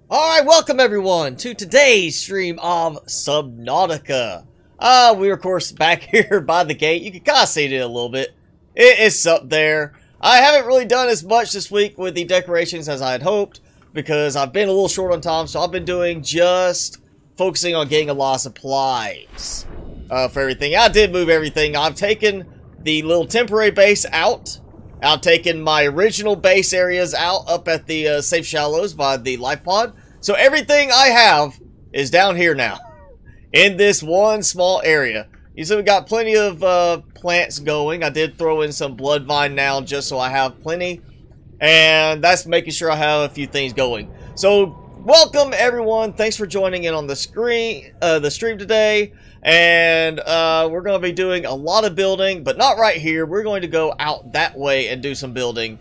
Alright, welcome everyone to today's stream of Subnautica. We're of course back here by the gate. You can kind of see it a little bit. It is up there. I haven't really done as much this week with the decorations as I had hoped, because I've been a little short on time, so I've been doing just focusing on getting a lot of supplies for everything. I did move everything. I've taken the little temporary base out. I've taken my original base areas out up at the Safe Shallows by the life pod. So everything I have is down here now in this one small area. You see we got plenty of plants going. I did throw in some blood vine now just so I have plenty. And that's making sure I have a few things going. So welcome everyone. Thanks for joining in on the stream today. And we're going to be doing a lot of building, but not right here. We're going to go out that way and do some building.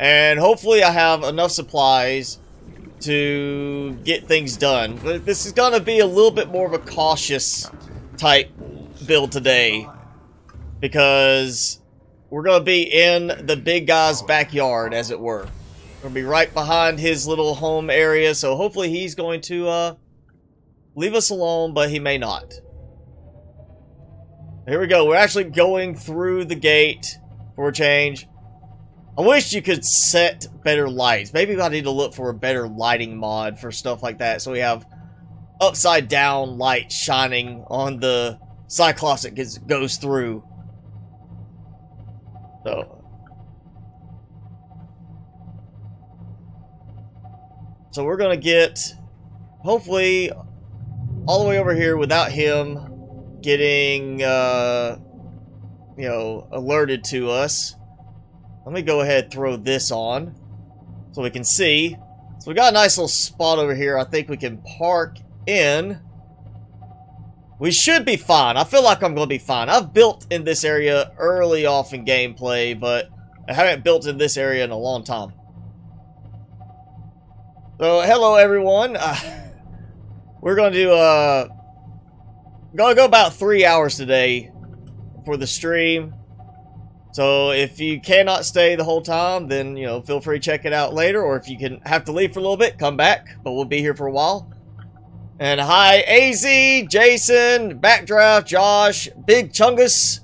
And hopefully I have enough supplies to get things done. But this is going to be a little bit more of a cautious type build today, because we're going to be in the big guy's backyard, as it were. We're going to be right behind his little home area, so hopefully he's going to leave us alone, but he may not. Here we go. We're actually going through the gate for a change. I wish you could set better lights. Maybe I need to look for a better lighting mod for stuff like that, so we have upside down light shining on the Cyclops that goes through. So we're gonna get, hopefully, all the way over here without him getting, you know, alerted to us. Let me go ahead and throw this on so we can see. So we got a nice little spot over here I think we can park in. We should be fine. I feel like I'm going to be fine. I've built in this area early off in gameplay, but I haven't built in this area in a long time. So, hello everyone. We're going to do, gonna go about 3 hours today for the stream. So if you cannot stay the whole time, then, you know, feel free to check it out later. Or if you can have to leave for a little bit, come back. But we'll be here for a while. And hi, AZ, Jason, Backdraft, Josh, Big Chungus,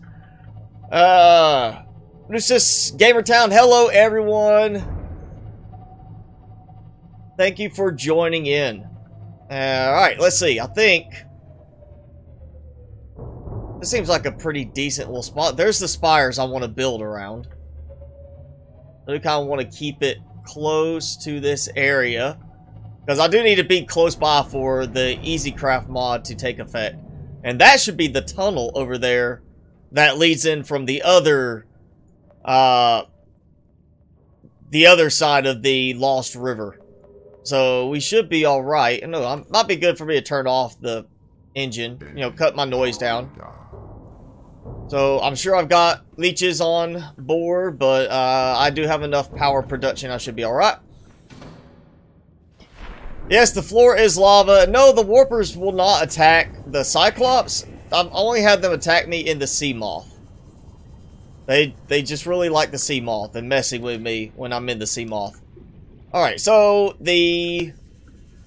Lucis, Gamertown. Hello, everyone. Thank you for joining in. Alright, let's see. I think this seems like a pretty decent little spot. There's the spires I want to build around. I kind of want to keep it close to this area, because I do need to be close by for the EasyCraft mod to take effect. And that should be the tunnel over there that leads in from the other side of the Lost River. So we should be alright. No, it might be good for me to turn off the engine, you know, cut my noise down. So I'm sure I've got leeches on board, but I do have enough power production. I should be alright. Yes, the floor is lava. No, the warpers will not attack the Cyclops. I've only had them attack me in the sea moth. They just really like the sea moth and messing with me when I'm in the sea moth. Alright, so the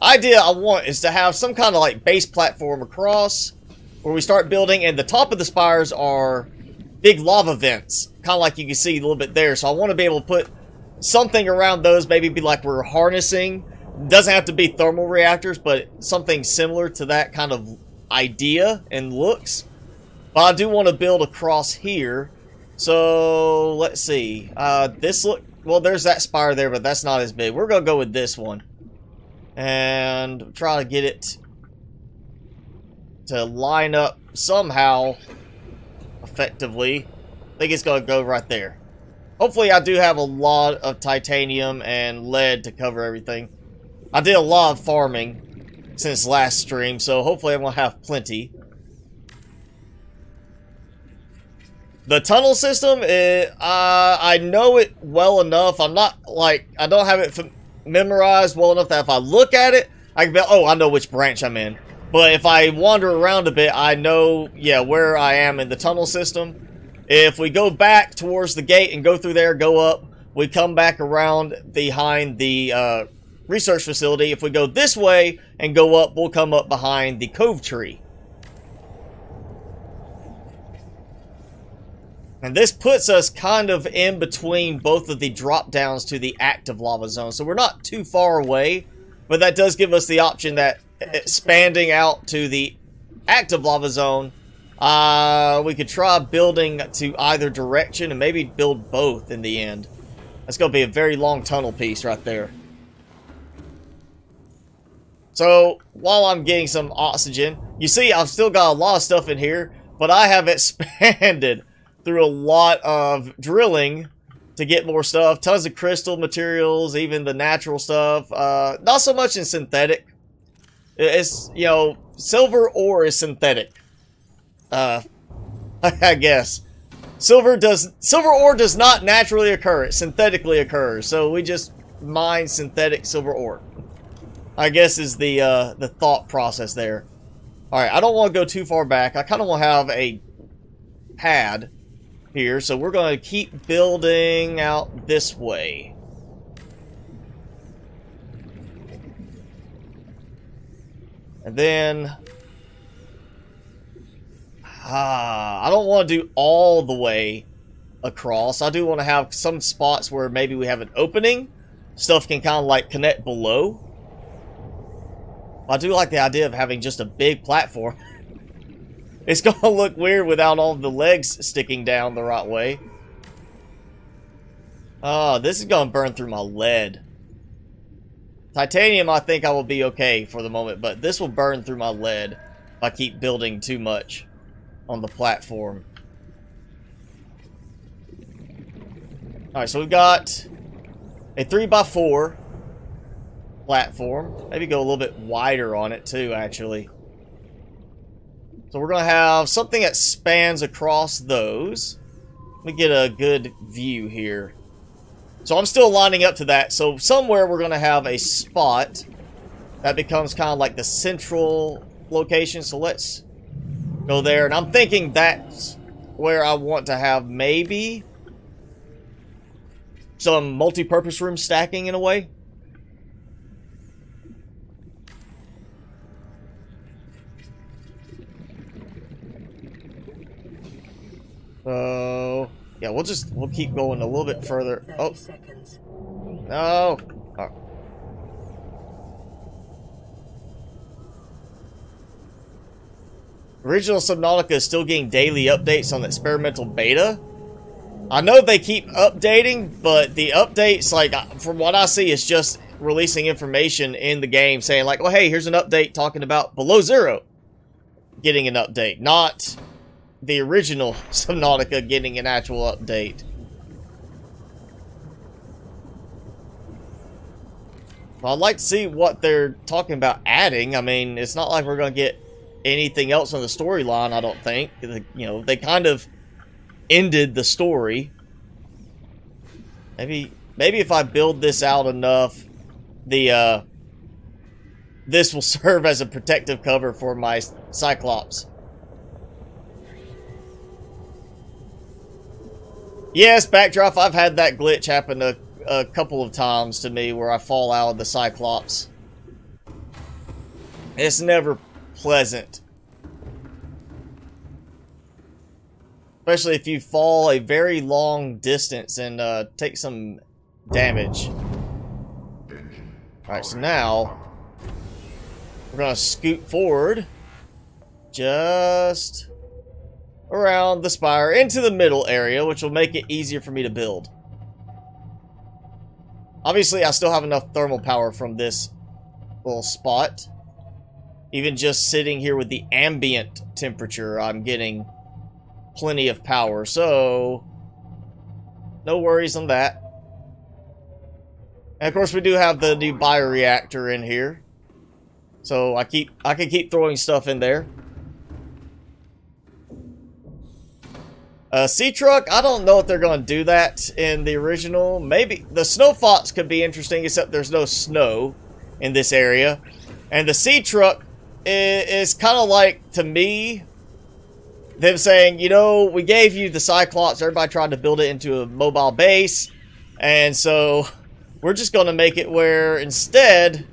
idea I want is to have some kind of like base platform across where we start building, and the top of the spires are big lava vents, kind of like you can see a little bit there. So I want to be able to put something around those, maybe be like we're harnessing. Doesn't have to be thermal reactors, but something similar to that kind of idea and looks. But I do want to build across here. So let's see. This look, well, there's that spire there, but that's not as big. We're gonna go with this one and try to get it to line up somehow effectively. I think it's gonna go right there. Hopefully I do have a lot of titanium and lead to cover everything. I did a lot of farming since last stream, so hopefully I'm gonna have plenty. The tunnel system, I know it well enough. I'm not like, I don't have it memorized well enough that if I look at it, I can be, oh, I know which branch I'm in. But if I wander around a bit, I know, yeah, where I am in the tunnel system. If we go back towards the gate and go through there, go up, we come back around behind the research facility. If we go this way and go up, we'll come up behind the cove tree. And this puts us kind of in between both of the drop downs to the active lava zone. So we're not too far away, but that does give us the option that expanding out to the active lava zone, we could try building to either direction and maybe build both in the end. That's going to be a very long tunnel piece right there. So while I'm getting some oxygen, you see I've still got a lot of stuff in here, but I have expanded through a lot of drilling to get more stuff. Tons of crystal materials, even the natural stuff. Not so much in synthetic. It's, you know, silver ore is synthetic. I guess. Silver ore does not naturally occur. It synthetically occurs. So we just mine synthetic silver ore, I guess, is the thought process there. Alright, I don't want to go too far back. I kind of want to have a pad here, so we're going to keep building out this way. And then I don't want to do all the way across. I do want to have some spots where maybe we have an opening. Stuff can kind of like connect below. I do like the idea of having just a big platform. It's going to look weird without all the legs sticking down the right way. Oh, this is going to burn through my lead. Titanium, I think I will be okay for the moment, but this will burn through my lead if I keep building too much on the platform. Alright, so we've got a 3x4 platform. Maybe go a little bit wider on it too, actually. So we're going to have something that spans across those. Let me get a good view here. So I'm still lining up to that. So somewhere we're going to have a spot that becomes kind of like the central location. So let's go there. And I'm thinking that's where I want to have maybe some multi-purpose room stacking in a way. So yeah, we'll keep going a little bit further. Oh, seconds. No. Oh. Original Subnautica is still getting daily updates on the experimental beta. I know they keep updating, but the updates, like, from what I see, is just releasing information in the game saying, like, well, hey, here's an update talking about Below Zero getting an update, not the original Subnautica getting an actual update. Well, I'd like to see what they're talking about adding. I mean, it's not like we're going to get anything else on the storyline, I don't think. You know, they kind of ended the story. Maybe if I build this out enough, this will serve as a protective cover for my Cyclops. Yes, Backdrop, I've had that glitch happen a couple of times to me where I fall out of the Cyclops. It's never pleasant. Especially if you fall a very long distance and take some damage. Alright, so now we're going to scoot forward just around the spire into the middle area, which will make it easier for me to build. Obviously, I still have enough thermal power from this little spot. Even just sitting here with the ambient temperature, I'm getting plenty of power, so no worries on that. And of course, we do have the new bioreactor in here, so I can keep throwing stuff in there. Sea Truck, I don't know if they're going to do that in the original. Maybe the Snow Fox could be interesting, except there's no snow in this area. And the Sea Truck is kind of like, to me, them saying, you know, we gave you the Cyclops, everybody tried to build it into a mobile base, and so we're just going to make it where instead,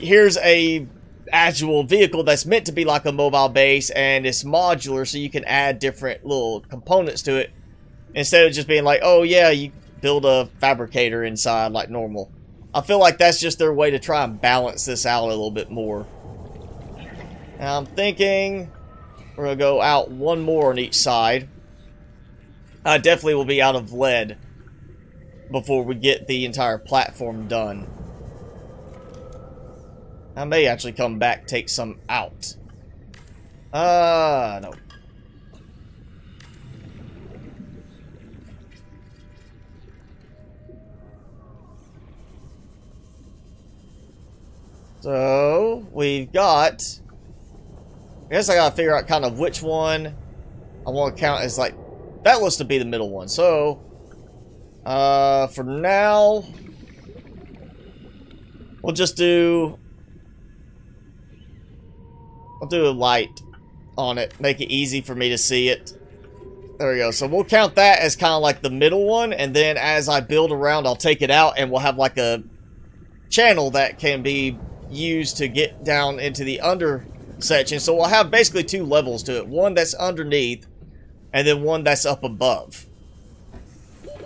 here's a actual vehicle that's meant to be like a mobile base, and it's modular, so you can add different little components to it instead of just being like, oh yeah, you build a fabricator inside like normal. I feel like that's just their way to try and balance this out a little bit more. Now I'm thinking we're going to go out one more on each side. I definitely will be out of lead before we get the entire platform done. I may actually come back, take some out. No. So, we've got... I guess I gotta figure out kind of which one I want to count as like... That looks to be the middle one. So, for now, we'll just do... I'll do a light on it. Make it easy for me to see it. There we go. So we'll count that as kind of like the middle one. And then as I build around, I'll take it out and we'll have like a channel that can be used to get down into the under section. So we'll have basically two levels to it. One that's underneath and then one that's up above.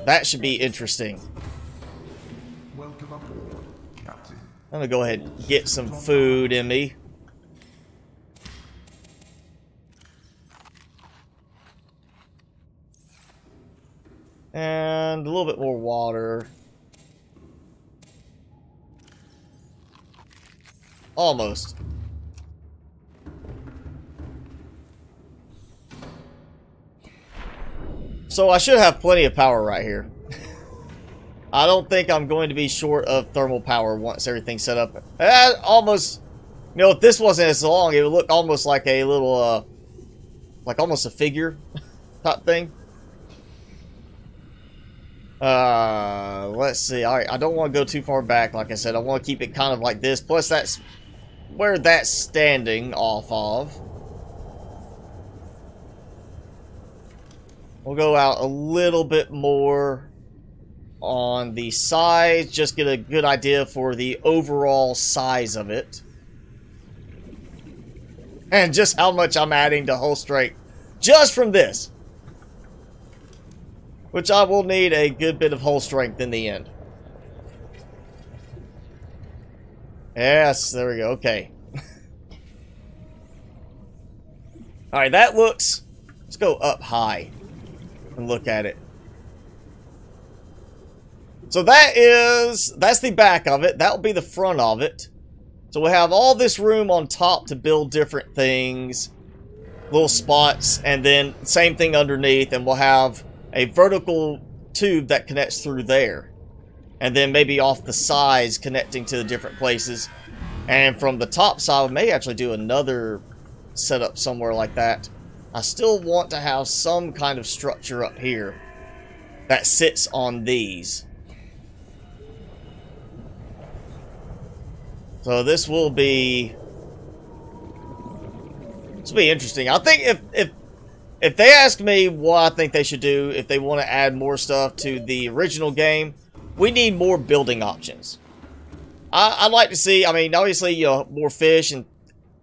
That should be interesting. Welcome aboard, Captain. I'm going to go ahead and get some food in me. And a little bit more water. Almost. So I should have plenty of power right here. I don't think I'm going to be short of thermal power once everything's set up. Almost, you know, if this wasn't as long, it would look almost like a little, like almost a figure type thing. Let's see. Alright, I don't want to go too far back. Like I said, I want to keep it kind of like this. Plus, that's where that's standing off of. We'll go out a little bit more on the sides. Just get a good idea for the overall size of it. And just how much I'm adding to hull strength. Just from this. Which I will need a good bit of hull strength in the end. Yes, there we go. Okay. Alright, that looks... Let's go up high and look at it. So that's the back of it. That will be the front of it. So we have all this room on top to build different things. Little spots. And then same thing underneath. And we'll have a vertical tube that connects through there. And then maybe off the sides connecting to the different places. And from the top side, we may actually do another setup somewhere like that. I still want to have some kind of structure up here that sits on these. So this will be... This will be interesting. I think if they ask me what I think they should do, if they want to add more stuff to the original game, we need more building options. I'd like to see, I mean, obviously, you know, more fish and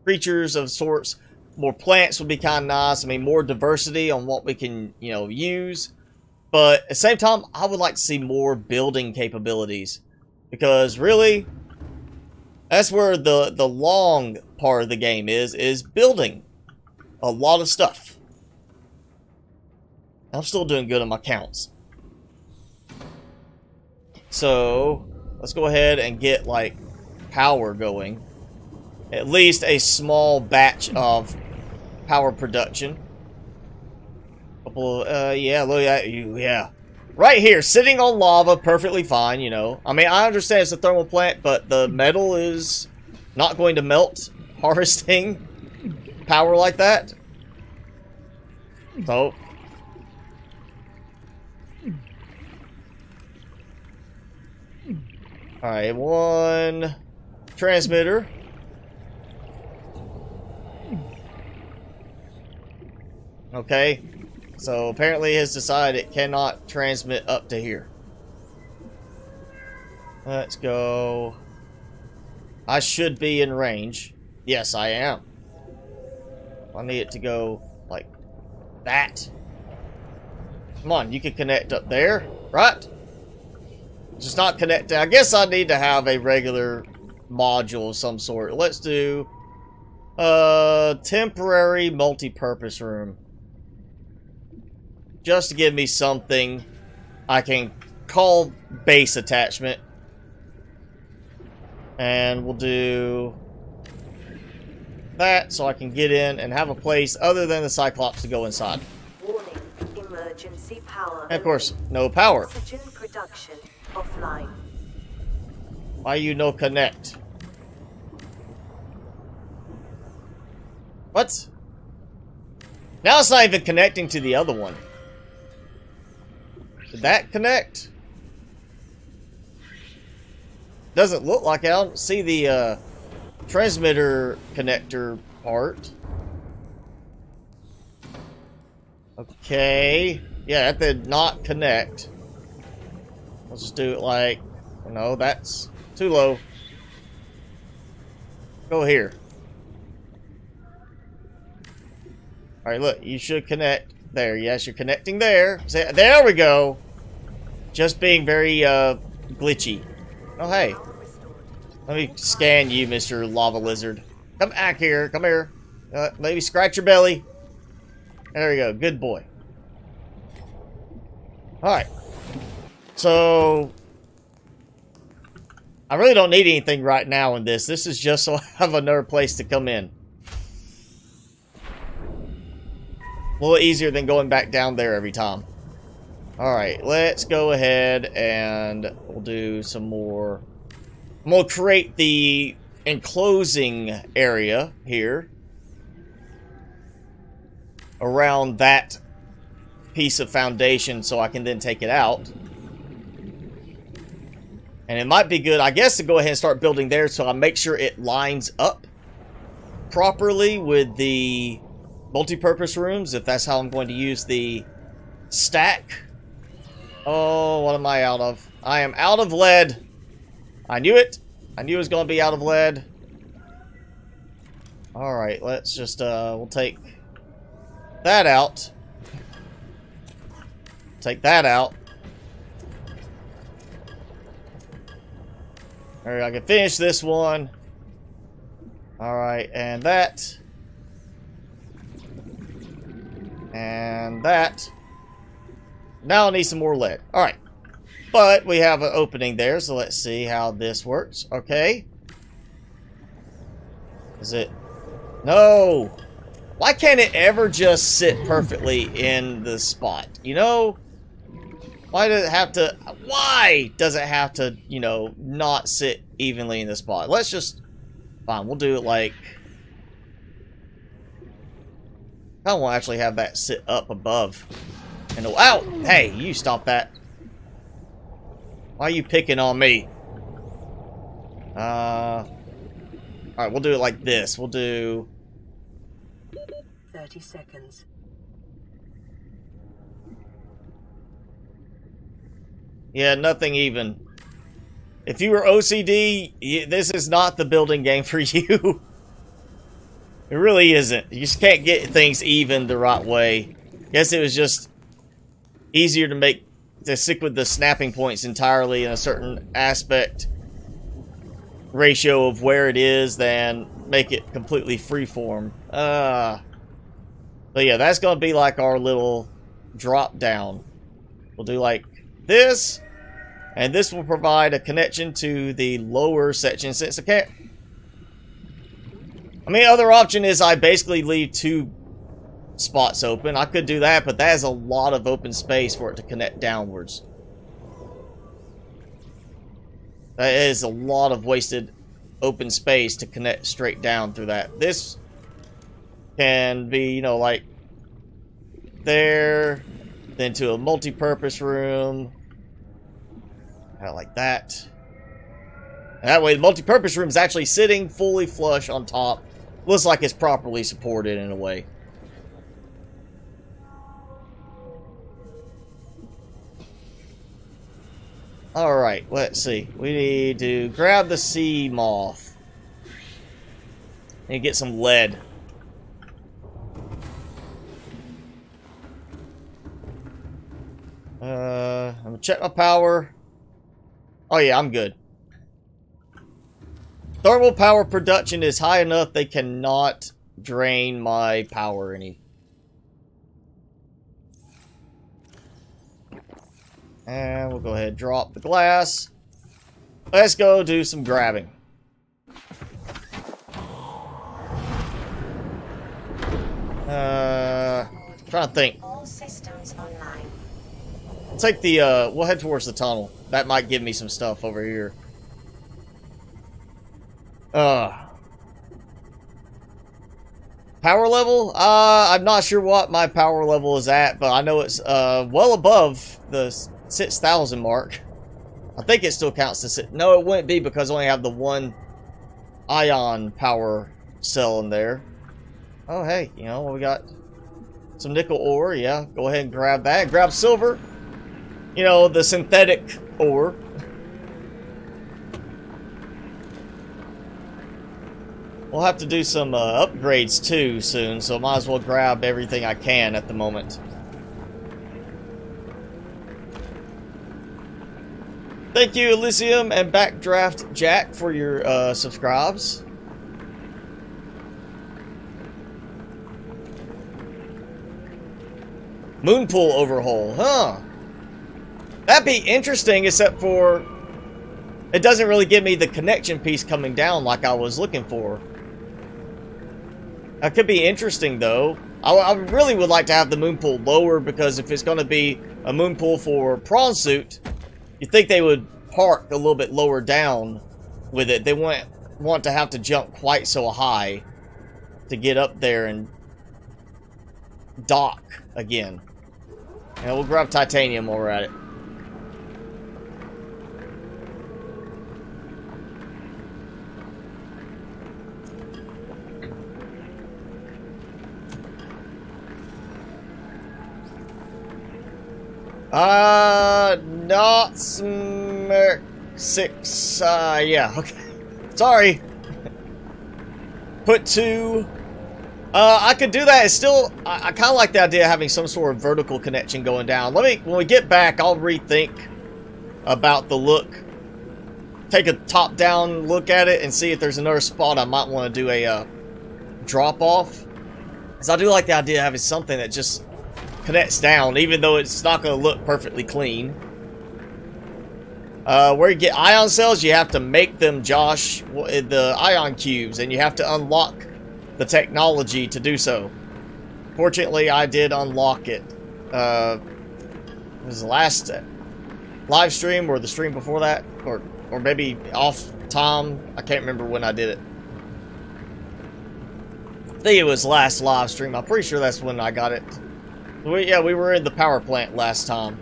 creatures of sorts. More plants would be kind of nice. I mean, more diversity on what we can, you know, use. But at the same time, I would like to see more building capabilities. Because really, that's where the long part of the game is building a lot of stuff. I'm still doing good on my counts. So, let's go ahead and get, like, power going. At least a small batch of power production. Couple of, yeah, look at you, yeah. Right here, sitting on lava, perfectly fine, you know. I mean, I understand it's a thermal plant, but the metal is not going to melt harvesting power like that. So... Alright, one transmitter. Okay, so apparently it has decided it cannot transmit up to here. Let's go. I should be in range. Yes, I am. I need it to go like that. Come on, you can connect up there, right? Just not connect. I guess I need to have a regular module of some sort. Let's do temporary multi-purpose room. Just to give me something I can call base attachment. And we'll do that so I can get in and have a place other than the Cyclops to go inside. Warning, emergency power. And of course, no power. Oxygen production offline. Why you no connect? What? Now it's not even connecting to the other one. Did that connect? Doesn't look like it. I don't see the transmitter connector part. Okay. Yeah, that did not connect. Let's just do it like... No, that's too low. Go here. Alright, look. You should connect there. Yes, you're connecting there. There we go. Just being very glitchy. Oh, hey. Let me scan you, Mr. Lava Lizard. Come back here. Come here. Maybe scratch your belly. There we go. Good boy. Alright. So... I really don't need anything right now in this. This is just so I have another place to come in. A little easier than going back down there every time. Alright, let's go ahead and we'll do some more. I'm going to create the enclosing area here around that piece of foundation so I can then take it out. And it might be good, I guess, to go ahead and start building there so I make sure it lines up properly with the multi-purpose rooms, if that's how I'm going to use the stack. Oh, what am I out of? I am out of lead. I knew it. I knew it was going to be out of lead. Alright, let's just, we'll take that out. Take that out. Alright, I can finish this one. Alright, and that. And that. Now I need some more lead. Alright. But we have an opening there, so let's see how this works. Okay. Is it? No! Why can't it ever just sit perfectly in the spot? You know? Why does it have to... Why does it have to, you know, not sit evenly in the spot? Let's just... Fine, we'll do it like... I don't want to actually have that sit up above. And ow! Hey, you stop that. Why are you picking on me? Alright, we'll do it like this. We'll do... 30 seconds. Yeah, nothing even. If you were OCD, this is not the building game for you. It really isn't. You just can't get things even the right way. Guess it was just easier to stick with the snapping points entirely in a certain aspect ratio of where it is than make it completely freeform. But yeah, that's going to be like our little drop down. We'll do like this, and this will provide a connection to the lower section since I can't. I mean, other option is I basically leave two spots open. I could do that, but that is a lot of open space for it to connect downwards. That is a lot of wasted open space to connect straight down through that. This can be, you know, like there, then to a multi-purpose room. Kind of like that. And that way, the multi-purpose room is actually sitting fully flush on top. Looks like it's properly supported in a way. Alright, let's see. We need to grab the sea moth. And get some lead. I'm gonna check my power. Oh yeah, I'm good. Thermal power production is high enough they cannot drain my power any. And we'll go ahead and drop the glass. Let's go do some grabbing. Trying to think. All systems online. I'll take the, we'll head towards the tunnel. That might give me some stuff over here. Power level? I'm not sure what my power level is at, but I know it's, well above the 6,000 mark. I think it still counts as... No, it wouldn't be because I only have the one ion power cell in there. Oh, hey, you know, we got some nickel ore. Yeah, go ahead and grab that. Grab silver. You know, the synthetic ore. We'll have to do some upgrades too soon, so might as well grab everything I can at the moment. Thank you, Elysium and Backdraft Jack, for your subscribes. Moonpool overhaul, huh? That'd be interesting, except for it doesn't really give me the connection piece coming down like I was looking for. That could be interesting, though. I really would like to have the moonpool lower, because if it's going to be a moonpool for prawn suit, you think they would park a little bit lower down with it. They wouldn't want to have to jump quite so high to get up there and dock again. And we'll grab titanium while we're at it. Not Smirk 6, yeah, okay. Sorry. Put 2. I could do that. It's still, I kind of like the idea of having some sort of vertical connection going down. When we get back, I'll rethink about the look. Take a top-down look at it and see if there's another spot I might want to do a drop-off. Because I do like the idea of having something that just connects down, even though it's not going to look perfectly clean. Where you get ion cells, you have to make them, Josh, the ion cubes, and you have to unlock the technology to do so. Fortunately, I did unlock it. It was the last live stream or the stream before that, or maybe off time. I can't remember when I did it. I think it was last live stream. I'm pretty sure that's when I got it. Yeah, we were in the power plant last time.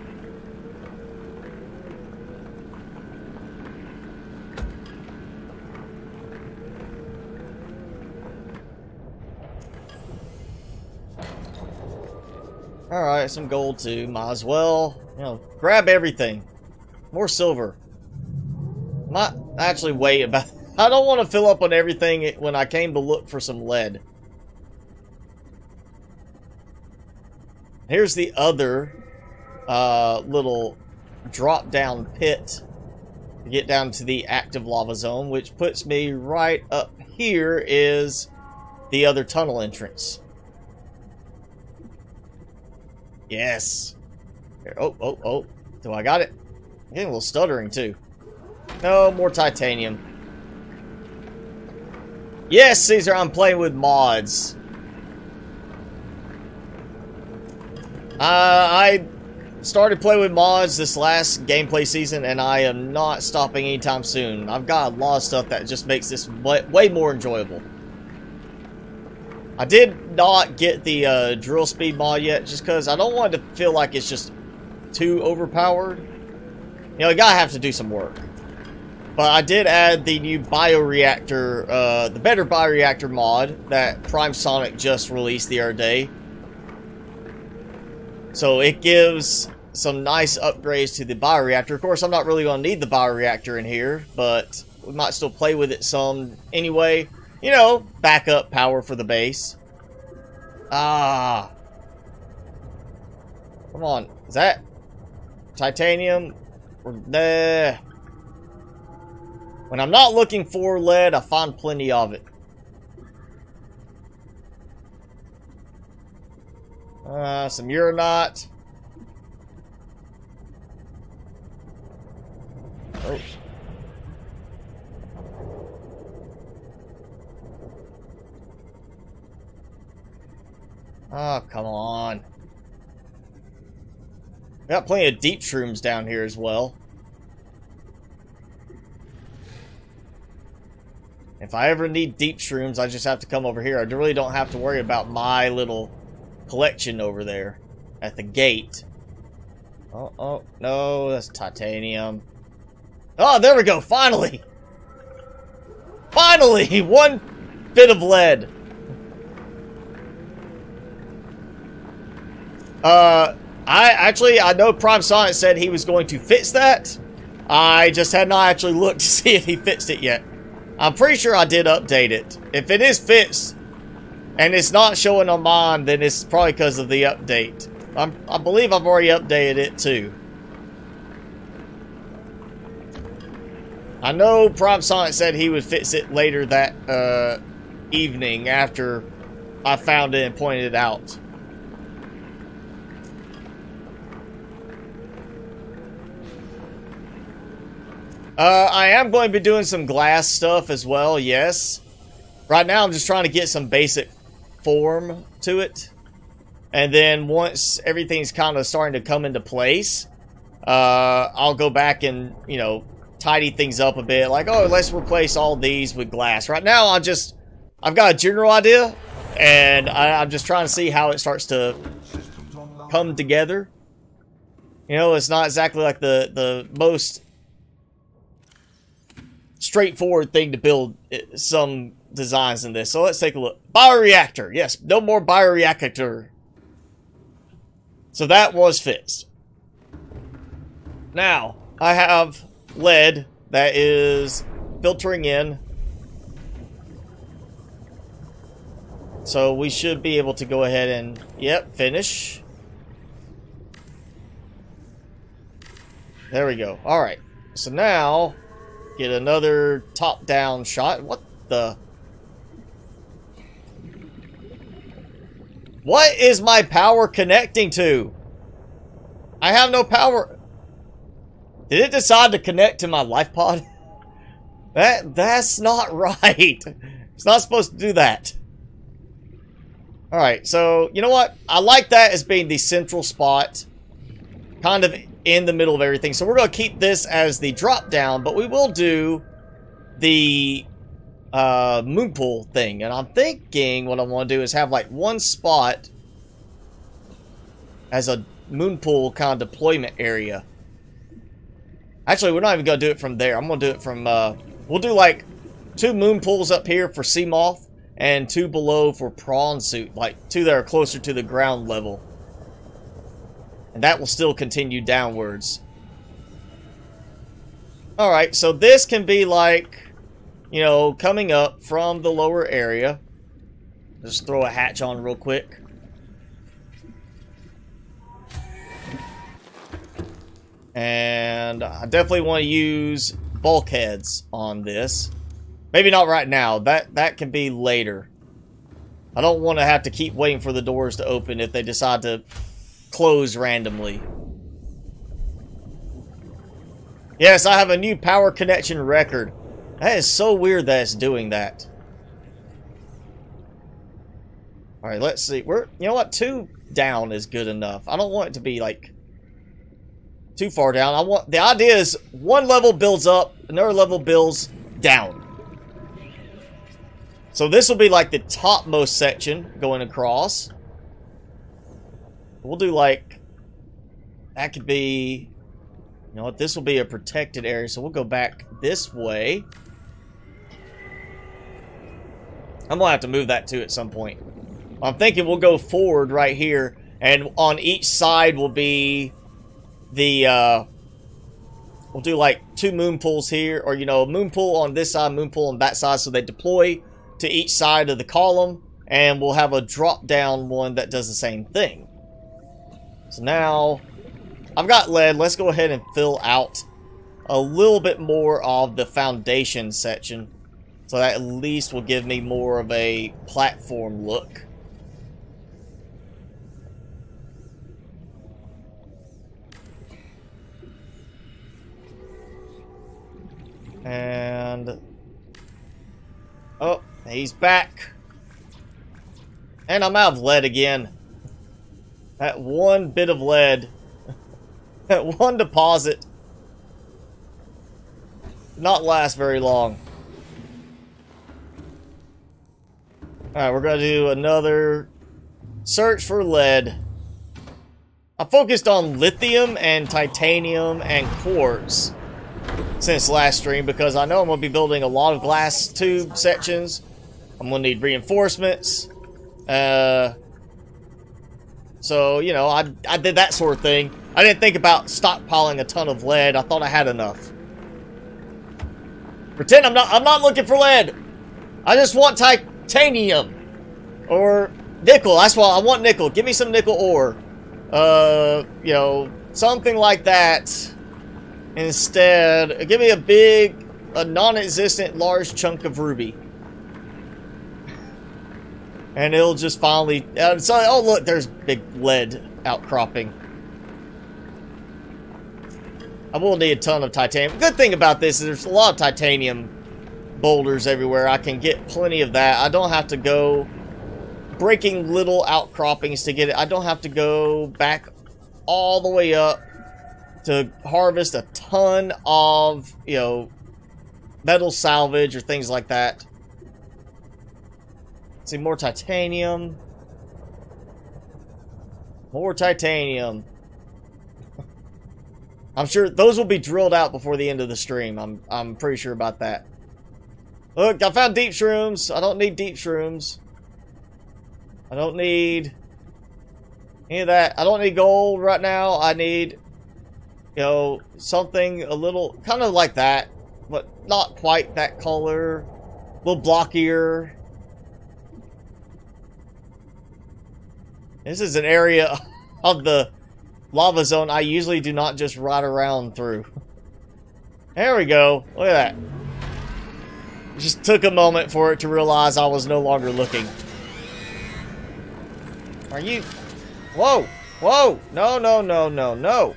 Alright, some gold too. Might as well, you know, grab everything. More silver. Might actually wait about... I don't want to fill up on everything when I came to look for some lead. Here's the other little drop-down pit to get down to the active lava zone, which puts me right up here is the other tunnel entrance. Yes. Here, oh. Do I got it? I'm getting a little stuttering, too. No, more titanium. Yes, Caesar, I'm playing with mods. I started playing with mods this last gameplay season, and I am not stopping anytime soon. I've got a lot of stuff that just makes this way more enjoyable. I did not get the drill speed mod yet, just because I don't want it to feel like it's just too overpowered. You know, you gotta have to do some work. But I did add the new bioreactor, the better bioreactor mod that Prime Sonic just released the other day. So it gives some nice upgrades to the bioreactor. Of course, I'm not really going to need the bioreactor in here, but we might still play with it some anyway. You know, backup power for the base. Ah. Come on. Is that titanium? Nah. When I'm not looking for lead, I find plenty of it. Some uranite. Oh. Oh, come on. Got plenty of deep shrooms down here as well. If I ever need deep shrooms, I just have to come over here. I really don't have to worry about my little collection over there at the gate. Oh, no, that's titanium. Oh, there we go, finally! Finally! One bit of lead. I know Prime Sonic said he was going to fix that. I just had not actually looked to see if he fixed it yet. I'm pretty sure I did update it. If it is fixed, and it's not showing on mine, then it's probably because of the update. I believe I've already updated it too. I know Prime Sonic said he would fix it later that evening after I found it and pointed it out. I am going to be doing some glass stuff as well, yes. Right now I'm just trying to get some basic form to it. And then once everything's kind of starting to come into place, I'll go back and, you know, tidy things up a bit. Like, oh, let's replace all these with glass. Right now I've got a general idea, and I'm just trying to see how it starts to come together. You know, it's not exactly like the most straightforward thing to build some designs in this. So let's take a look. Bioreactor. Yes, no more bioreactor. So that was fixed. Now, I have lead that is filtering in. So we should be able to go ahead and, yep, finish. There we go. Alright. So now, get another top-down shot. What the? What is my power connecting to? I have no power. Did it decide to connect to my life pod? That's not right. It's not supposed to do that. Alright, so, you know what? I like that as being the central spot. Kind of in the middle of everything. So we're going to keep this as the drop down, but we will do the moon pool thing. And I'm thinking what I want to do is have like one spot as a moon pool kind of deployment area. Actually, we're not even going to do it from there. I'm going to do it from, we'll do like 2 moon pools up here for sea moth and 2 below for prawn suit. Like 2 that are closer to the ground level. And that will still continue downwards. Alright, so this can be like, you know, coming up from the lower area. Just throw a hatch on real quick. And I definitely want to use bulkheads on this. Maybe not right now. That can be later. I don't want to have to keep waiting for the doors to open if they decide to close randomly. Yes, I have a new power connection record. That is so weird that it's doing that. Alright, let's see. You know what? 2 down is good enough. I don't want it to be like too far down. The idea is 1 level builds up, another level builds down. So this will be like the topmost section going across. We'll do like, that could be, you know what, this will be a protected area, so we'll go back this way. I'm gonna have to move that too at some point. I'm thinking we'll go forward right here, and on each side will be the, we'll do like 2 moon pools here, or, you know, a moon pool on this side, moon pool on that side, so they deploy to each side of the column, and we'll have a drop down one that does the same thing. So now, I've got lead. Let's go ahead and fill out a little bit more of the foundation section, so that at least will give me more of a platform look. And oh, he's back. And I'm out of lead again. That one bit of lead, that one deposit, not last very long. Alright, we're gonna do another search for lead. I focused on lithium and titanium and quartz since last stream, because I know I'm going to be building a lot of glass tube sections. I'm going to need reinforcements. So, you know, I did that sort of thing. I didn't think about stockpiling a ton of lead. I thought I had enough. Pretend I'm not looking for lead. I just want titanium. Or nickel. That's why I want nickel. Give me some nickel ore. You know, something like that. Instead, give me a non-existent large chunk of ruby. And it'll just finally... oh, look, there's big lead outcropping. I will need a ton of titanium. Good thing about this is there's a lot of titanium boulders everywhere. I can get plenty of that. I don't have to go breaking little outcroppings to get it. I don't have to go back all the way up to harvest a ton of, you know, metal salvage or things like that. See, more titanium. More titanium. I'm sure those will be drilled out before the end of the stream. I'm pretty sure about that. Look, I found deep shrooms. I don't need deep shrooms. I don't need any of that. I don't need gold right now. I need, you know, something a little kind of like that, but not quite that color. A little blockier. This is an area of the lava zone I usually do not just ride around through. There we go. Look at that. It just took a moment for it to realize I was no longer looking. Are you... Whoa! Whoa! No, no, no, no, no!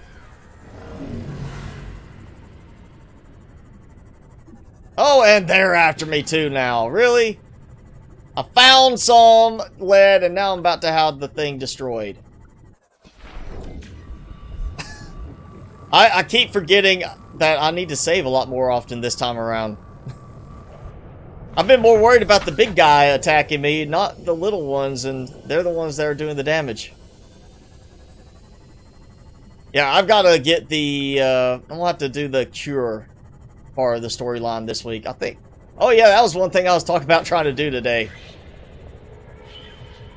Oh, and they're after me too now. Really? I found some lead and now I'm about to have the thing destroyed. I keep forgetting that I need to save a lot more often this time around. I've been more worried about the big guy attacking me, not the little ones, and they're the ones that are doing the damage. Yeah, I've got to get the, I'm going to have to do the cure part of the storyline this week, I think. Oh yeah, that was one thing I was talking about trying to do today.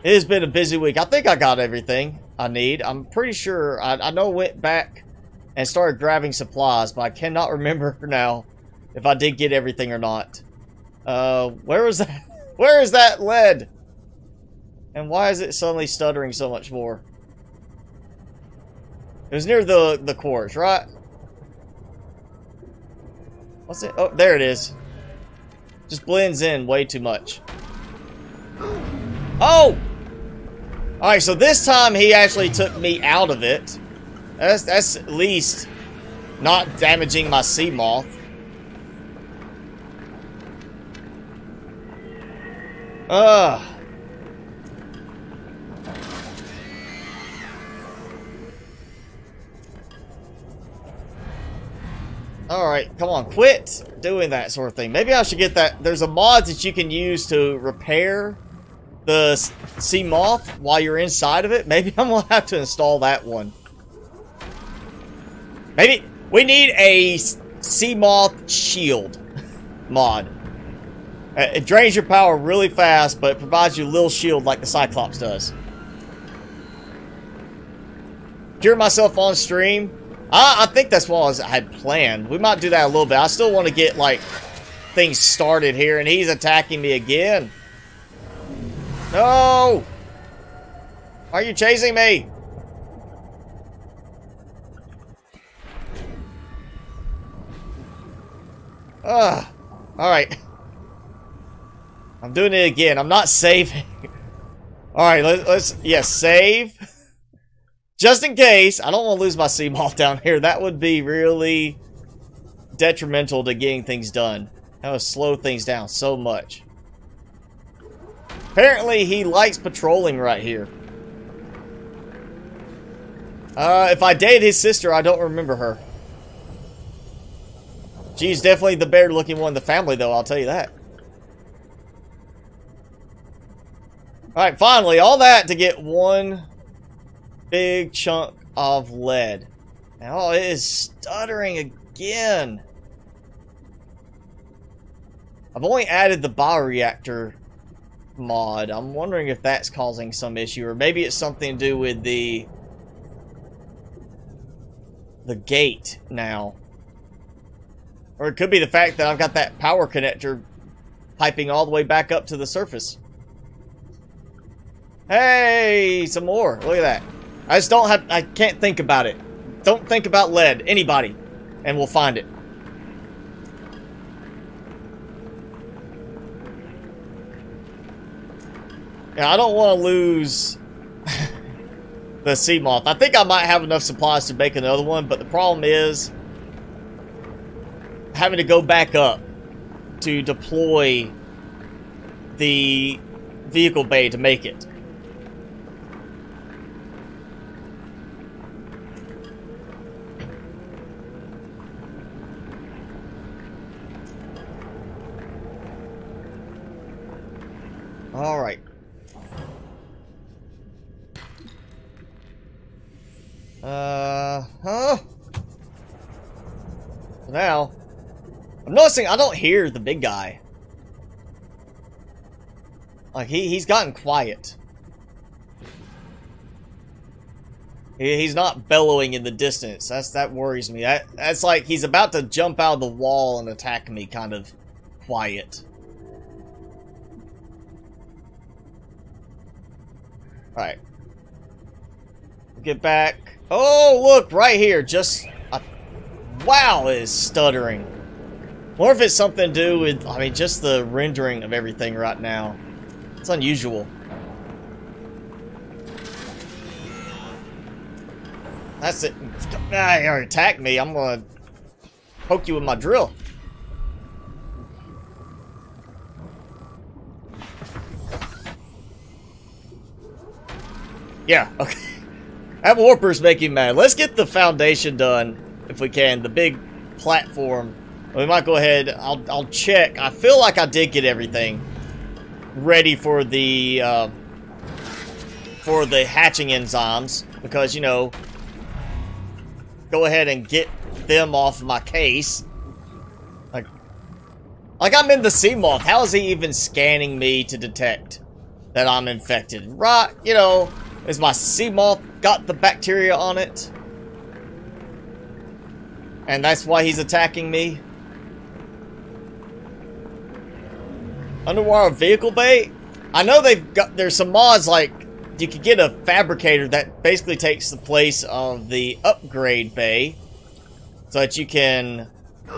It has been a busy week. I think I got everything I need. I'm pretty sure. I know I went back and started grabbing supplies, but I cannot remember now if I did get everything or not. Where was that? Where is that lead? And why is it suddenly stuttering so much more? It was near the quartz, right? What's it? Oh, there it is. Just blends in way too much. Oh! Alright, so this time he actually took me out of it. That's at least not damaging my sea moth. Alright, come on, quit doing that sort of thing. Maybe I should get that. There's a mod that you can use to repair the sea moth while you're inside of it. Maybe I'm gonna have to install that one. Maybe we need a sea moth shield mod. It drains your power really fast, but it provides you a little shield like the Cyclops does. Cure myself on stream. I think that's what I had planned. We might do that a little bit. I still want to get, like, things started here, and he's attacking me again. No! Why are you chasing me? Ugh. Alright. I'm doing it again. I'm not saving. Alright, let's yes, save. Just in case. I don't want to lose my sea moth down here. That would be really detrimental to getting things done. That would slow things down so much. Apparently, he likes patrolling right here. If I dated his sister, I don't remember her. She's definitely the better-looking one in the family, though, I'll tell you that. Alright, finally, all that to get one big chunk of lead. Oh, it is stuttering again. I've only added the bioreactor mod. I'm wondering if that's causing some issue, or maybe it's something to do with the gate now. Or it could be the fact that I've got that power connector piping all the way back up to the surface. Hey, some more. Look at that. I just don't have, I can't think about it. Don't think about lead. Anybody. And we'll find it. Yeah, I don't want to lose the sea moth. I think I might have enough supplies to make another one, but the problem is having to go back up to deploy the vehicle bay to make it. All right. Now, I'm noticing I don't hear the big guy. Like, he's gotten quiet. He's not bellowing in the distance. That worries me. That's like he's about to jump out of the wall and attack me, kind of quiet. Alright. Get back. Oh, look, right here. Just, wow, it is stuttering. Wonder if it's something to do with, I mean, just the rendering of everything right now. It's unusual. That's it. Ah, you already attacked me. I'm gonna poke you with my drill. Yeah, okay. That warper's making mad. Let's get the foundation done, if we can. The big platform. We might go ahead. I'll check. I feel like I did get everything ready for the hatching enzymes, because, you know, go ahead and get them off my case. Like I'm in the sea moth. How is he even scanning me to detect that I'm infected? Right, you know, is my sea moth got the bacteria on it? And that's why he's attacking me? Underwater vehicle bay? I know there's some mods, like, you could get a fabricator that basically takes the place of the upgrade bay, so that you can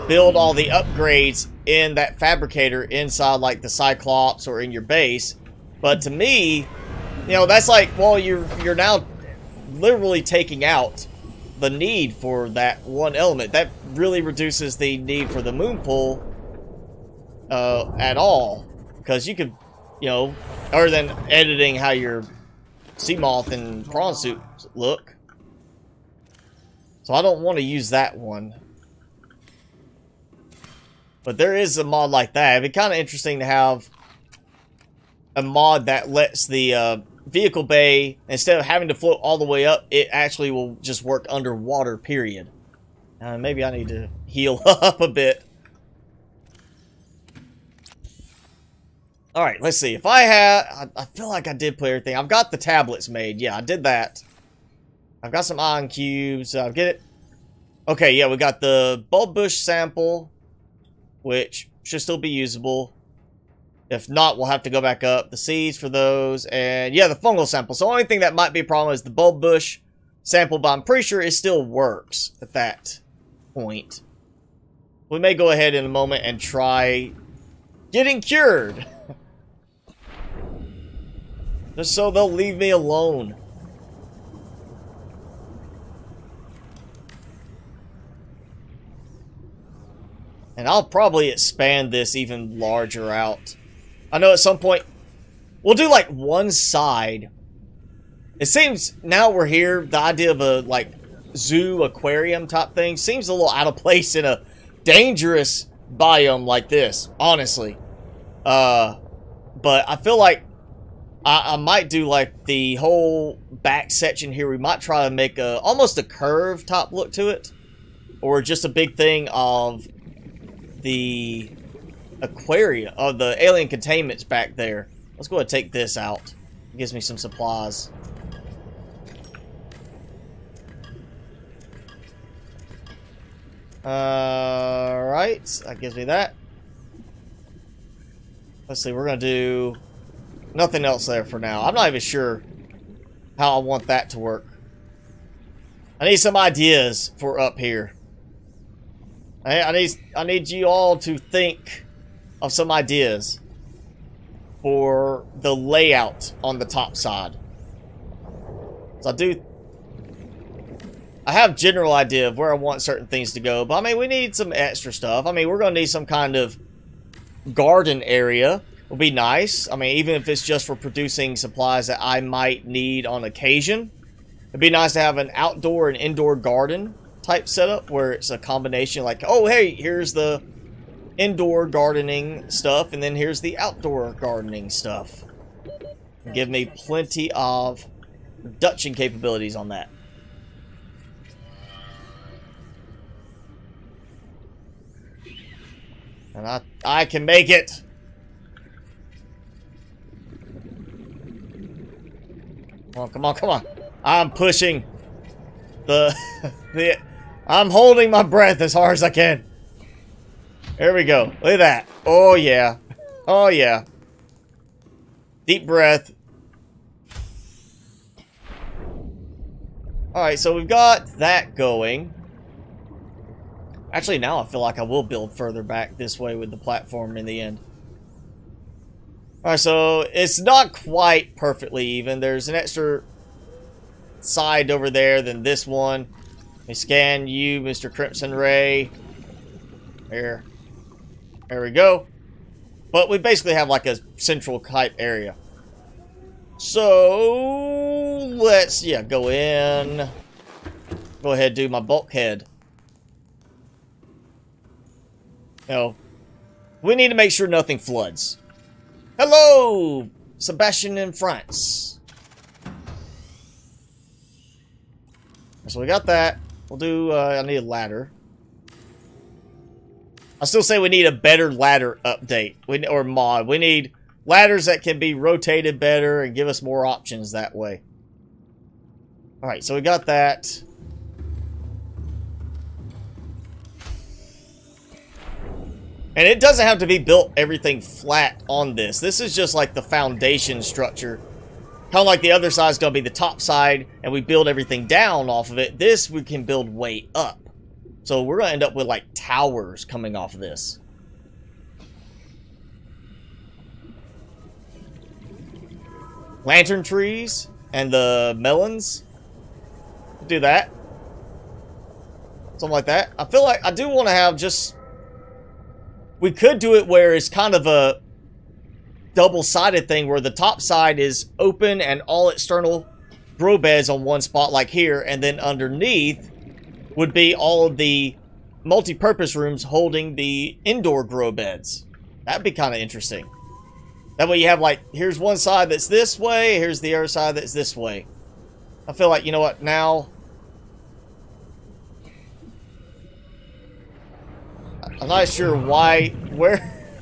build all the upgrades in that fabricator inside, like, the Cyclops or in your base. But to me, you know, that's like, well, you're now literally taking out the need for that one element. That really reduces the need for the moon pool at all. Because you could, you know, other than editing how your sea moth and prawn suit look. So I don't want to use that one. But there is a mod like that. It'd be kind of interesting to have a mod that lets the vehicle bay, instead of having to float all the way up, it actually will just work underwater, period. Maybe I need to heal up a bit. Alright, let's see. If I had... I feel like I did put everything. I've got the tablets made. Yeah, I did that. I've got some ion cubes. Get it. Okay, yeah, we got the bulb bush sample, which should still be usable. If not, we'll have to go back up. The seeds for those, and yeah, the fungal sample. So the only thing that might be a problem is the bulb bush sample, but I'm pretty sure it still works at that point. We may go ahead in a moment and try getting cured. Just so they'll leave me alone. And I'll probably expand this even larger out. I know at some point, we'll do like one side. It seems, now we're here, the idea of a like zoo aquarium type thing seems a little out of place in a dangerous biome like this, honestly. But I feel like I might do like the whole back section here. We might try to make a almost a curve top look to it, or just a big thing of the aquarium of the alien containments back there. Let's go ahead and take this out. It gives me some supplies. Alright, that gives me that. Let's see, we're gonna do nothing else there for now. I'm not even sure how I want that to work. I need some ideas for up here. I need you all to think of some ideas for the layout on the top side. So I have general idea of where I want certain things to go, but I mean, we need some extra stuff. I mean, we're going to need some kind of garden area. Will be nice. I mean, even if it's just for producing supplies that I might need on occasion. It'd be nice to have an outdoor and indoor garden type setup where it's a combination like, oh, hey, here's the indoor gardening stuff, and then here's the outdoor gardening stuff. Give me plenty of production capabilities on that. And I can make it. Come on, come on, come on. I'm pushing I'm holding my breath as hard as I can. There we go. Look at that. Oh, yeah. Oh, yeah. Deep breath. Alright, so we've got that going. Actually, now I feel like I will build further back this way with the platform in the end. Alright, so it's not quite perfectly even. There's an extra side over there than this one. Let me scan you, Mr. Crimson Ray. There. There we go. But we basically have like a central type area. So let's go in. Go ahead and do my bulkhead. No. We need to make sure nothing floods. Hello, Sebastian in France. So we got that. We'll do, I need a ladder. I still say we need a better ladder update. Or mod. We need ladders that can be rotated better and give us more options that way. Alright, so we got that. And it doesn't have to be built everything flat on this. This is just like the foundation structure. Kind of like the other side is going to be the top side, and we build everything down off of it. This we can build way up. So we're going to end up with like towers coming off of this. Lantern trees and the melons. Do that. Something like that. I feel like I do want to have just... We could do it where it's kind of a double-sided thing where the top side is open and all external grow beds on one spot like here, and then underneath would be all of the multi-purpose rooms holding the indoor grow beds. That'd be kind of interesting. That way you have like, here's one side that's this way, here's the other side that's this way. I feel like, you know what, now... I'm not sure where...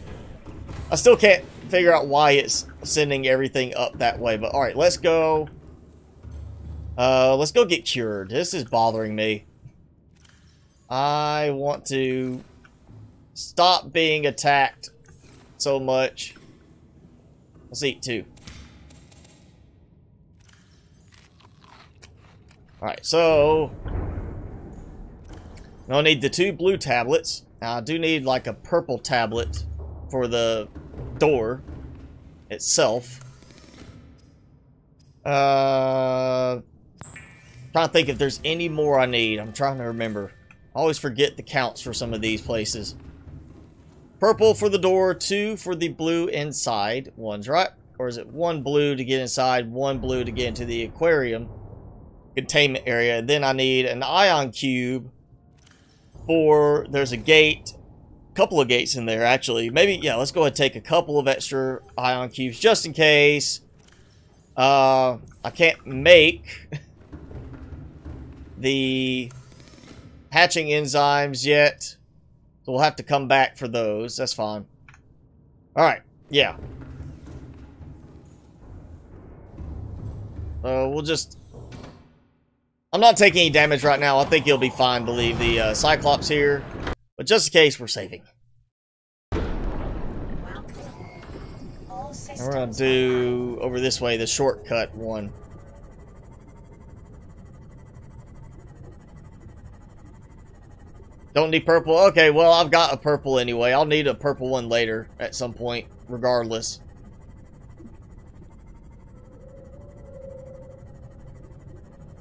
I still can't figure out why it's sending everything up that way, but alright, let's go. Let's go get cured. This is bothering me. I want to stop being attacked so much. Let's eat 2. Alright, so I'll need the 2 blue tablets. Now I do need like a purple tablet for the door itself. Trying to think if there's any more I need. I'm trying to remember. I always forget the counts for some of these places. Purple for the door, 2 for the blue inside. One's right. Or is it 1 blue to get inside, 1 blue to get into the aquarium containment area. And then I need an ion cube for, there's a gate, a couple of gates in there actually. Maybe, yeah, let's go ahead and take a couple of extra ion cubes just in case. I can't make the hatching enzymes yet, so we'll have to come back for those. That's fine. Alright, yeah. We'll just... I'm not taking any damage right now. I think it'll be fine to leave the Cyclops here. But just in case, we're saving. And we're going to do, over this way, the shortcut one. Don't need purple? Okay, well, I've got a purple anyway. I'll need a purple one later at some point, regardless.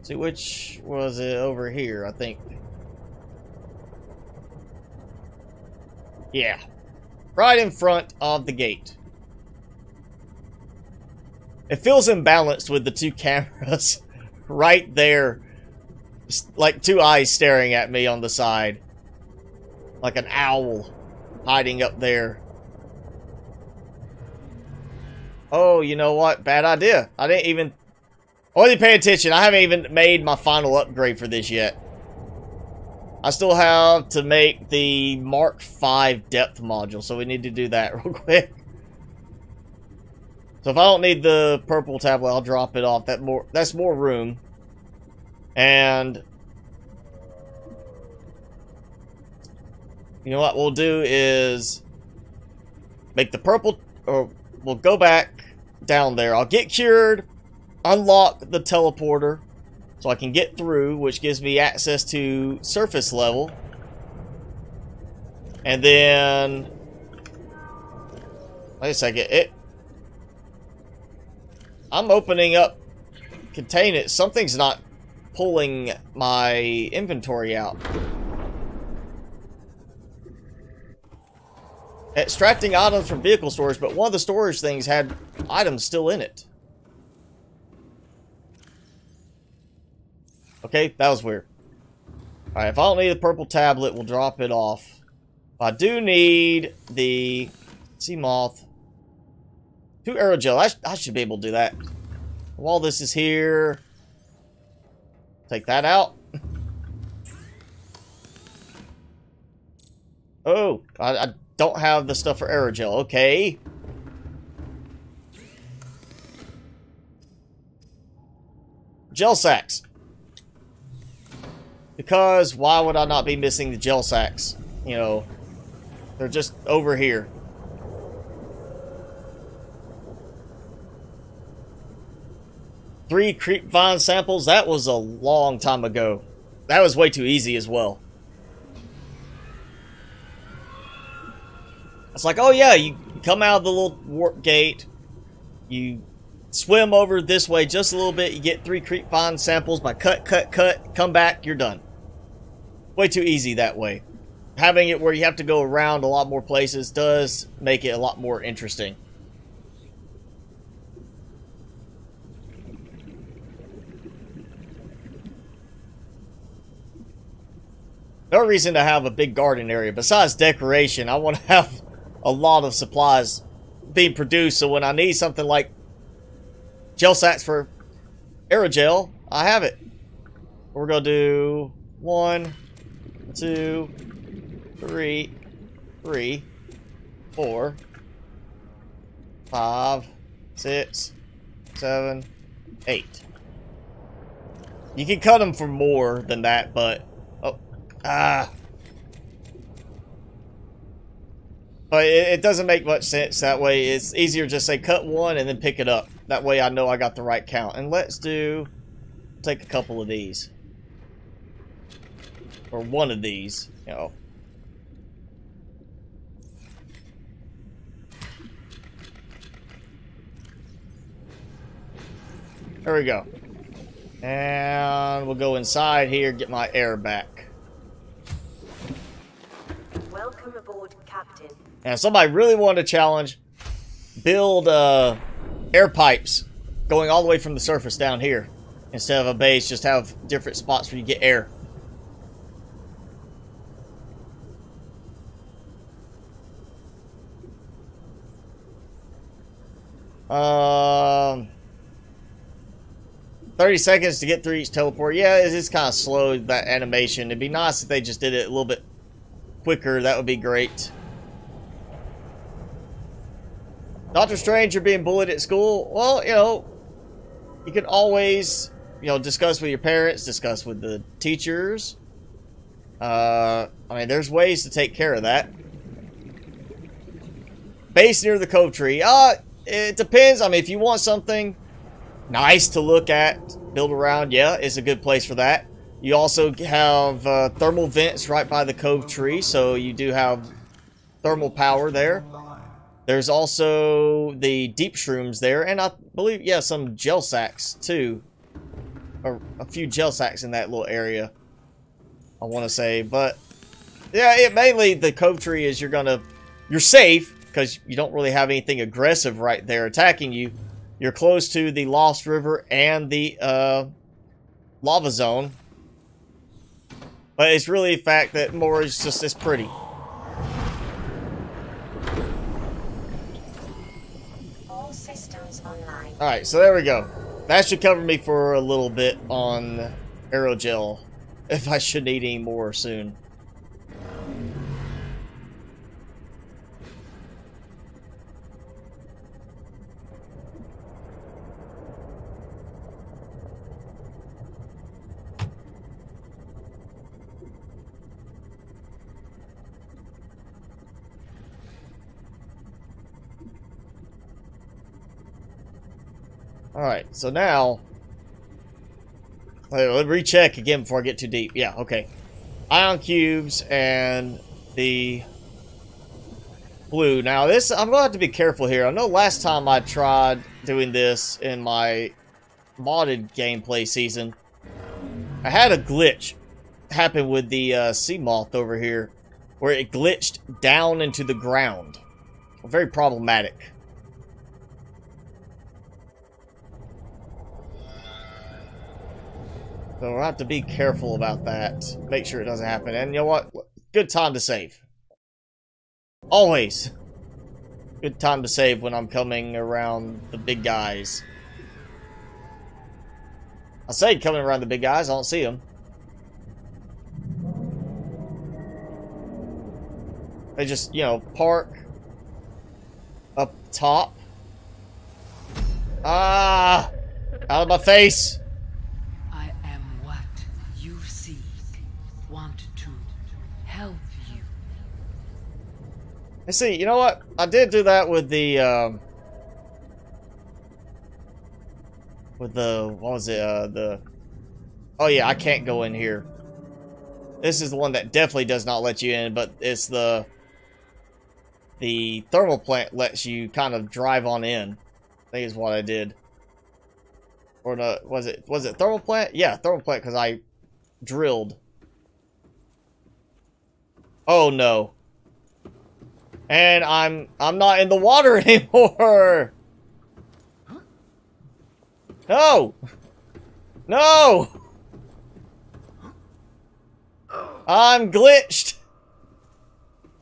See, which was it over here, I think. Yeah. Right in front of the gate. It feels imbalanced with the 2 cameras right there. Like 2 eyes staring at me on the side. Like an owl hiding up there. Oh, you know what? Bad idea. I didn't even... I wasn't paying attention. I haven't even made my final upgrade for this yet. I still have to make the Mark V depth module, so we need to do that real quick. So if I don't need the purple tablet, I'll drop it off. That's more room. And you know what we'll do is make the purple, or we'll go back down there. I'll get cured, unlock the teleporter so I can get through, which gives me access to surface level. And then, wait a second, I'm opening up contain it. Something's not pulling my inventory out. Extracting items from vehicle storage, but one of the storage things had items still in it. Okay, that was weird. Alright, if I don't need the purple tablet, we'll drop it off. I do need the sea moth. 2 aerogel. I should be able to do that. While this is here, take that out. Oh, I don't have the stuff for aerogel. Okay. Gel sacks. Because why would I not be missing the gel sacks? You know, they're just over here. Three creep vine samples, that was a long time ago. That was way too easy as well. It's like, oh yeah, you come out of the little warp gate, you swim over this way just a little bit, you get 3 creep vine samples by cut, come back, you're done. Way too easy that way. Having it where you have to go around a lot more places does make it a lot more interesting. No reason to have a big garden area. Besides decoration, I want to have a lot of supplies being produced, so when I need something like gel sacks for aerogel, I have it. We're going to do 1, 2, 3, 4, 5, 6, 7, 8. You can cut them for more than that, but... Oh. But it doesn't make much sense that way. It's easier to just say cut one and then pick it up. That way I know I got the right count. And let's take a couple of these. Or one of these, you know. There we go. And we'll go inside here, get my air back. Welcome aboard, Captain. And somebody really wanted to challenge, build air pipes going all the way from the surface down here. Instead of a base, just have different spots where you get air. Um, 30 seconds to get through each teleport. Yeah, it is kind of slow, that animation. It'd be nice if they just did it a little bit quicker. That would be great. Dr. Strange, you're being bullied at school. Well, you know, you can always, you know, discuss with your parents, discuss with the teachers. I mean, there's ways to take care of that. Base near the cove tree. It depends. I mean, if you want something nice to look at, build around, yeah, it's a good place for that. You also have thermal vents right by the cove tree, so you do have thermal power there. There's also the deep shrooms there, and I believe, yeah, some gel sacks too. Or a few gel sacks in that little area, I want to say. But yeah, mainly the cove tree is you're safe because you don't really have anything aggressive right there attacking you. You're close to the Lost River and the lava zone. But it's really the fact that more is just as pretty. All systems online. Alright, so there we go. That should cover me for a little bit on aerogel, if I should need any more soon. Alright, so now, let's recheck again before I get too deep. Yeah, okay. Ion cubes and the blue. Now this, I'm going to have to be careful here. I know last time I tried doing this in my modded gameplay season, I had a glitch happen with the sea moth over here, where it glitched down into the ground. Very problematic. So we'll have to be careful about that. Make sure it doesn't happen. And you know what? Good time to save. Always. Good time to save when I'm coming around the big guys. I say coming around the big guys. I don't see them. They just, you know, park up top. Ah! Out of my face! I see, you know what? I did do that with the, what was it, oh yeah, I can't go in here. This is the one that definitely does not let you in, but it's the thermal plant lets you kind of drive on in. I think is what I did. Or no, was it thermal plant? Yeah, thermal plant, because I drilled. Oh no. And I'm not in the water anymore. No. No. I'm glitched.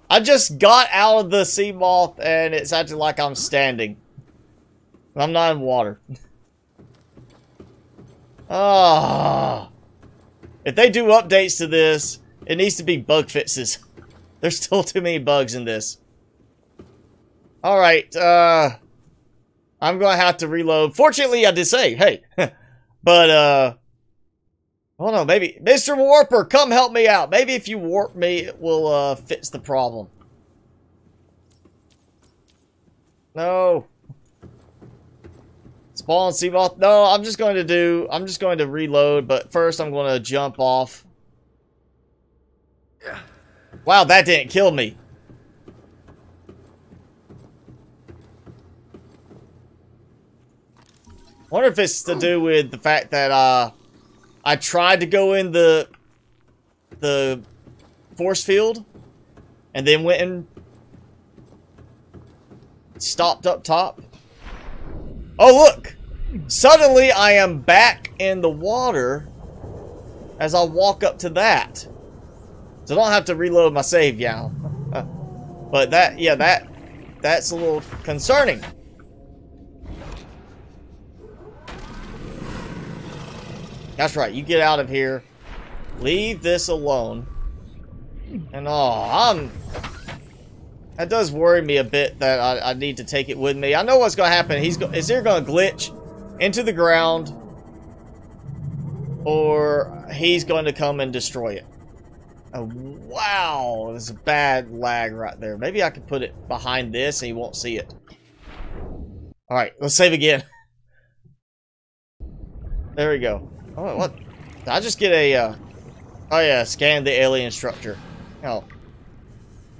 I just got out of the sea moth and it's acting like I'm standing. I'm not in water. Ah. If they do updates to this, it needs to be bug fixes. There's still too many bugs in this. Alright, I'm gonna have to reload. Fortunately, I did say, hey. But, I don't know, maybe... Mr. Warper, come help me out. Maybe if you warp me, it will, fix the problem. No. Spawn sea moth. No, I'm just going to reload, but first I'm going to jump off. Wow, that didn't kill me. Wonder if it's to do with the fact that I tried to go in the force field and then went and stopped up top. Oh, look! Suddenly I am back in the water as I walk up to that. So I don't have to reload my save now. But that, yeah, that's a little concerning. That's right, you get out of here. Leave this alone. And that does worry me a bit that I need to take it with me. I know what's going to happen. Is here going to glitch into the ground, or he's going to come and destroy it. Oh, wow, there's a bad lag right there. Maybe I could put it behind this and he won't see it. Alright, let's save again. There we go. Oh, what? Did I just get a, oh yeah, scan the alien structure. Oh.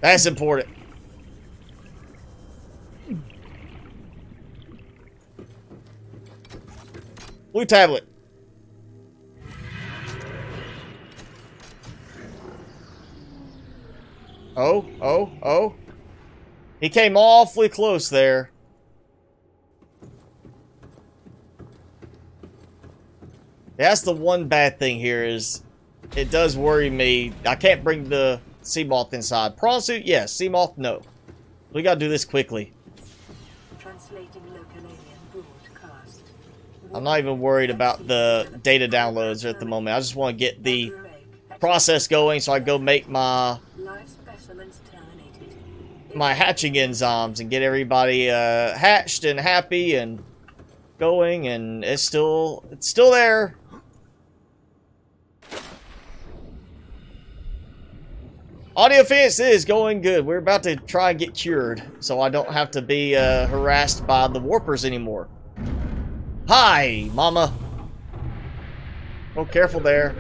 That's important. Blue tablet. Oh. He came awfully close there. That's the one bad thing here is it does worry me. I can't bring the sea moth inside. Prawn suit, yes. Sea moth, no. We gotta do this quickly. Translating local alien broadcast. I'm not even worried about the data downloads at the moment. I just want to get the process going so I go make my hatching enzymes and get everybody hatched and happy and going, and it's still there. Audio fence is going good. We're about to try and get cured so I don't have to be harassed by the warpers anymore. Hi, mama. Oh, careful there.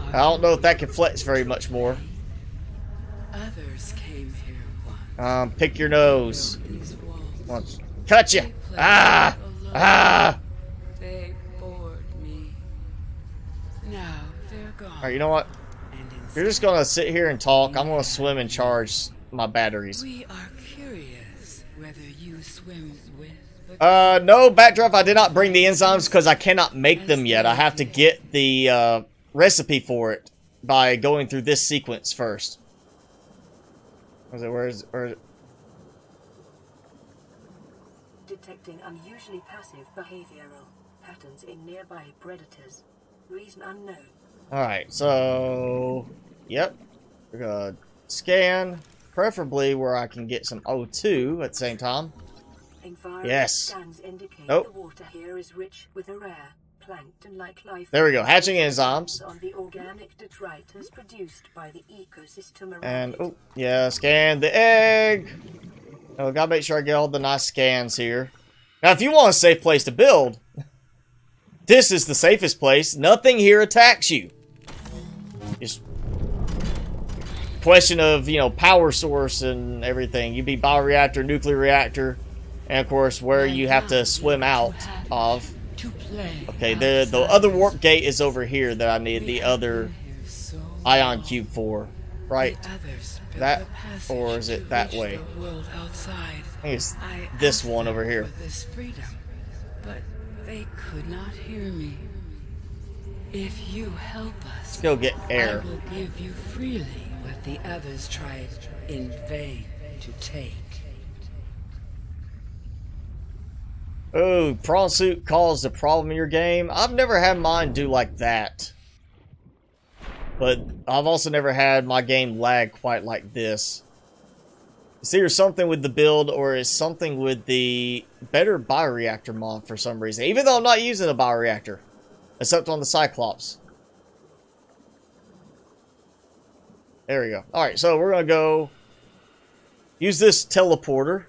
I don't know if that can flex very much more. Others came here Pick your nose. Once. Cut you. Ah! Ah! They bored me. Now they're gone. Alright, you know what? You're just gonna sit here and talk. I'm gonna swim and charge my batteries. We are curious whether you swim with the no, backdraft, I did not bring the enzymes because I cannot make them yet. I have to get the recipe for it by going through this sequence first. Where is it? Detecting unusually passive behavioral patterns in nearby predators. Reason unknown. Alright, so yep. We're gonna scan, preferably where I can get some O2 at the same time. Yes. Scans indicate Nope. the water here is rich with a rare plankton-like life. There we go. Hatching enzymes. On the organic detritus produced by the ecosystem around And it. oh yeah, scan the egg. Oh, gotta make sure I get all the nice scans here. Now, if you want a safe place to build, this is the safest place. Nothing here attacks you. Just question of, you know, power source and everything. You'd be bioreactor, nuclear reactor, and of course where you have to swim out of. Okay, the other warp gate is over here that I need the other ion cube for, right? That, or is it that way? I think it's this one over here. But they could not hear me. If you help us, Let's go get air. I will give you freely what the others tried in vain to take. Oh, prawn suit caused a problem in your game. I've never had mine do like that. But I've also never had my game lag quite like this. It's either something with the build or it's something with the better bioreactor mod for some reason. Even though I'm not using a bioreactor. Except on the Cyclops. There we go. Alright, so we're going to go use this teleporter.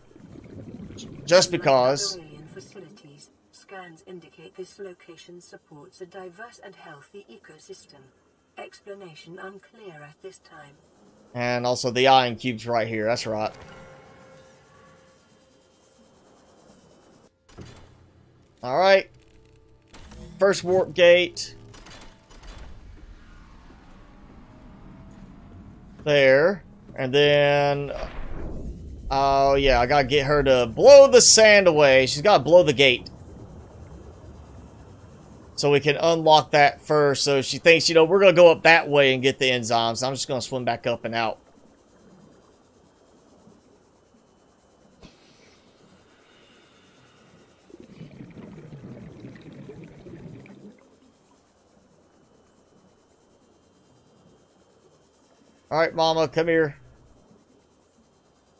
just Unlike because. other alien facilities, scans indicate this location supports a diverse and healthy ecosystem. Explanation unclear at this time. And also the ion cube's right here. That's right. Alright. First warp gate. There. And then... oh, yeah. I gotta get her to blow the sand away. She's gotta blow the gate. So we can unlock that first. So she thinks, you know, we're going to go up that way and get the enzymes. I'm just going to swim back up and out. Alright, Mama, come here.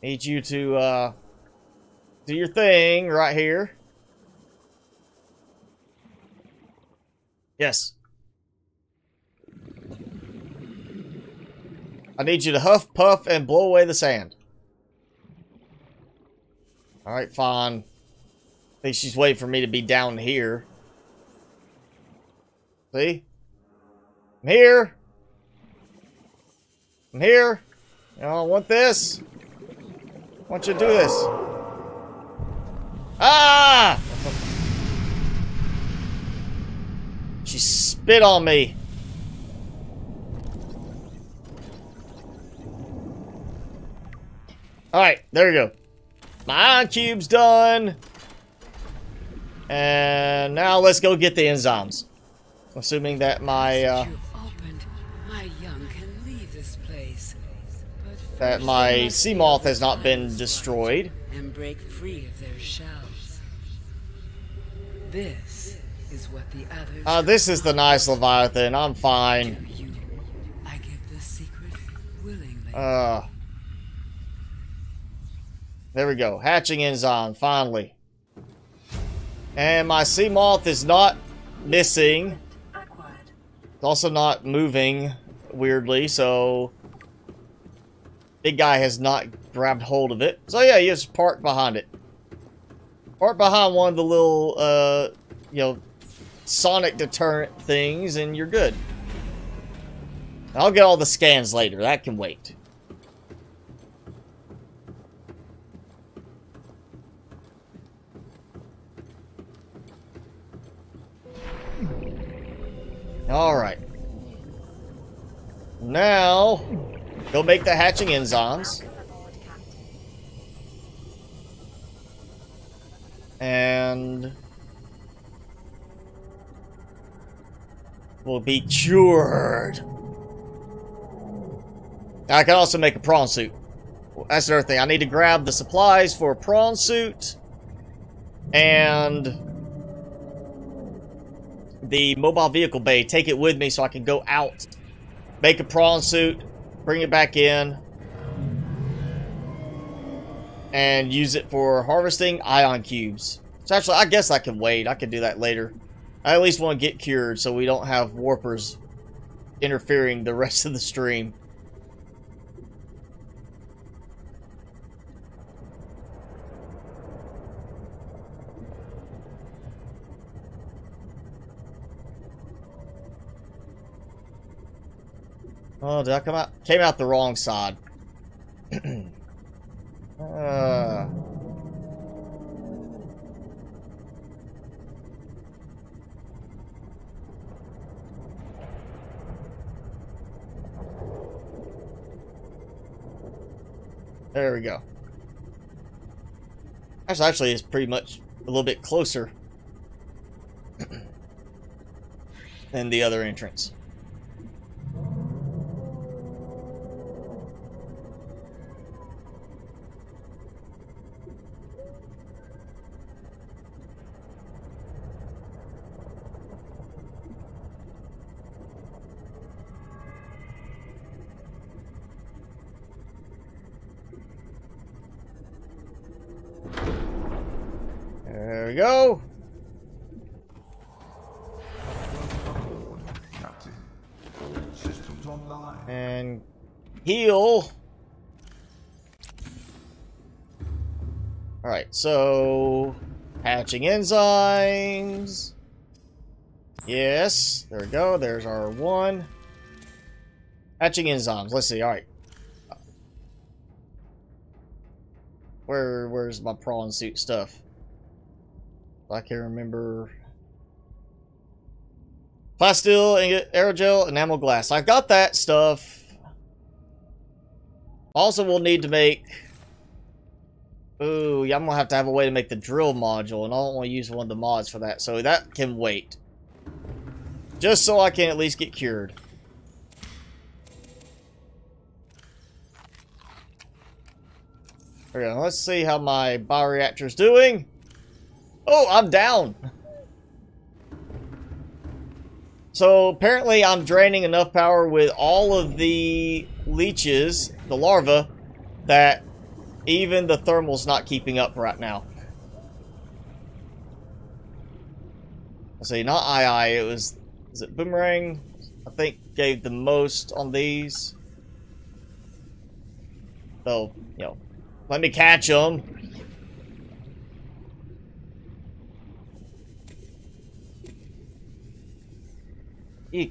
Need you to do your thing right here. Yes. I need you to huff, puff, and blow away the sand. Alright, fine. I think she's waiting for me to be down here. See? I'm here. I'm here. You know, I want this. I want you to do this. Ah! She spit on me. Alright, there you go. My ion cube's done. And now let's go get the enzymes. Assuming that my my sea moth has not been destroyed. And break free of their shells. This is what the others this is the nice Leviathan. I'm fine. I give the secret willingly. There we go. Hatching enzyme, finally. And my sea moth is not missing. It's also not moving weirdly, so big guy has not grabbed hold of it. So yeah, you just park behind it. Park behind one of the little, you know, sonic deterrent things, and you're good. I'll get all the scans later. That can wait. Alright. Now, go make the hatching enzymes. And we'll be cured. I can also make a prawn suit. That's the other thing. I need to grab the supplies for a prawn suit and the mobile vehicle bay. Take it with me so I can go out, make a prawn suit, bring it back in, and use it for harvesting ion cubes. So actually, I guess I can wait. I can do that later. I at least want to get cured so we don't have warpers interfering the rest of the stream. Oh, did I come out? Came out the wrong side. There we go. Actually, it's pretty much a little bit closer than the other entrance. There we go. Captain. Systems online. And heal. Alright, so... hatching enzymes. Yes, there we go. There's our one. Hatching enzymes. Let's see. Alright. Where's my prawn suit stuff? I can't remember. Plasteel, aerogel, enamel glass. I've got that stuff. Also, we'll need to make... ooh, yeah, I'm gonna have to have a way to make the drill module, and I don't want to use one of the mods for that, so that can wait. Just so I can at least get cured. Okay, let's see how my bioreactor's doing. Oh, I'm down. So apparently I'm draining enough power with all of the leeches, the larvae, that even the thermal's not keeping up right now. Let's see, not II, it was, is it Boomerang? I think gave the most on these. So, you know, let me catch them.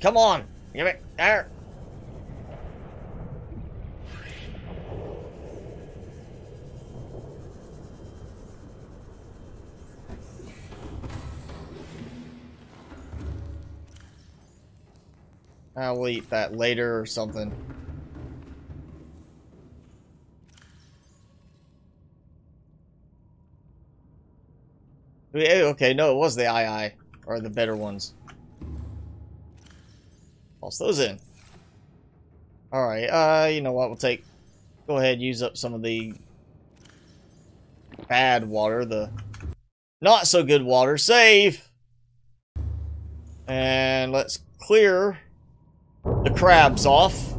Come on, give it there. I'll eat that later or something. Okay, no, it was the II, or the better ones. Toss those in. Alright, you know what, go ahead and use up some of the bad water, the not so good water. Save! And let's clear the crabs off.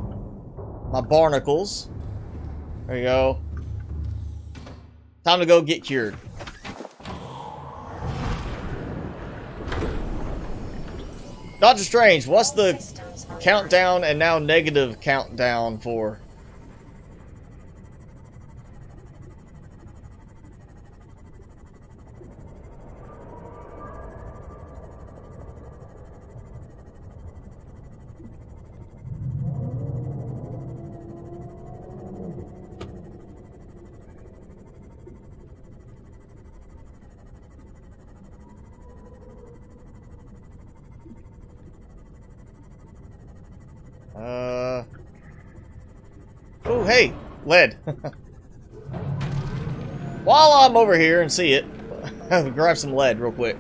My barnacles. There you go. Time to go get cured. Doctor Strange, what's the countdown and now negative countdown for? Oh, hey, lead. While I'm over here and see it, grab some lead real quick.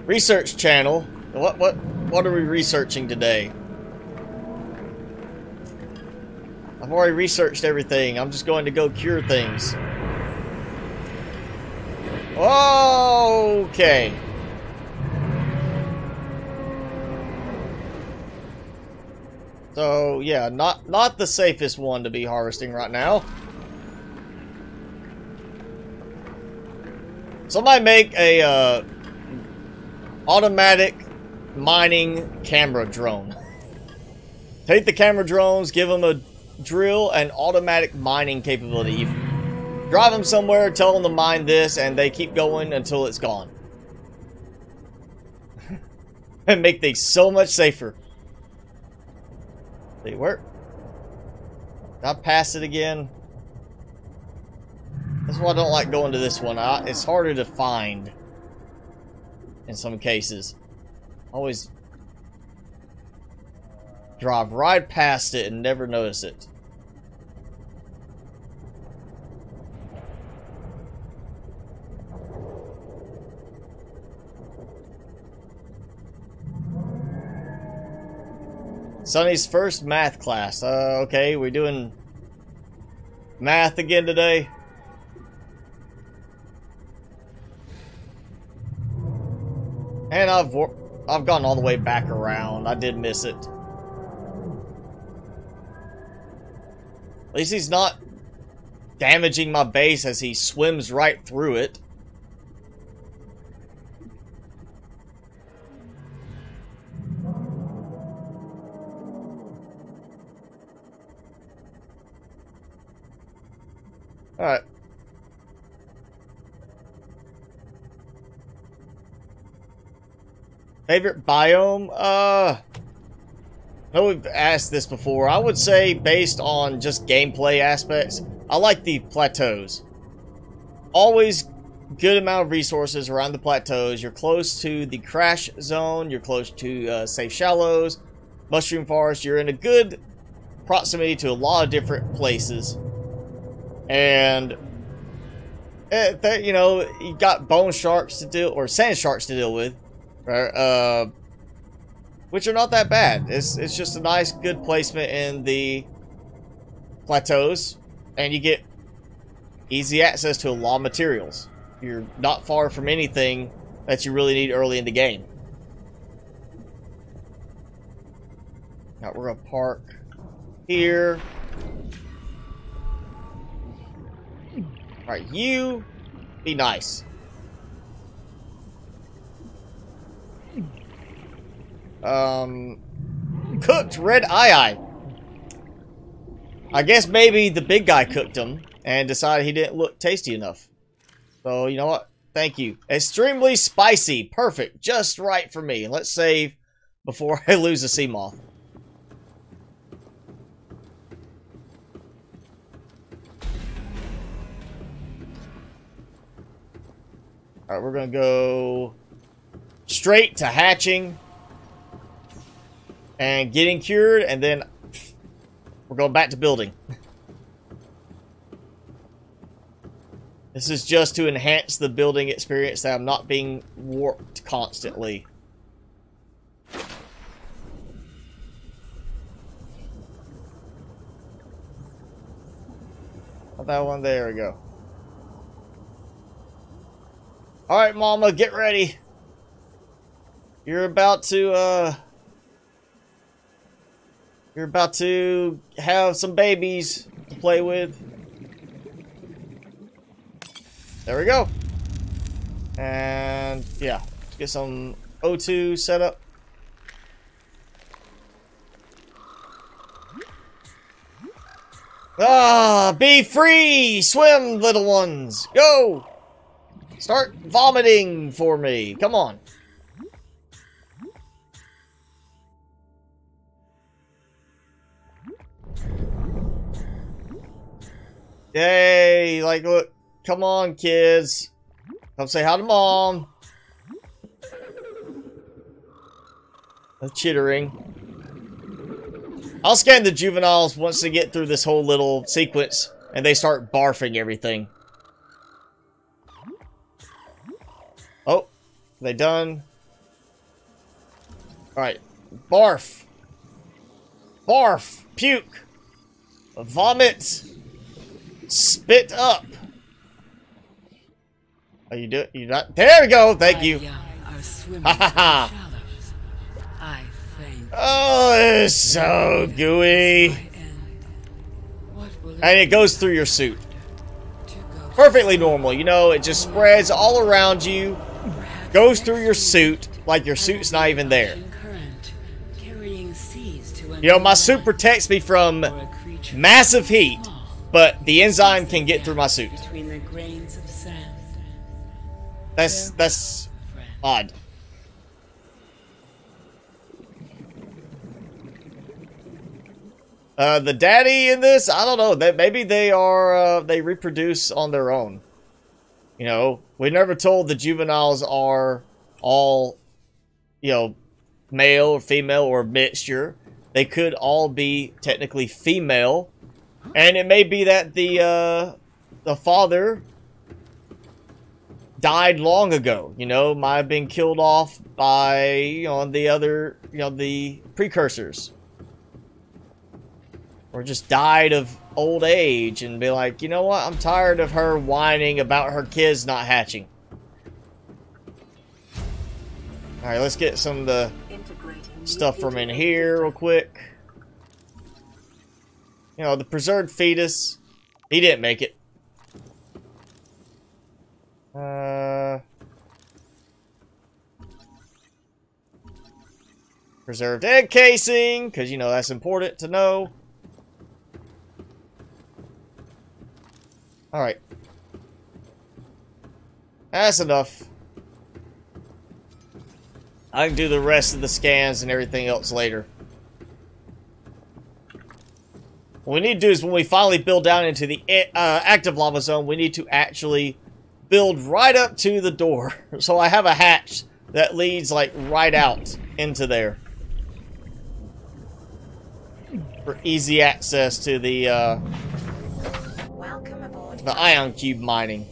Research channel. What are we researching today? I've already researched everything. I'm just going to go cure things. Okay. So, yeah, not the safest one to be harvesting right now. Somebody make a automatic mining camera drone. Take the camera drones, give them a drill and automatic mining capability. You drive them somewhere, tell them to mine this, and they keep going until it's gone. And make things so much safer. They work. I pass it again. That's why I don't like going to this one. It's harder to find in some cases. Always drive right past it and never notice it. Sonny's first math class. Okay, we're doing math again today. And I've gone all the way back around. I did miss it. At least he's not damaging my base as he swims right through it. Alright. Favorite biome? I know we've asked this before. I would say, based on just gameplay aspects, I like the plateaus. Always good amount of resources around the plateaus. You're close to the crash zone. You're close to safe shallows, mushroom forest. You're in a good proximity to a lot of different places. And, you know, you got bone sharks to deal, or sand sharks to deal with. Right? Which are not that bad. It's just a nice, good placement in the plateaus. And you get easy access to a lot of materials. You're not far from anything that you really need early in the game. Now we're gonna park here. Alright, you be nice. Cooked red eye. I guess maybe the big guy cooked them and decided he didn't look tasty enough. So, you know what? Thank you. Extremely spicy. Perfect. Just right for me. Let's save before I lose a sea moth. Alright, we're gonna go straight to hatching and getting cured, and then we're going back to building. This is just to enhance the building experience, that I'm not being warped constantly. That one, there we go. Alright, Mama, get ready. You're about to have some babies to play with. There we go. And yeah, let's get some O2 set up. Ah, be free! Swim, little ones! Go! Start vomiting for me. Come on. Yay! Like, look. Come on, kids. Come say hi to Mom. That's chittering. I'll scan the juveniles once they get through this whole little sequence and they start barfing everything. Oh, they done? Alright. Barf. Barf. Puke. Vomit. Spit up. Oh, you do it? You not? There we go. Thank you. Ha ha ha. Oh, it's so gooey. And it goes through your suit. Perfectly normal. You know, it just spreads all around you. Goes through your suit like your suit's not even there. You know, my suit protects me from massive heat, but the enzyme can get through my suit. That's odd. The daddy in this, I don't know. Maybe they are they reproduce on their own. You know, we're never told the juveniles are all, you know, male or female or mixture. They could all be technically female, and it may be that the father died long ago. You know, might have been killed off by, you know, the other, you know, the precursors. Or just died of old age and be like, you know what, I'm tired of her whining about her kids not hatching. Alright, let's get some of the stuff from in here real quick. You know, the preserved fetus. He didn't make it. Preserved egg casing, because, you know, that's important to know. Alright. That's enough. I can do the rest of the scans and everything else later. What we need to do is when we finally build down into the active lava zone, we need to actually build right up to the door. So I have a hatch that leads like right out into there. For easy access to the Welcome aboard. the ion cube mining.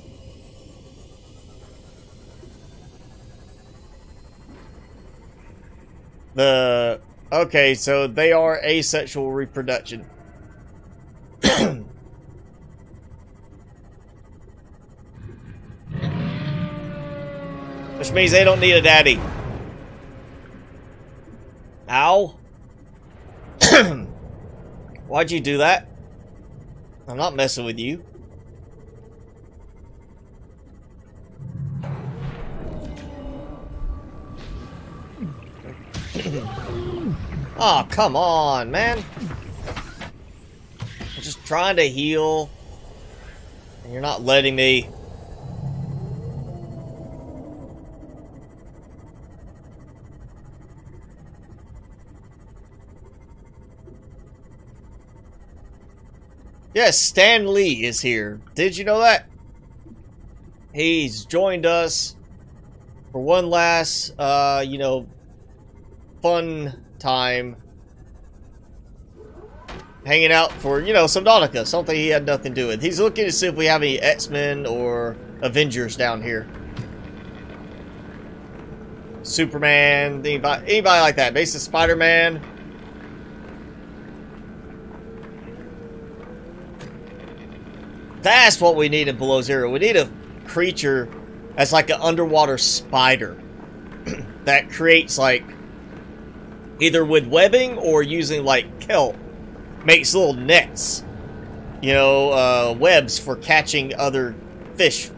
Okay, so they are asexual reproduction. Which means they don't need a daddy. Ow. Why'd you do that? I'm not messing with you. Oh, come on, man. I'm just trying to heal. And you're not letting me. Yes, Stan Lee is here. Did you know that? He's joined us for one last, you know, fun time. Hanging out for, you know, Subnautica. Something he had nothing to do with. He's looking to see if we have any X-Men or Avengers down here. Superman, anybody like that. Basically Spider-Man. That's what we need in Below Zero. We need a creature that's like an underwater spider that creates like either with webbing or using like kelp, makes little nets, you know, webs for catching other fish.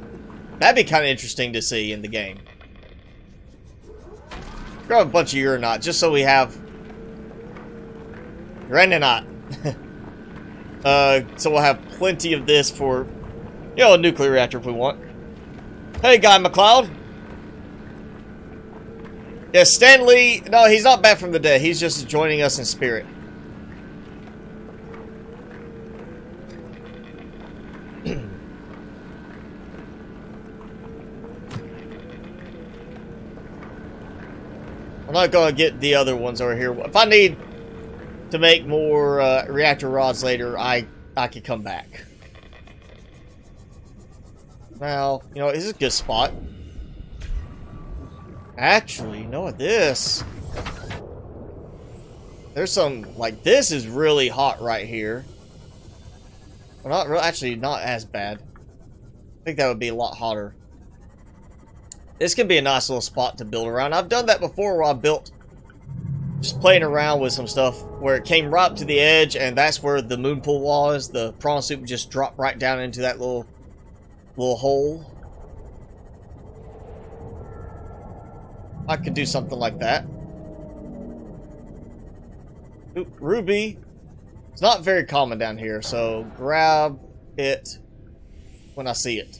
That'd be kind of interesting to see in the game. Grab a bunch of uranot just so we have Granite. So we'll have plenty of this for, you know, a nuclear reactor if we want. Hey, Guy McLeod. Yeah, Stan Lee. No, he's not back from the dead. He's just joining us in spirit. I'm not gonna get the other ones over here. If I need to make more reactor rods later, I could come back. Now, you know, this is a good spot. Actually, you know what, this? There's some, like, this is really hot right here. Well, not really, actually, not as bad. I think that would be a lot hotter. This can be a nice little spot to build around. I've done that before where I built, just playing around with some stuff where it came right up to the edge, and that's where the moon pool was. The prawn soup just dropped right down into that little hole. I could do something like that. Ooh, ruby. It's not very common down here, so grab it when I see it.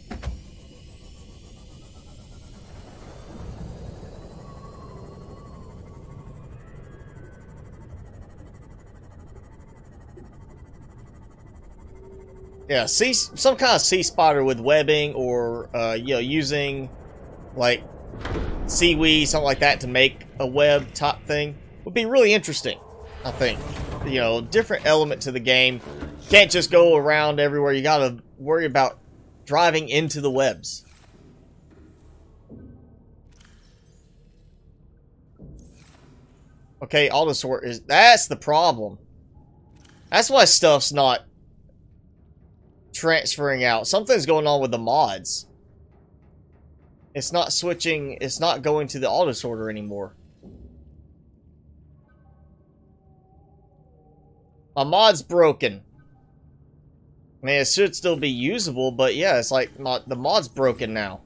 Yeah, some kind of sea spider with webbing, or you know, using like seaweed, something like that, to make a web type thing would be really interesting. I think, you know, different element to the game. Can't just go around everywhere. You gotta worry about driving into the webs. Okay, auto sort is, that's the problem. That's why stuff's not transferring out. Something's going on with the mods. It's not switching, it's not going to the auto sorter anymore. My mod's broken. I mean, it should still be usable, but yeah, it's like the mod's broken now.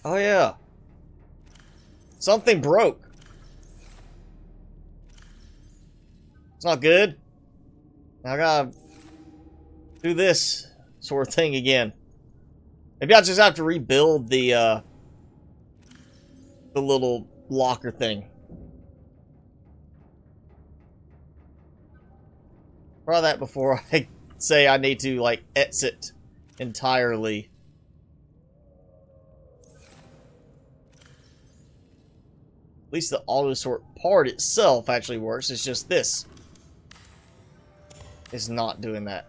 Oh yeah. Something broke. It's not good. I gotta do this sort of thing again. Maybe I'll just have to rebuild the little locker thing. Try that before I say I need to, like, exit entirely. At least the auto sort part itself actually works. It's just this is not doing that.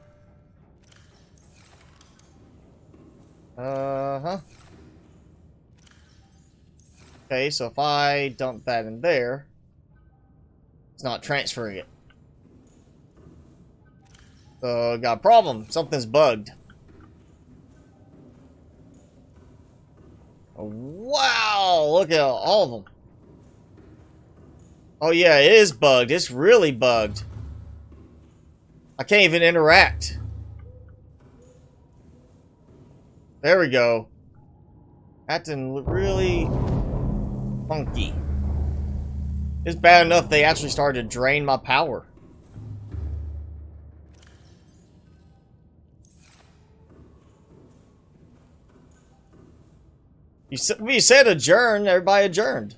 Okay, so if I dump that in there, it's not transferring it. So, got a problem. Something's bugged. Oh, wow! Look at all of them. Oh yeah, it is bugged. It's really bugged. I can't even interact. There we go. Acting really funky. It's bad enough they actually started to drain my power. You said adjourn, everybody adjourned.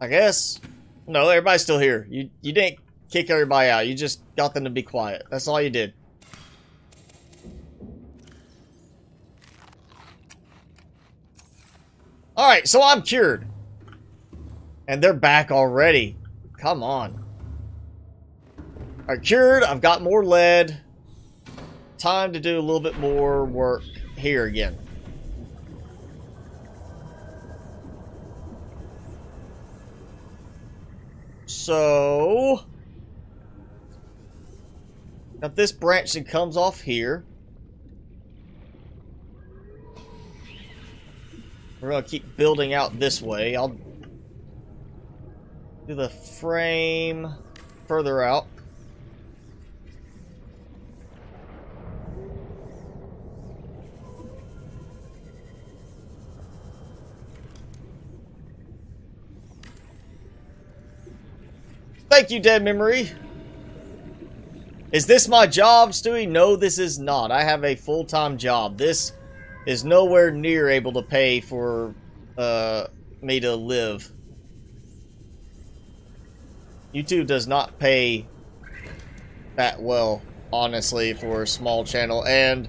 I guess. No, everybody's still here. You didn't kick everybody out. You just got them to be quiet. That's all you did. Alright, so I'm cured. And they're back already. Come on. Alright, cured. I've got more lead. Time to do a little bit more work here again. So, got this branch that comes off here. We're going to keep building out this way. I'll do the frame further out. Thank you, Dead Memory. Is this my job, Stewie? No, this is not. I have a full-time job. This is nowhere near able to pay for me to live. YouTube does not pay that well, honestly, for a small channel. And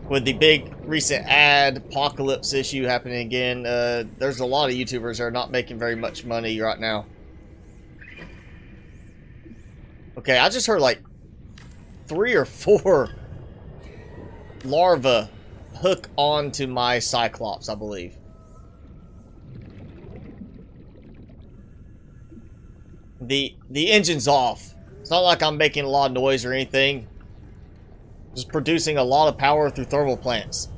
with the big recent ad apocalypse issue happening again, there's a lot of YouTubers that are not making very much money right now. Okay, I just heard like 3 or 4 larvae hook onto my Cyclops, I believe. The engine's off. It's not like I'm making a lot of noise or anything. Just producing a lot of power through thermal plants.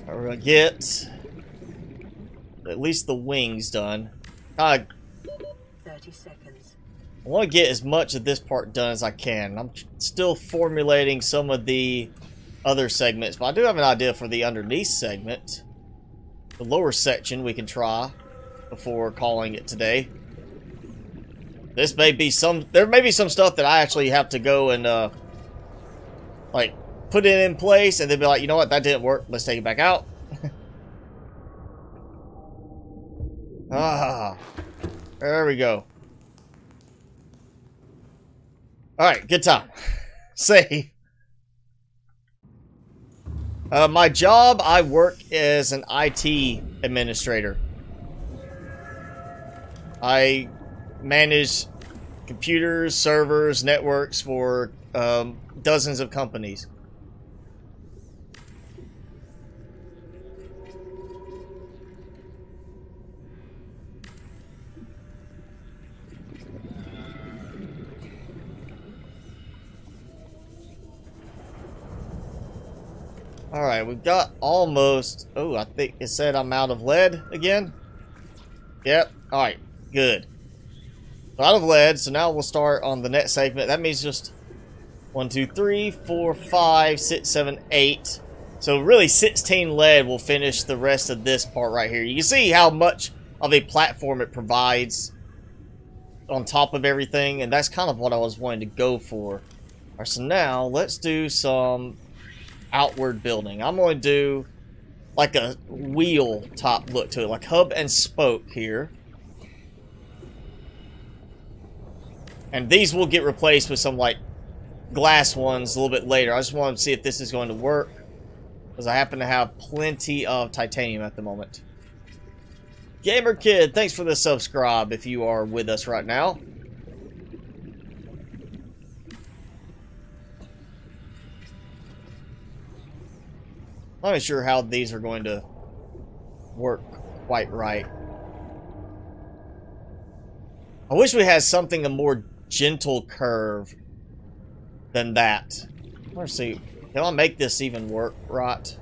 We're gonna get at least the wings done. 30 seconds. I want to get as much of this part done as I can. I'm still formulating some of the other segments, but I do have an idea for the underneath segment. The lower section we can try before calling it today. This may be there may be some stuff that I actually have to go and like put it in place and then be like, you know what, that didn't work, let's take it back out. There we go. Alright, good time. Save. My job, I work as an IT administrator. I manage computers, servers, networks for dozens of companies. Alright, we've got almost... Oh, I think it said I'm out of lead again. Yep. Alright, good. Out of lead, so now we'll start on the next segment. That means just 1, 2, 3, 4, 5, 6, 7, 8 So really 16 lead will finish the rest of this part right here. You can see how much of a platform it provides on top of everything, and that's kind of what I was wanting to go for. Alright, so now let's do some outward building. I'm going to do like a wheel top look to it, like hub and spoke here. And these will get replaced with some like glass ones a little bit later. I just want to see if this is going to work, because I happen to have plenty of titanium at the moment. Gamer Kid, thanks for the subscribe if you are with us right now. I'm not sure how these are going to work quite right. I wish we had something a more gentle curve than that. Let's see. Can I make this even work right?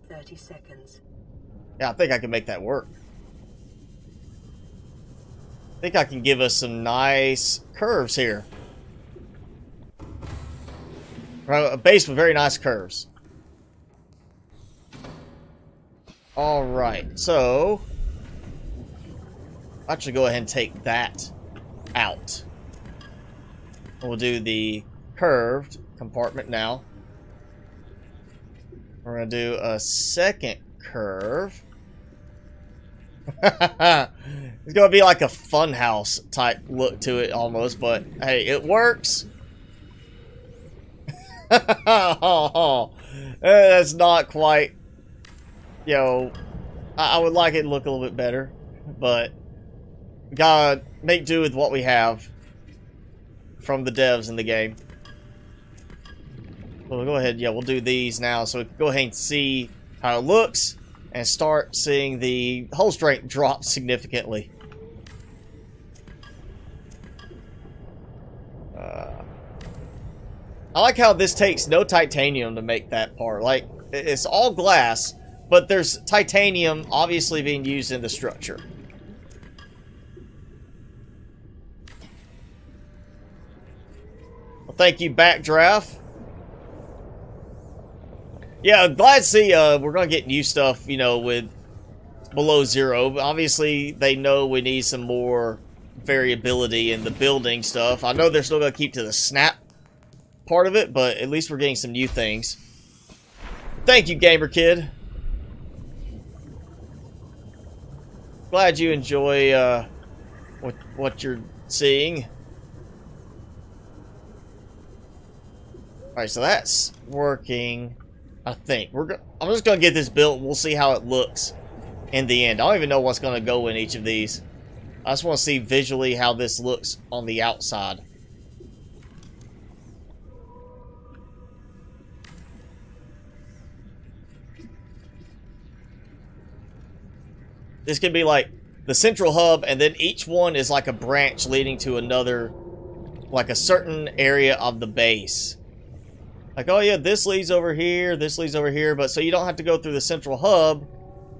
30 seconds. Yeah, I think I can make that work. I think I can give us some nice curves here. A base with very nice curves. Alright, so I'll actually go ahead and take that out. We'll do the curved compartment now. We're going to do a second curve. It's going to be like a funhouse type look to it almost, but hey, it works. That's not quite, you know, I would like it to look a little bit better, but gotta make do with what we have from the devs in the game. We'll go ahead, yeah, we'll do these now so we can go ahead and see how it looks and start seeing the hull strength drop significantly. I like how this takes no titanium to make that part. Like, it's all glass, but there's titanium obviously being used in the structure. Well, thank you, Backdraft. Yeah, glad to see we're going to get new stuff, you know, with below zero. But obviously, they know we need some more variability in the building stuff. I know they're still going to keep to the snap part of it, but at least we're getting some new things. Thank you, Gamer Kid. Glad you enjoy what you're seeing. Alright, so that's working, I think. I'm just going to get this built, and we'll see how it looks in the end. I don't even know what's going to go in each of these. I just want to see visually how this looks on the outside. This could be like the central hub, and then each one is like a branch leading to another, like a certain area of the base. Like, oh yeah, this leads over here, this leads over here, but so you don't have to go through the central hub.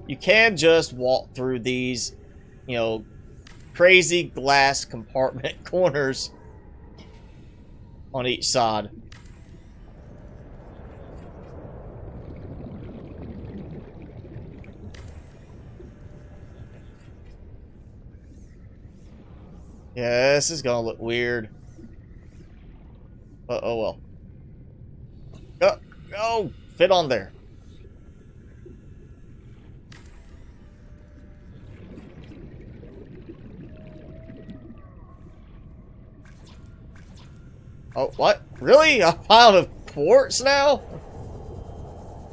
You can just walk through these, you know, crazy glass compartment corners on each side. Yeah, this is gonna look weird. But oh well. Oh, fit on there. Oh, what? Really? A pile of quartz now?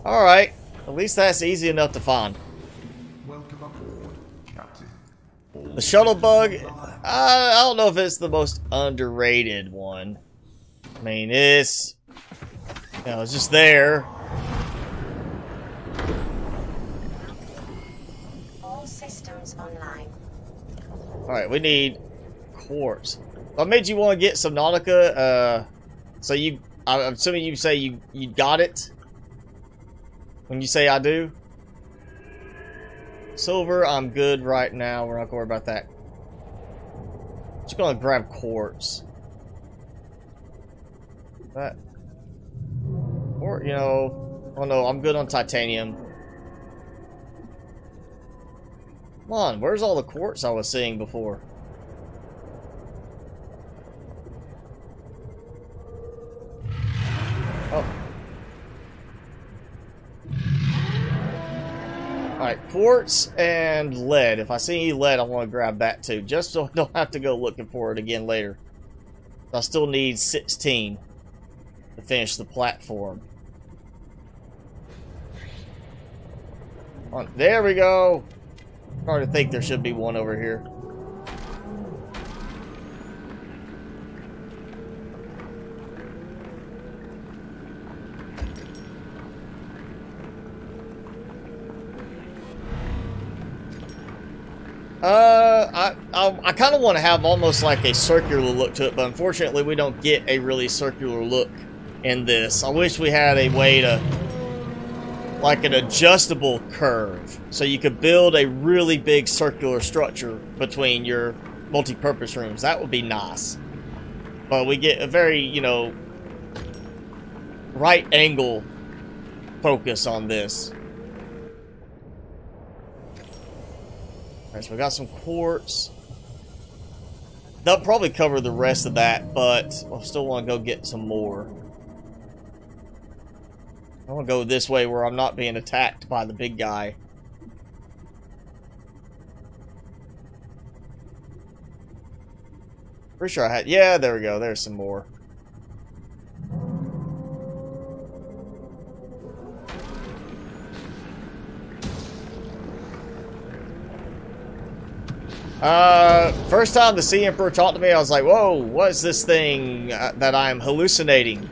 Alright. At least that's easy enough to find. Welcome aboard, Captain. The shuttle bug, I don't know if it's the most underrated one. I mean, it's, you know, it's just there. All systems online. Alright, we need quartz. What made you want to get Subnautica? So I'm assuming you say you got it? When you say I do? Silver, I'm good right now. We're not going to worry about that. Just going to grab quartz. That. Or, you know... Oh no, I'm good on titanium. Come on, where's all the quartz I was seeing before? Oh. Alright, quartz and lead. If I see any lead, I want to grab that too. Just so I don't have to go looking for it again later. I still need 16 to finish the platform. There we go. Hard to think there should be one over here. I kind of want to have almost like a circular look to it, but unfortunately we don't get a really circular look in this. I wish we had a way to, like an adjustable curve, so you could build a really big circular structure between your multi-purpose rooms. That would be nice. But we get a very, you know, right angle focus on this. Alright, so we got some quartz. They'll probably cover the rest of that, but I still want to go get some more. I want to go this way where I'm not being attacked by the big guy. Pretty sure I had... Yeah, there we go. There's some more. First time the Sea Emperor talked to me, I was like, whoa, what is this thing that I'm hallucinating?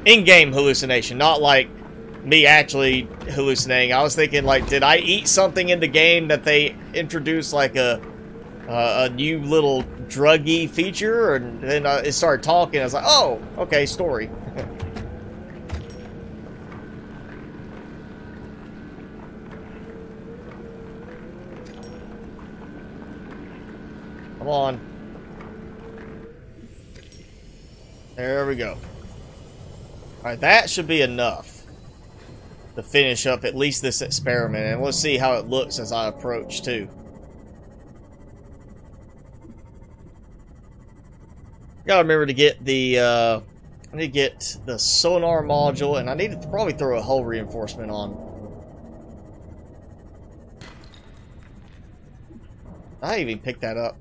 In-game hallucination, not like me actually hallucinating. I was thinking, like, did I eat something in the game that they introduced, like a new little druggy feature? And then it started talking. I was like, oh, okay, story. Come on. There we go. Alright, that should be enough to finish up at least this experiment. And we'll see how it looks as I approach, too. Gotta remember to get the, I need to get the sonar module, and I need to probably throw a hull reinforcement on. I even picked that up.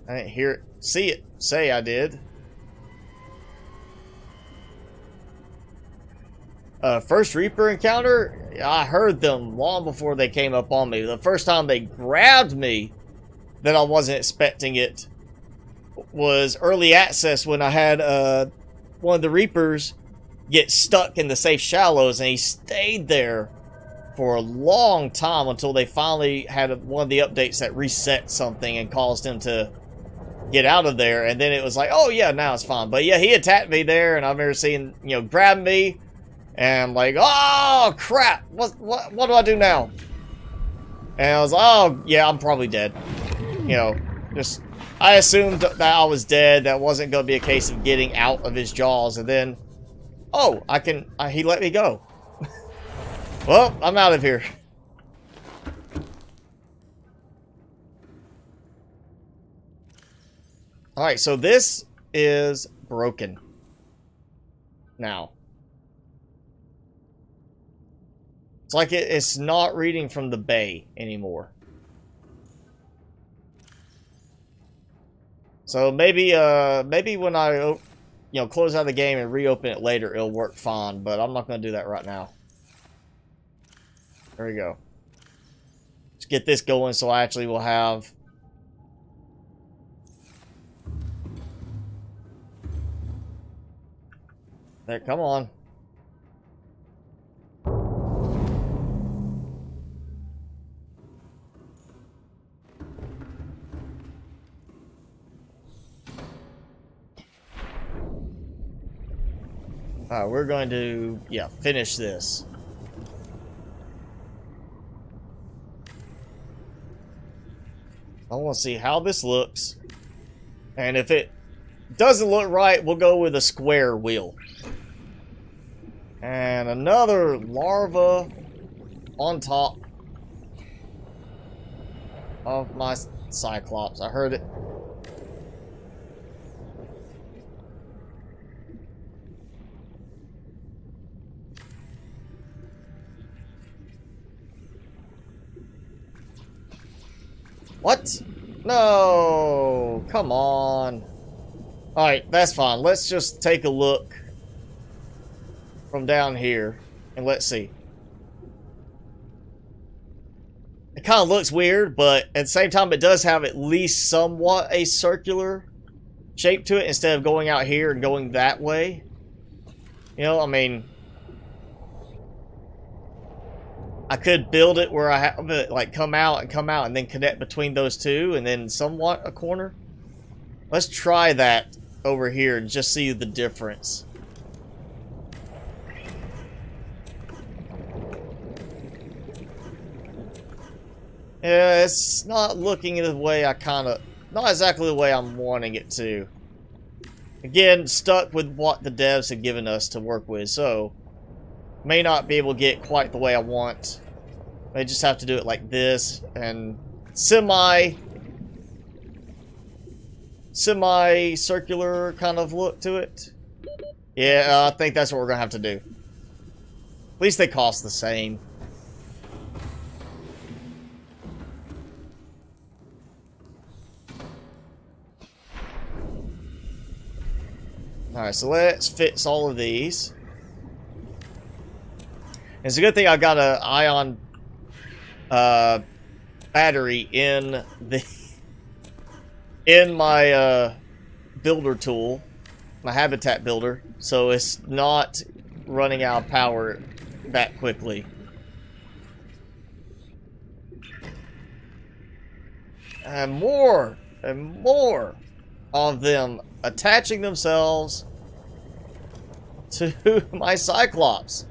I didn't hear it, see it, say I did. First Reaper encounter, I heard them long before they came up on me. The first time they grabbed me that I wasn't expecting it was early access when I had one of the Reapers get stuck in the safe shallows, and he stayed there for a long time until they finally had one of the updates that reset something and caused him to get out of there. And then it was like, oh yeah, now it's fine. But yeah, he attacked me there, and I remember seeing, you know, grab me, and I'm like, oh crap, what do I do now? And I was like, oh yeah, I'm probably dead. You know, just I assumed that I was dead. That wasn't going to be a case of getting out of his jaws. And then, oh, he let me go. Well, I'm out of here. Alright, so this is broken. Now. It's like it's not reading from the bay anymore. So maybe when I, close out the game and reopen it later, it'll work fine. But I'm not going to do that right now. There we go. Let's get this going so I actually will have... There, come on. Alright, we're going to, finish this. I want to see how this looks. And if it doesn't look right, we'll go with a square wheel. And another larva on top of my Cyclops. I heard it. What? No! Come on. Alright, that's fine. Let's just take a look from down here and let's see. It kind of looks weird, but at the same time it does have at least somewhat a circular shape to it instead of going out here and going that way. You know, I mean, I could build it where I have it like come out and then connect between those two and then somewhat a corner. Let's try that over here and just see the difference. Yeah, it's not looking the way I not exactly the way I'm wanting it to. Again, stuck with what the devs have given us to work with, so may not be able to get quite the way I want. I just have to do it like this and semi-circular kind of look to it. Yeah, I think that's what we're gonna have to do. At least they cost the same. Alright, so let's fix all of these. It's a good thing I got an ion battery in my builder tool, my habitat builder, so it's not running out of power that quickly. And more of them attaching themselves to my Cyclops.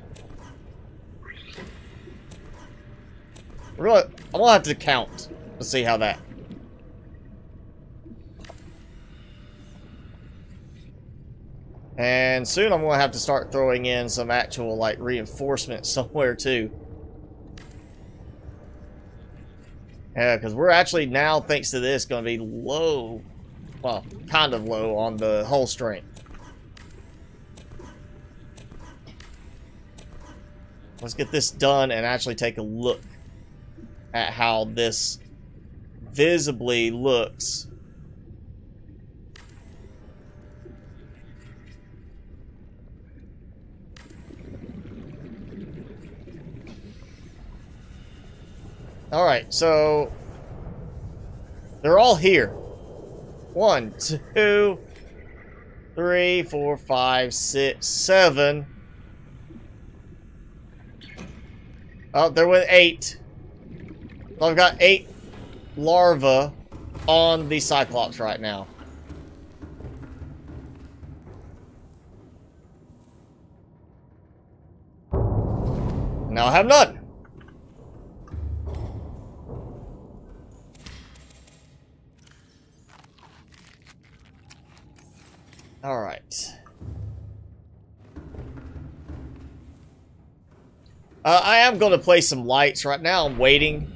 Really, I'm gonna have to count to see how that. And soon I'm gonna have to start throwing in some actual like reinforcement somewhere too. Yeah, because we're actually now, thanks to this, gonna be low. Well, kind of low on the hull strength. Let's get this done and actually take a look at how this visibly looks. Alright, so they're all here. 1, 2, 3, 4, 5, 6, 7. Oh, they're with 8. So I've got 8 larvae on the Cyclops right now. Now I have none. All right. I am going to place some lights right now. I'm waiting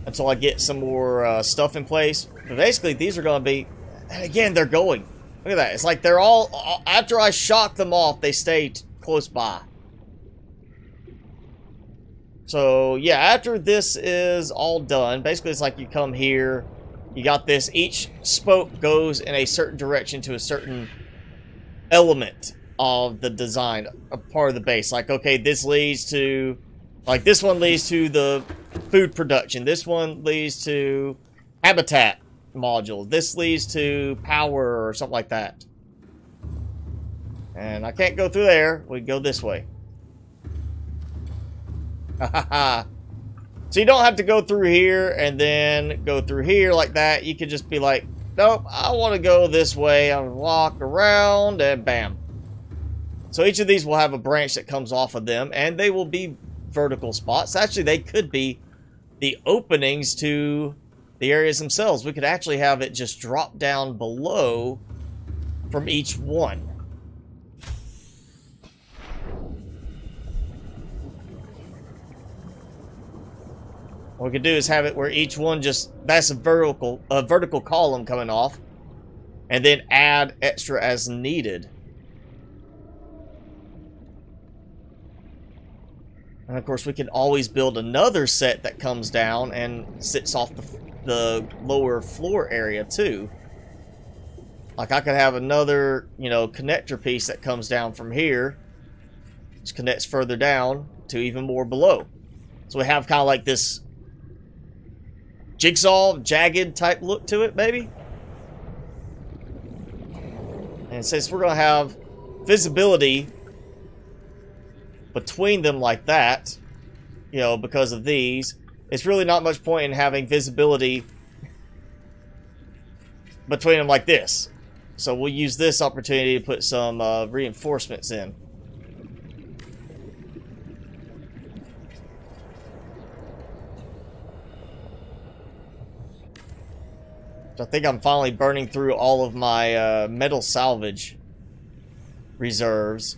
until I get some more stuff in place. But basically, these are going to be... And again, they're going. Look at that. It's like they're all... After I shock them off, they stay close by. So, yeah, after this is all done, basically it's like you come here... You got this. Each spoke goes in a certain direction to a certain element of the design, a part of the base. Like, okay, this leads to... Like, this one leads to the food production. This one leads to habitat module. This leads to power or something like that. And I can't go through there. We go this way. Ha ha ha. So you don't have to go through here and then go through here like that. You could just be like, nope, I want to go this way. I'll walk around and bam. So each of these will have a branch that comes off of them, and they will be vertical spots. Actually, they could be the openings to the areas themselves. We could actually have it just drop down below from each one. What we could do is have it where each one just, that's a vertical column coming off, and then add extra as needed. And of course we can always build another set that comes down and sits off the lower floor area too. Like I could have another, you know, connector piece that comes down from here, which connects further down to even more below. So we have kind of like this jigsaw, jagged type look to it, maybe. And since we're going to have visibility between them like that, you know, because of these, it's really not much point in having visibility between them like this. So we'll use this opportunity to put some reinforcements in. I think I'm finally burning through all of my metal salvage reserves,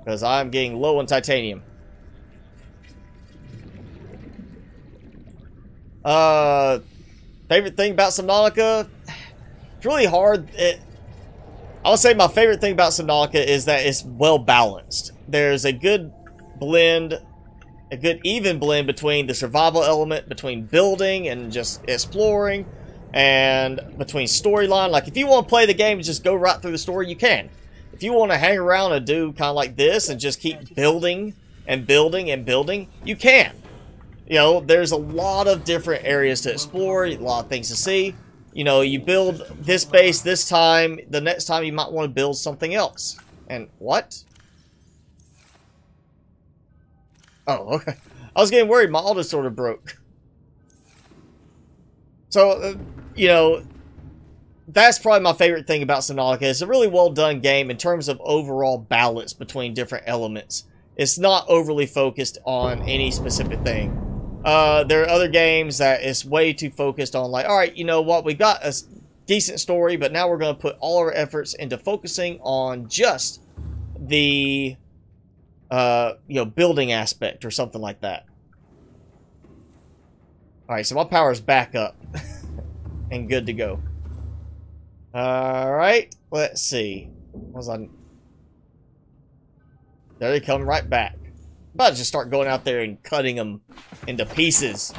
because I'm getting low on titanium. Favorite thing about Subnautica? It's really hard. I would say my favorite thing about Subnautica is that it's well balanced. There's a good blend, a good even blend between the survival element, between building and just exploring, and between storyline. Like if you want to play the game and just go right through the story, you can. If you want to hang around and do kind of like this and just keep building and building and building, you can. You know, there's a lot of different areas to explore, a lot of things to see. You know, you build this base this time, the next time you might want to build something else. And what? Oh, okay. I was getting worried. My auto sort of broke. So, you know, that's probably my favorite thing about Subnautica. It's a really well done game in terms of overall balance between different elements. It's not overly focused on any specific thing. There are other games that it's way too focused on, like, alright, you know what, we got a decent story, but now we're going to put all our efforts into focusing on just the, you know, building aspect or something like that. Alright, so my power's back up and good to go. Alright, let's see. There they come right back. I'm about to just start going out there and cutting them into pieces.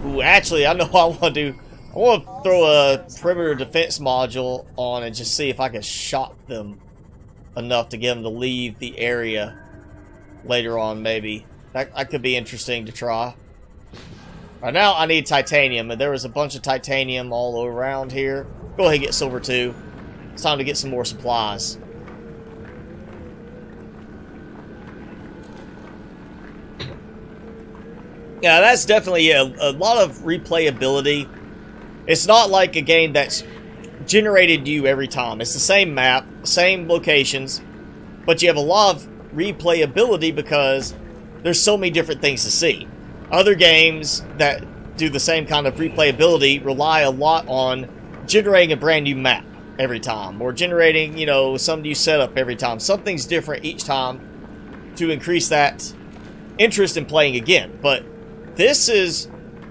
Ooh, actually, I know what I want to do. I want to throw a perimeter defense module on and just see if I can shock them enough to get them to leave the area later on, maybe. That could be interesting to try. Right now, I need titanium, and there was a bunch of titanium all around here. Go ahead and get silver, too. It's time to get some more supplies. Yeah, that's definitely a lot of replayability. It's not like a game that's generated you every time. It's the same map, same locations, but you have a lot of replayability because there's so many different things to see. Other games that do the same kind of replayability rely a lot on generating a brand new map every time, or generating, you know, some new setup every time. Something's different each time to increase that interest in playing again. But this is,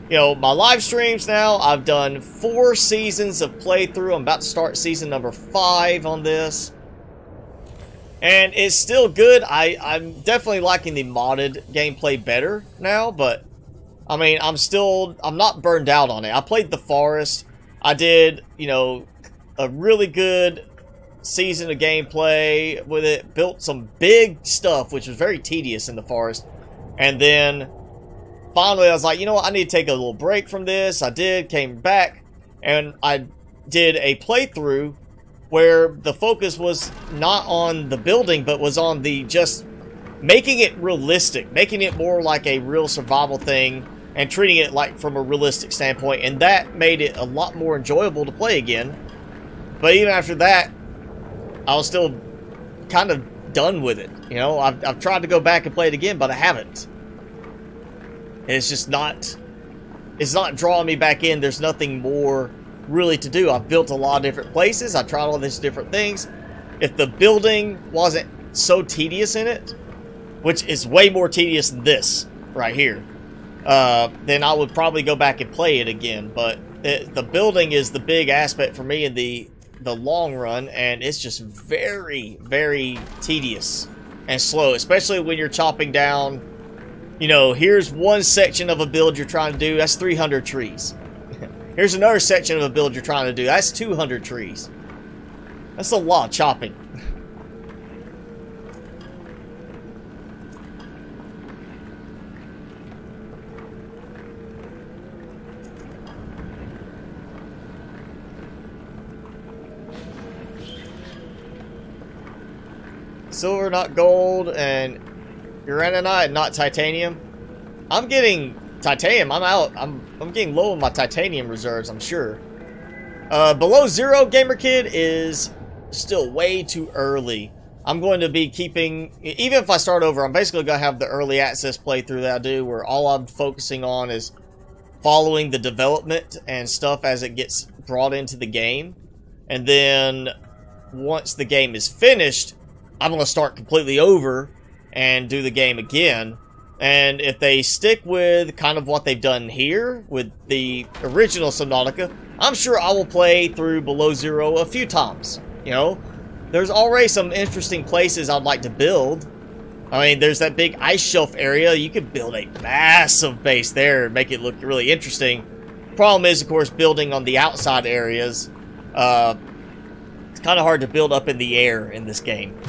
you know, my live streams now. I've done 4 seasons of playthrough. I'm about to start season number 5 on this. And it's still good. I'm definitely liking the modded gameplay better now, but I mean, I'm not burned out on it. I played the Forest. I did, you know, a really good season of gameplay with it. Built some big stuff, which was very tedious in the Forest. And then finally, I was like, you know what, I need to take a little break from this. I did, came back, and I did a playthrough where the focus was not on the building, but was on the just making it realistic, making it more like a real survival thing, and treating it like from a realistic standpoint, and that made it a lot more enjoyable to play again. But even after that, I was still kind of done with it. You know, I've tried to go back and play it again, but I haven't. And it's just not it's not drawing me back in. There's nothing more really to do. I've built a lot of different places. I tried all these different things. If the building wasn't so tedious in it, which is way more tedious than this right here, then I would probably go back and play it again. But the building is the big aspect for me in the long run, and it's just very, very tedious and slow, especially when you're chopping down, you know, here's one section of a build you're trying to do, that's 300 trees. Here's another section of a build you're trying to do, that's 200 trees. That's a lot of chopping. Silver, not gold, and uraninite, not titanium. I'm getting titanium. I'm out. I'm getting low on my titanium reserves, I'm sure. Below zero, Gamer Kid, is still way too early. I'm going to be keeping, even if I start over, I'm basically going to have the early access playthrough that I do, where all I'm focusing on is following the development and stuff as it gets brought into the game. And then once the game is finished, I'm going to start completely over and do the game again. And if they stick with kind of what they've done here with the original Subnautica, I'm sure I will play through Below Zero a few times. You know, there's already some interesting places I'd like to build. I mean, there's that big ice shelf area. You could build a massive base there and make it look really interesting. Problem is, of course, building on the outside areas. It's kind of hard to build up in the air in this game.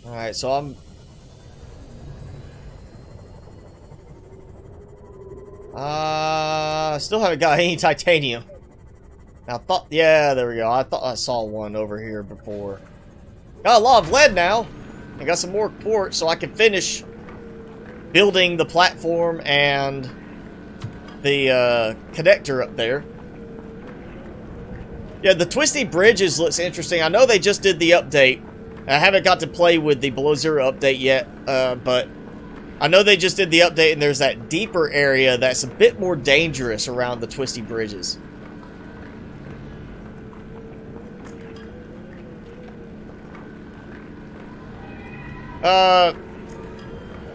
Alright, so I'm... still haven't got any titanium. I thought... Yeah, there we go. I thought I saw one over here before. Got a lot of lead now. I got some more quartz so I can finish building the platform and the connector up there. Yeah, the twisty bridges looks interesting. I know they just did the update. I haven't got to play with the Below Zero update yet, but I know they just did the update, and there's that deeper area that's a bit more dangerous around the twisty bridges.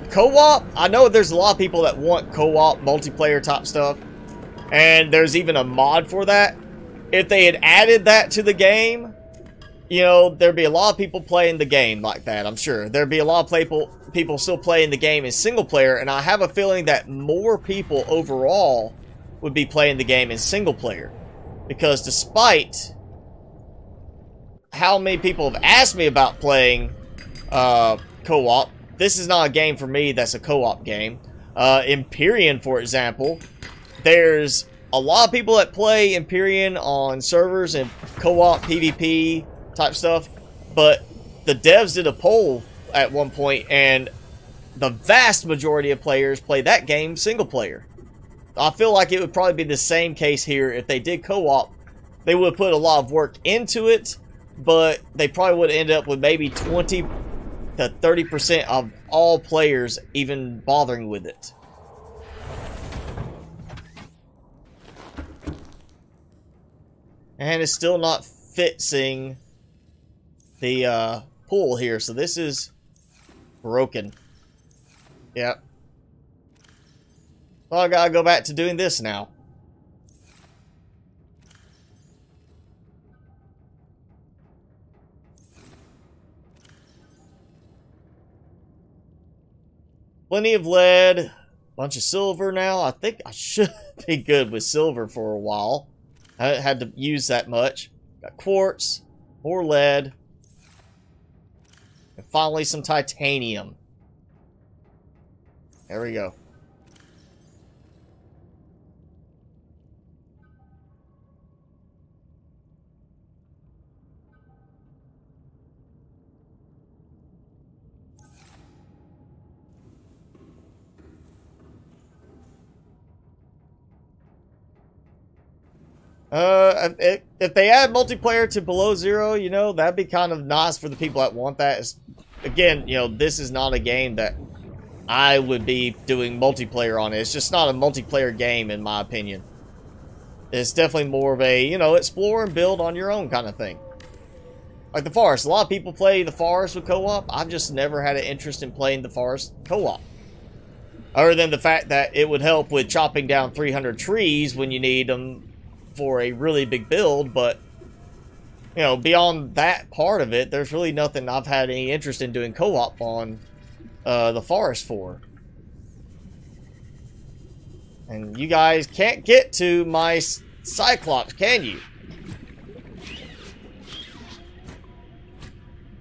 Co-op? I know there's a lot of people that want co-op multiplayer type stuff, and there's even a mod for that. If they had added that to the game, you know, there'd be a lot of people playing the game like that, I'm sure. There'd be a lot of people still playing the game in single player, and I have a feeling that more people overall would be playing the game in single player. Because despite how many people have asked me about playing co-op, this is not a game for me that's a co-op game. Empyrean, for example, there's a lot of people that play Empyrean on servers and co-op PvP type stuff, but the devs did a poll at one point, and the vast majority of players play that game single player. I feel like it would probably be the same case here. If they did co-op, they would put a lot of work into it, but they probably would end up with maybe 20 to 30% of all players even bothering with it. And it's still not fixing the pool here, so this is broken. Yep. Well, I gotta go back to doing this now. Plenty of lead, bunch of silver now. I think I should be good with silver for a while. I haven't had to use that much. Got quartz, more lead, and finally some titanium. There we go. If they add multiplayer to Below Zero, you know, that'd be kind of nice for the people that want that. Again, you know, this is not a game that I would be doing multiplayer on. It's just not a multiplayer game, in my opinion. It's definitely more of a, you know, explore and build on your own kind of thing. Like the Forest. A lot of people play the Forest with co-op. I've just never had an interest in playing the Forest co-op. Other than the fact that it would help with chopping down 300 trees when you need them for a really big build, but you know, beyond that part of it, there's really nothing I've had any interest in doing co-op on the Forest for. And you guys can't get to my Cyclops, can you?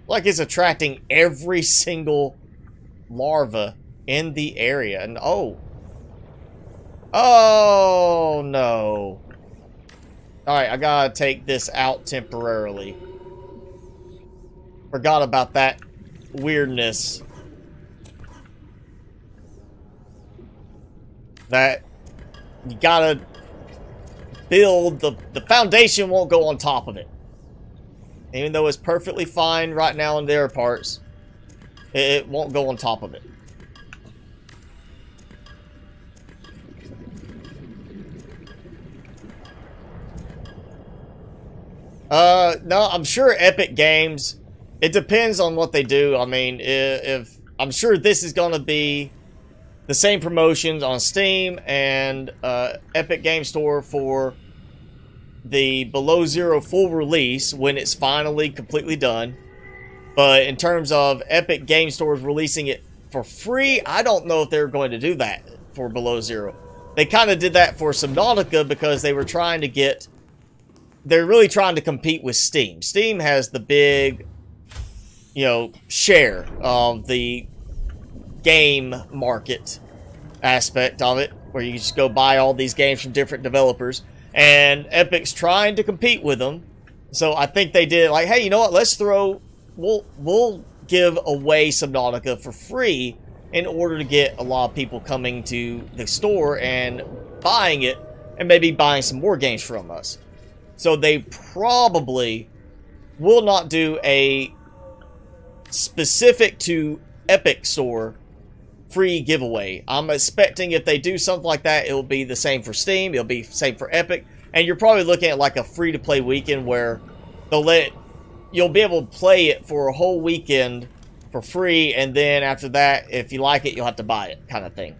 Like it's attracting every single larva in the area. And oh no. Alright, I gotta take this out temporarily. Forgot about that weirdness. That you gotta build, the foundation won't go on top of it. Even though it's perfectly fine right now in their parts, it won't go on top of it. No, I'm sure Epic Games, it depends on what they do. I mean, if I'm sure this is going to be the same promotions on Steam and Epic Game Store for the Below Zero full release when it's finally completely done. But in terms of Epic Game Stores releasing it for free, I don't know if they're going to do that for Below Zero. They kind of did that for Subnautica because they were trying to get... They're really trying to compete with Steam. Steam has the big, you know, share of the game market aspect of it, where you just go buy all these games from different developers, and Epic's trying to compete with them. So I think they did like, hey, you know what? Let's throw, we'll give away Subnautica for free in order to get a lot of people coming to the store and buying it, and maybe buying some more games from us. So they probably will not do a specific to Epic Store free giveaway. I'm expecting if they do something like that, it'll be the same for Steam, it'll be the same for Epic, and you're probably looking at like a free-to-play weekend where you'll be able to play it for a whole weekend for free, and then after that, if you like it, you'll have to buy it, kind of thing.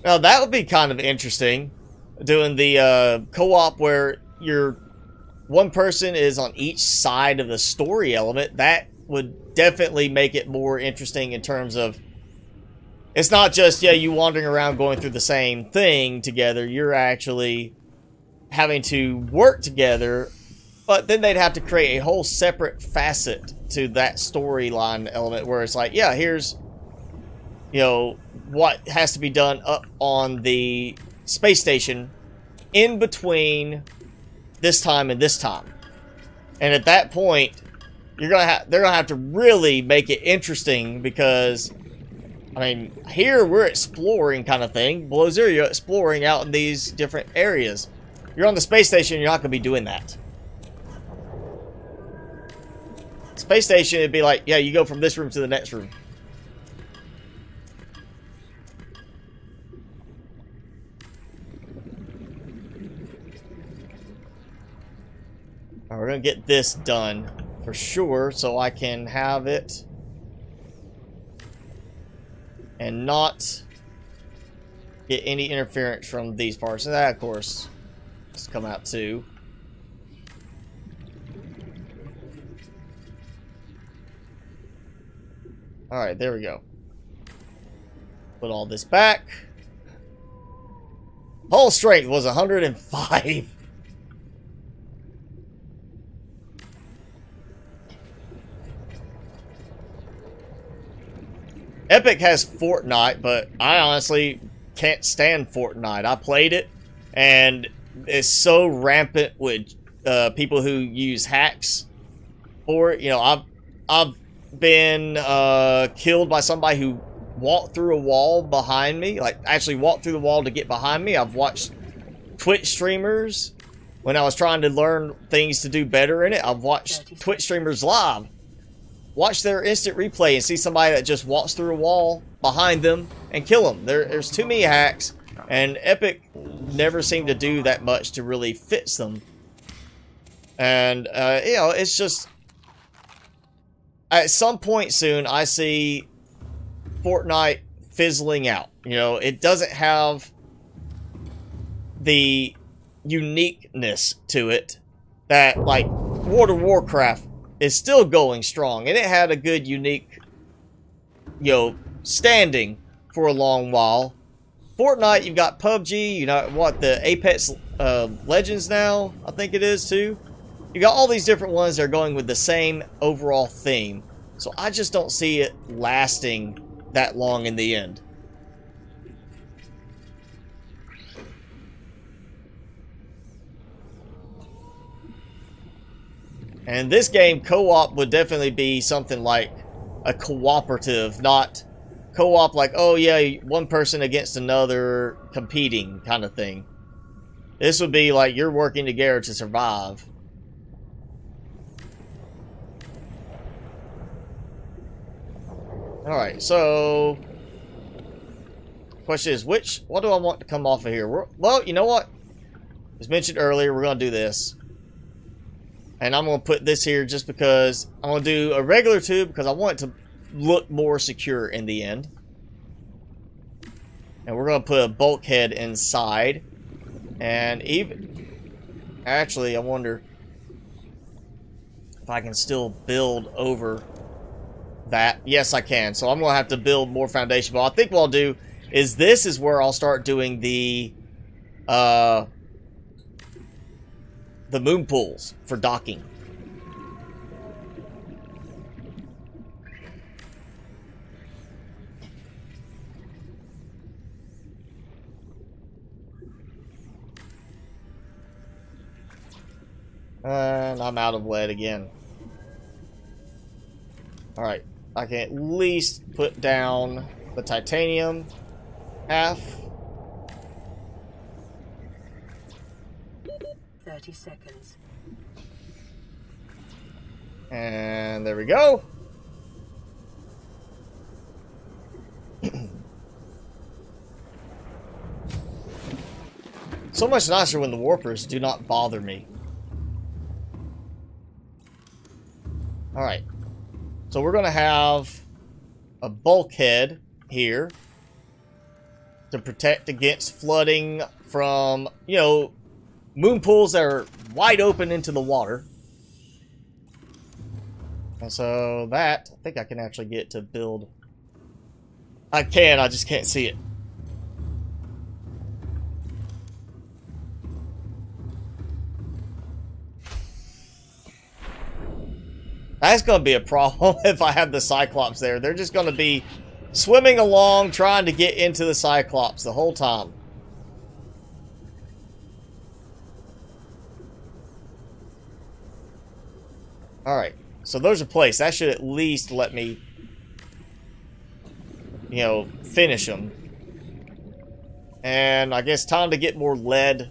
Now that would be kind of interesting, doing the co-op where one person is on each side of the story element. That would definitely make it more interesting in terms of, it's not just, yeah, you wandering around going through the same thing together. You're actually having to work together, but then they'd have to create a whole separate facet to that storyline element where it's like, yeah, here's, you know, what has to be done up on the space station in between this time and this time. And at that point, they're gonna have to really make it interesting, because I mean, here we're exploring kind of thing. Below Zero, you're exploring out in these different areas. You're on the space station, you're not gonna be doing that. Space station, it'd be like, yeah, you go from this room to the next room. We're going to get this done for sure so I can have it and not get any interference from these parts. And that, of course, has come out too. Alright, there we go. Put all this back. Hull strength was 105. Epic has Fortnite, but I honestly can't stand Fortnite. I played it, and it's so rampant with people who use hacks for it. You know, I've been killed by somebody who walked through a wall behind me, like actually walked through the wall to get behind me. I've watched Twitch streamers when I was trying to learn things to do better in it. I've watched Twitch streamers live, watch their instant replay and see somebody that just walks through a wall behind them and kill them. There's too many hacks, and Epic never seemed to do that much to really fix them. And you know, it's just at some point soon I see Fortnite fizzling out. You know, it doesn't have the uniqueness to it that, like, World of Warcraft is still going strong, and it had a good, unique, you know, standing for a long while. Fortnite, you've got PUBG, you know, what, the Apex Legends now, I think it is, too. You got all these different ones that are going with the same overall theme. So I just don't see it lasting that long in the end. And this game, co-op would definitely be something like a cooperative, not co-op like, oh yeah, one person against another competing kind of thing. This would be like you're working together to survive. Alright, so question is, what do I want to come off of here? Well, you know what? As mentioned earlier, we're going to do this. And I'm going to put this here just because I'm going to do a regular tube because I want it to look more secure in the end. And we're going to put a bulkhead inside. And even... Actually, I wonder if I can still build over that. Yes, I can. So I'm going to have to build more foundation. But I think what I'll do is this is where I'll start doing the moon pools for docking. And I'm out of lead again. Alright, I can at least put down the titanium half. 30 seconds. And there we go. So much nicer when the warpers do not bother me. Alright. So we're going to have a bulkhead here to protect against flooding from, you know, moon pools that are wide open into the water. And so that, I think I can actually get to build. I can, I just can't see it. That's going to be a problem if I have the Cyclops there. They're just going to be swimming along trying to get into the Cyclops the whole time. Alright, so those are placed. That should at least let me, you know, finish them. And I guess time to get more lead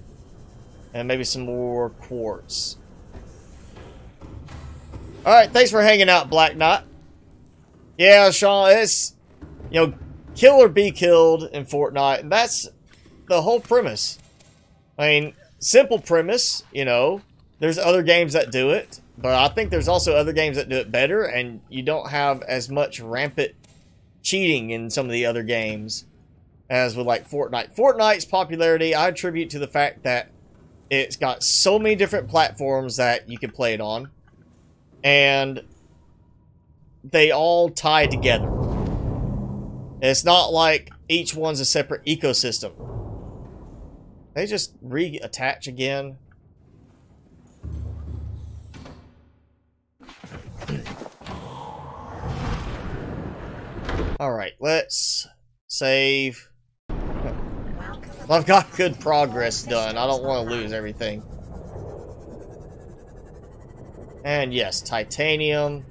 and maybe some more quartz. Alright, thanks for hanging out, Black Knight. Yeah, Sean, it's, you know, kill or be killed in Fortnite. And that's the whole premise. I mean, simple premise, you know. There's other games that do it. But I think there's also other games that do it better. And you don't have as much rampant cheating in some of the other games as with, like, Fortnite. Fortnite's popularity, I attribute to the fact that it's got so many different platforms that you can play it on. And they all tie together. It's not like each one's a separate ecosystem. They just reattach again. Alright, let's save. I've got good progress done. I don't want to lose everything. And yes, titanium.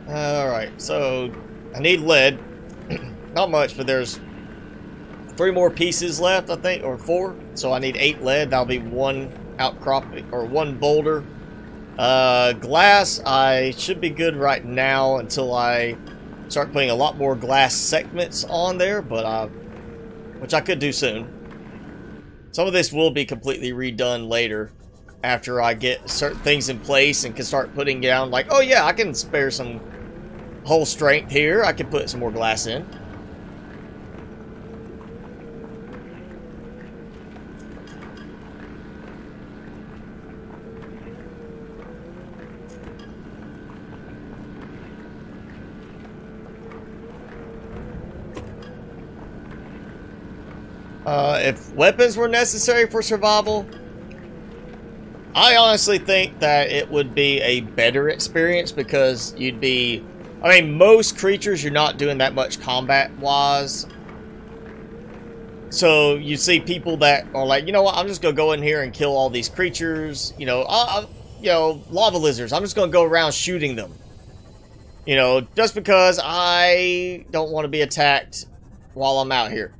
Alright, so I need lead. Not much, but there's 3 more pieces left, I think, or 4. So I need 8 lead. That'll be 1 outcropping, or 1 boulder. Glass, I should be good right now until I start putting a lot more glass segments on there, but which I could do soon. Some of this will be completely redone later after I get certain things in place and can start putting down, like, oh yeah, I can spare some hull strength here. I can put some more glass in. If weapons were necessary for survival, I honestly think that it would be a better experience because you'd be... I mean, most creatures you're not doing that much combat-wise. So you see people that are like, you know what, I'm just going to go in here and kill all these creatures. You know, lava lizards. I'm just going to go around shooting them. You know, just because I don't want to be attacked while I'm out here.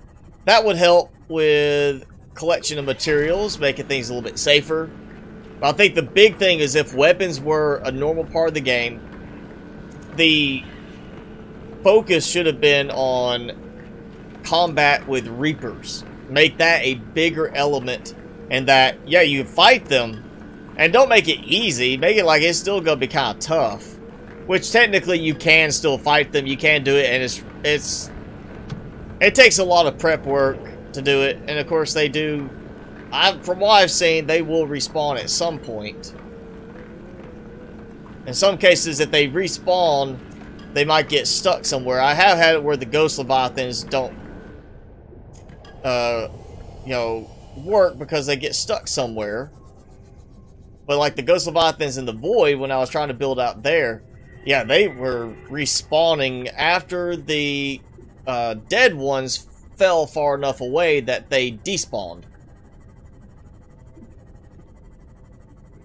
That would help with collection of materials, making things a little bit safer. But I think the big thing is if weapons were a normal part of the game, the focus should have been on combat with Reapers. Make that a bigger element, and that, yeah, you fight them, and don't make it easy. Make it like it's still going to be kind of tough. Which technically you can still fight them, you can do it, and it takes a lot of prep work to do it, and of course they do. From what I've seen, they will respawn at some point. In some cases, if they respawn, they might get stuck somewhere. I have had it where the Ghost Leviathans don't, you know, work because they get stuck somewhere. But like the Ghost Leviathans in the Void, when I was trying to build out there, yeah, they were respawning after the dead ones fell far enough away that they despawned.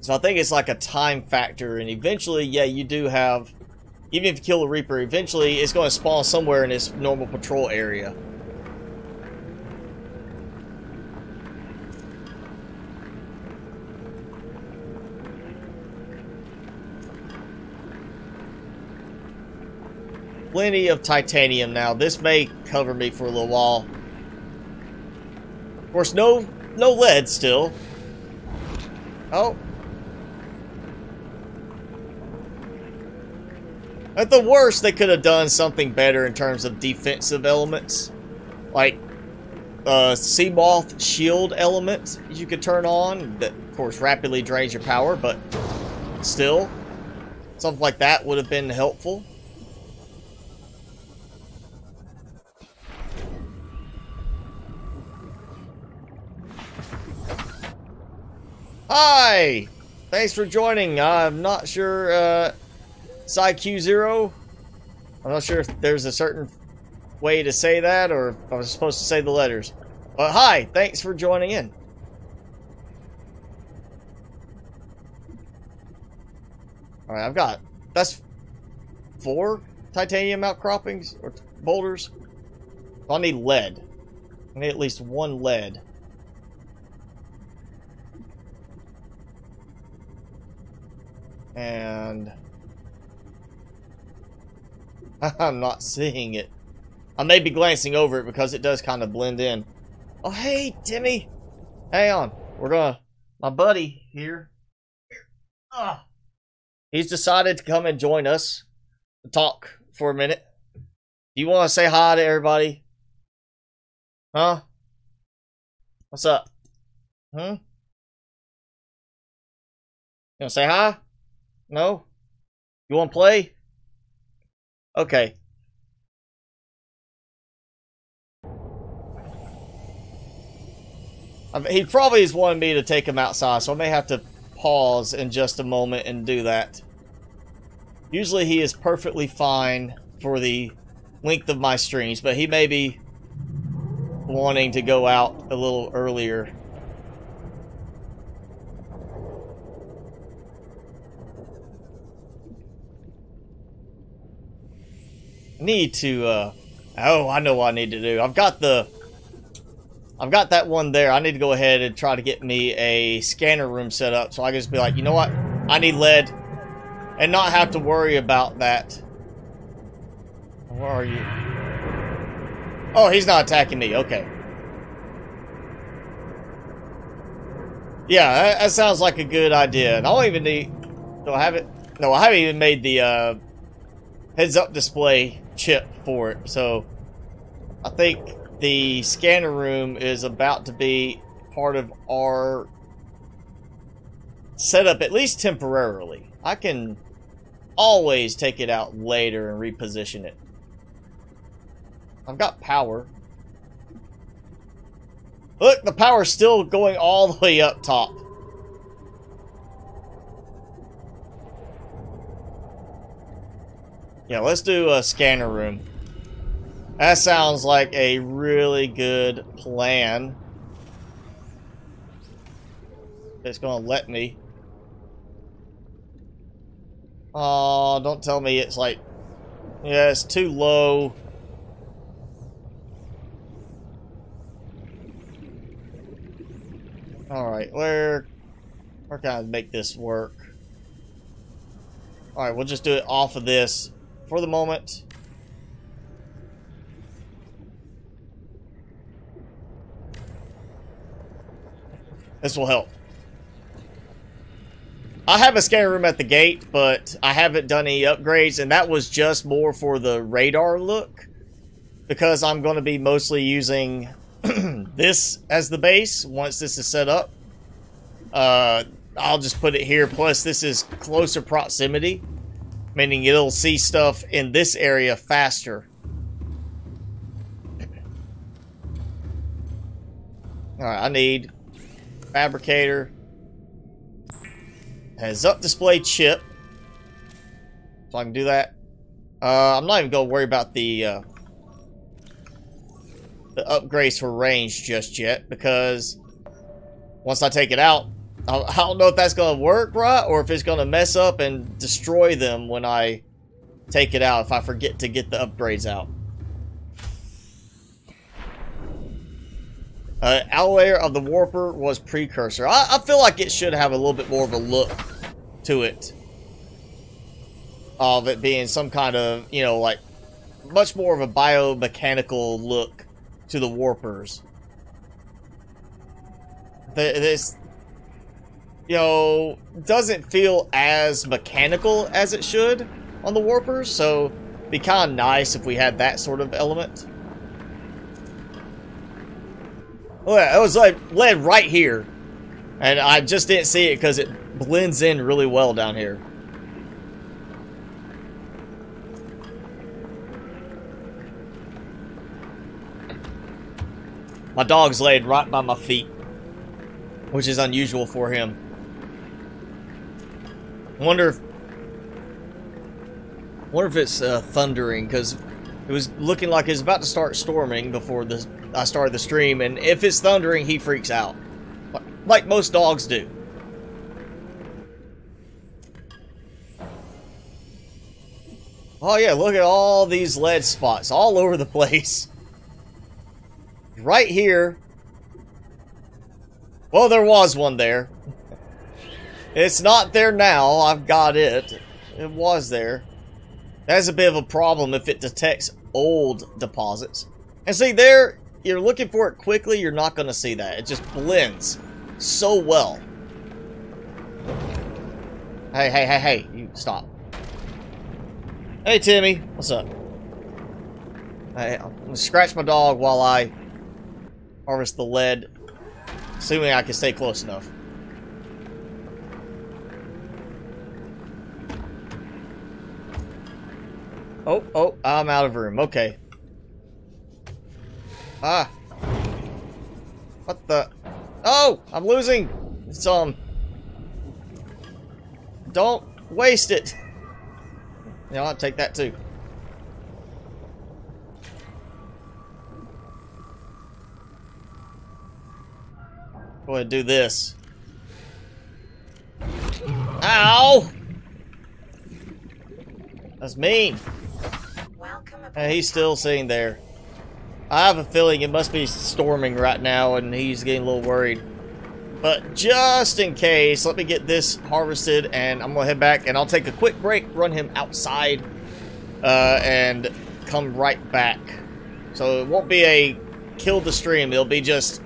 So I think it's like a time factor, and eventually, yeah, you do have, even if you kill a Reaper, eventually it's going to spawn somewhere in its normal patrol area. Plenty of titanium now. This may cover me for a little while. Of course, no lead still. Oh. At the worst, they could have done something better in terms of defensive elements. Like, sea moth shield element you could turn on. That, of course, rapidly drains your power, but still. Something like that would have been helpful. Hi! Thanks for joining. I'm not sure, SPICE0. I'm not sure if there's a certain way to say that, or if I was supposed to say the letters. But hi! Thanks for joining in. Alright, I've got... That's 4 titanium outcroppings, or boulders. I need lead. I need at least 1 lead. And I'm not seeing it. I may be glancing over it because it does kind of blend in. Oh, hey, Timmy. Hang on. We're gonna... My buddy here. He's decided to come and join us to talk for a minute. Do you want to say hi to everybody? Huh? What's up? You want to say hi? No? You want to play? Okay. He probably is wanting me to take him outside, so I may have to pause in just a moment and do that. Usually he is perfectly fine for the length of my streams, but he may be wanting to go out a little earlier. Need to, oh, I know what I need to do. I've got that one there. I need to go ahead and try to get me a scanner room set up so I can just be like, you know what? I need lead and not have to worry about that. Where are you? Oh, he's not attacking me. Okay. Yeah, that sounds like a good idea. And I don't even need... Do I have it? No, I haven't even made the heads-up display chip for it. So, I think the scanner room is about to be part of our setup, at least temporarily. I can always take it out later and reposition it. I've got power. Look, the power's still going all the way up top. Yeah, let's do a scanner room. That sounds like a really good plan. It's gonna let me. Oh, don't tell me it's like... Yeah, it's too low. Alright, where can I make this work? Alright, we'll just do it off of this for the moment. This will help. I have a scanner room at the gate, but I haven't done any upgrades, and that was just more for the radar look, because I'm going to be mostly using this as the base once this is set up. I'll just put it here, plus this is closer proximity, meaning it'll see stuff in this area faster. Alright, I need fabricator, heads-up display chip, so I can do that. I'm not even going to worry about the upgrades for range just yet, because once I take it out, I don't know if that's going to work right, or if it's going to mess up and destroy them when I take it out, if I forget to get the upgrades out. Outer layer of the warper was precursor. I feel like it should have a little bit more of a look to it. Of it being some kind of, you know, like, much more of a biomechanical look to the warpers. This, you know, doesn't feel as mechanical as it should on the warpers, so it'd be kind of nice if we had that sort of element. Oh yeah, it was like lead right here, and I just didn't see it because it blends in really well down here. My dog's laid right by my feet, which is unusual for him. Wonder if it's thundering, because it was looking like it was about to start storming before I started the stream, and if it's thundering, he freaks out, like most dogs do. Oh yeah, look at all these lead spots all over the place. Right here. Well, there was one there. It's not there now. I've got it. It was there. That's a bit of a problem if it detects old deposits. And see, there, you're looking for it quickly, you're not going to see that. It just blends so well. Hey, you stop. Hey, Timmy, what's up? Hey, I'm going to scratch my dog while I harvest the lead, assuming I can stay close enough. Oh, I'm out of room. Okay. Ah. What the? Oh, I'm losing some. Don't waste it. You know, I'll take that too. Go ahead and do this. Ow! That's mean. And he's still sitting there. I have a feeling it must be storming right now and he's getting a little worried. But just in case, let me get this harvested and I'm going to head back and I'll take a quick break, run him outside, and come right back. So it won't be a kill the stream, it'll be just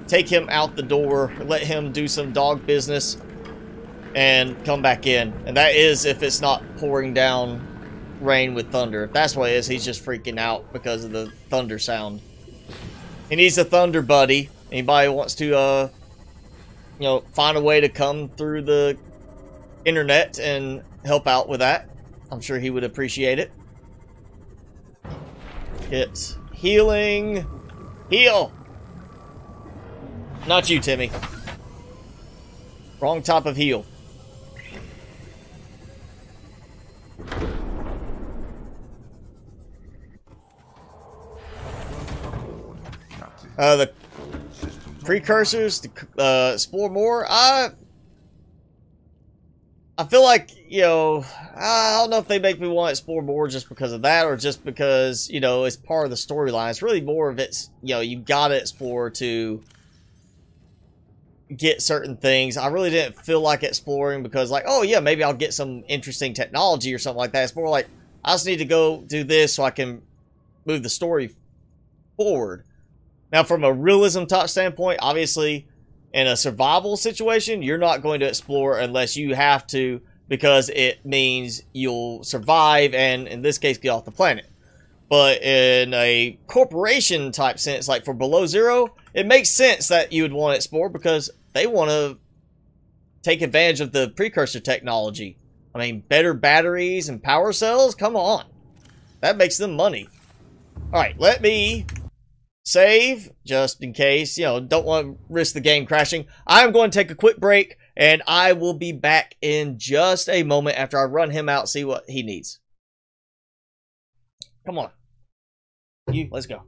take him out the door, let him do some dog business, and come back in. And that is if it's not pouring down rain with thunder. If that's what it is, he's just freaking out because of the thunder sound. He needs a thunder buddy. Anybody wants to, you know, find a way to come through the internet and help out with that, I'm sure he would appreciate it. Get healing. Heal! Not you, Timmy. Wrong type of heal. The precursors to explore more. I feel like, you know, I don't know if they make me want to explore more just because of that or just because, you know, it's part of the storyline. It's really more of it's, you know, you gotta explore to get certain things. I really didn't feel like exploring because, like, oh yeah, maybe I'll get some interesting technology or something like that. It's more like, I just need to go do this so I can move the story forward. Now, from a realism type standpoint, obviously, in a survival situation, you're not going to explore unless you have to, because it means you'll survive and, in this case, get off the planet. But in a corporation type sense, like for Below Zero, it makes sense that you would want to explore because they want to take advantage of the precursor technology. I mean, better batteries and power cells? Come on. That makes them money. Alright, let me save, just in case, you know, don't want to risk the game crashing. I'm going to take a quick break, and I will be back in just a moment after I run him out, see what he needs. Come on. You, let's go.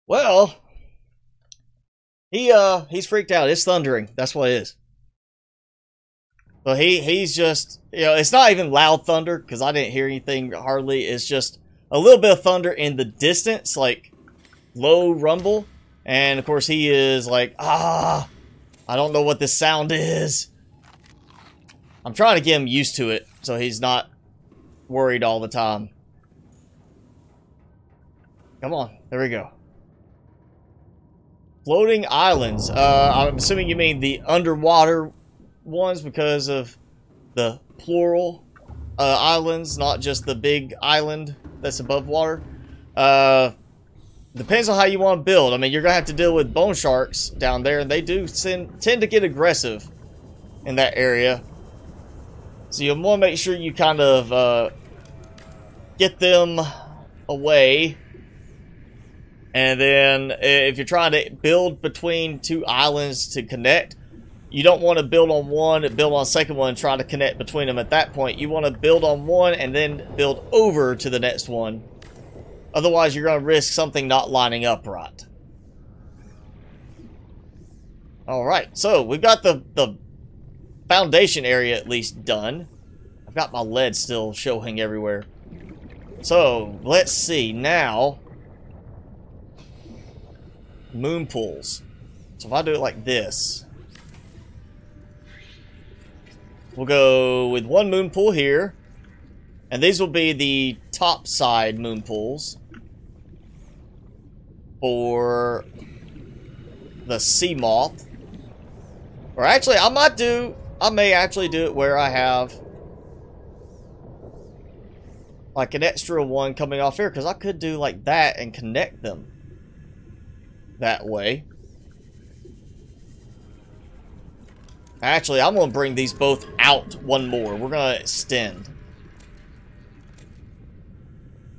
Well, he's freaked out. It's thundering. That's what it is. So he's just, you know, it's not even loud thunder because I didn't hear anything hardly. It's just a little bit of thunder in the distance, like low rumble. And of course he is like, I don't know what this sound is. I'm trying to get him used to it so he's not worried all the time. Come on, there we go. Floating islands. I'm assuming you mean the underwater ones because of the plural islands, not just the big island that's above water. Depends on how you want to build. I mean, you're going to have to deal with bone sharks down there, and they do tend to get aggressive in that area. So you'll want to make sure you kind of get them away. And then if you're trying to build between two islands to connect, you don't want to build on one, build on the second one, and try to connect between them at that point. You want to build on one and then build over to the next one. Otherwise, you're going to risk something not lining up right. Alright, so we've got the foundation area at least done. I've got my lead still showing everywhere. So, let's see. Now, moon pools. So if I do it like this, we'll go with one moon pool here. And these will be the top side moon pools for the sea moth. Or actually, I may actually do it where I have like an extra one coming off here, because I could do like that and connect them that way. Actually, I'm going to bring these both out one more. We're going to extend.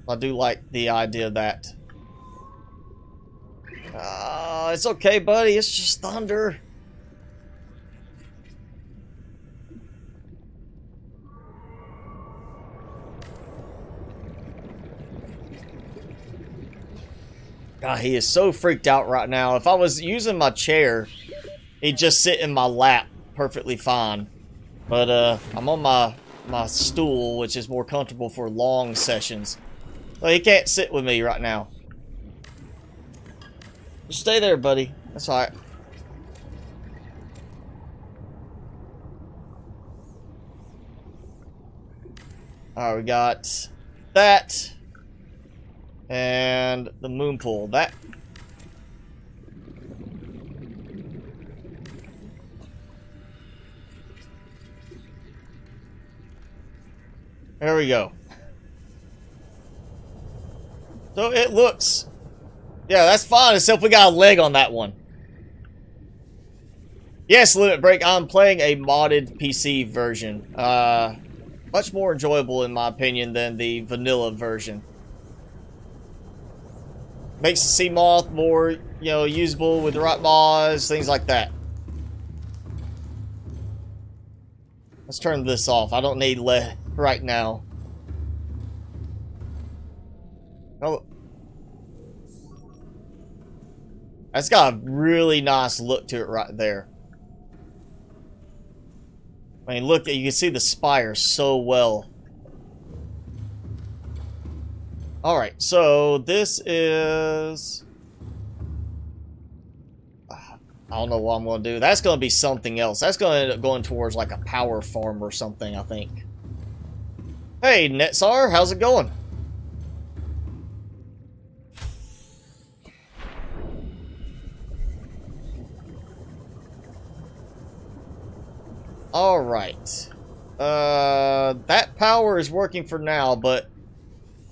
I do like the idea of that. It's okay, buddy. It's just thunder. God, he is so freaked out right now. If I was using my chair, he'd just sit in my lap perfectly fine. But I'm on my stool, which is more comfortable for long sessions. Well, he can't sit with me right now. Just stay there, buddy. That's alright. Alright, we got that. And the moon pool. That. There we go. So it looks... Yeah, that's fine, except we got a leg on that one. Yes, Limit Break, I'm playing a modded PC version. Much more enjoyable, in my opinion, than the vanilla version. Makes the sea moth more, usable with the right mods, things like that. Let's turn this off. I don't need lead right now. Oh. That's got a really nice look to it right there. I mean, look, you can see the spire so well. Alright, so this is... I don't know what I'm going to do. That's going to be something else. That's going to end up going towards like a power farm or something, I think. Hey, Netsar, how's it going? Alright. That power is working for now, but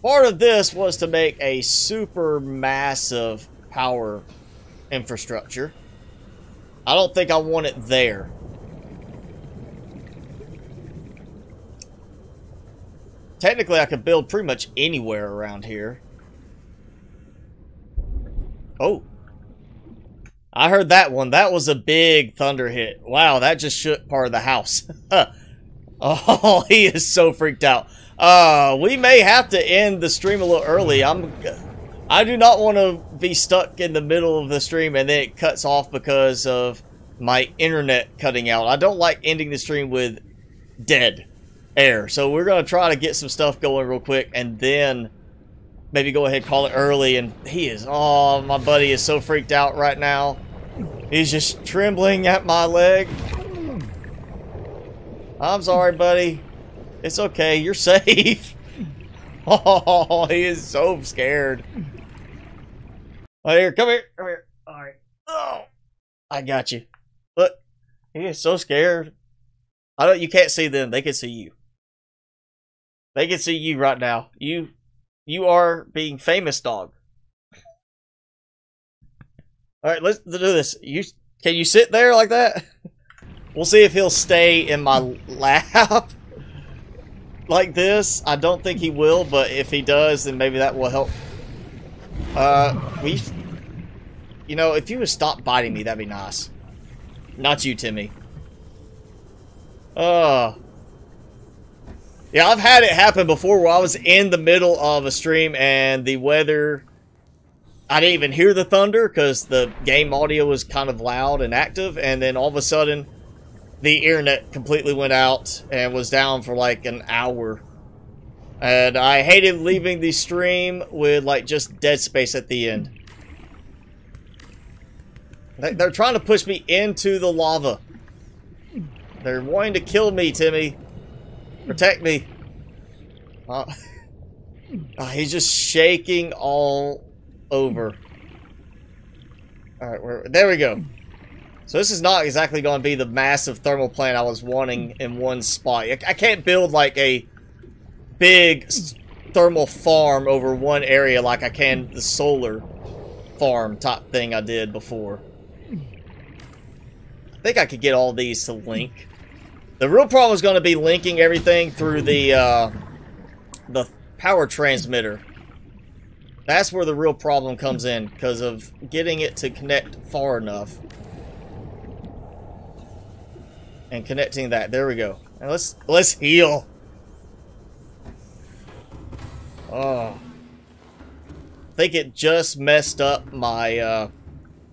part of this was to make a super massive power infrastructure. I don't think I want it there. Technically, I could build pretty much anywhere around here. Oh. I heard that one. That was a big thunder hit. Wow, that just shook part of the house. Oh, he is so freaked out. We may have to end the stream a little early. I do not want to be stuck in the middle of the stream and then it cuts off because of my internet cutting out. I don't like ending the stream with dead air. So we're going to try to get some stuff going real quick and then maybe go ahead and call it early. And he is, oh, my buddy is so freaked out right now. He's just trembling at my leg. I'm sorry, buddy. It's okay. You're safe. Oh, he is so scared. Oh, here, come here. Come here. All right. Oh, I got you. Look, he is so scared. You can't see them. They can see you. They can see you right now. You are being famous, dog. All right, let's do this. Can you sit there like that? We'll see if he'll stay in my lap like this. I don't think he will, but if he does, then maybe that will help. If you would stop biting me, that'd be nice. Not you, Timmy. Yeah, I've had it happen before where I was in the middle of a stream and the weather... I didn't even hear the thunder because the game audio was kind of loud and active, and then all of a sudden the internet completely went out and was down for like an hour. And I hated leaving the stream with like just dead space at the end. They're trying to push me into the lava. They're wanting to kill me, Timmy. Protect me. He's just shaking all over. Alright, there we go. So this is not exactly going to be the massive thermal plant I was wanting in one spot. I can't build like a big thermal farm over one area like I can the solar farm type thing I did before. I think I could get all these to link. The real problem is going to be linking everything through the power transmitter. That's where the real problem comes in, because of getting it to connect far enough. And connecting that. There we go. Now let's heal. Oh. I think it just messed up my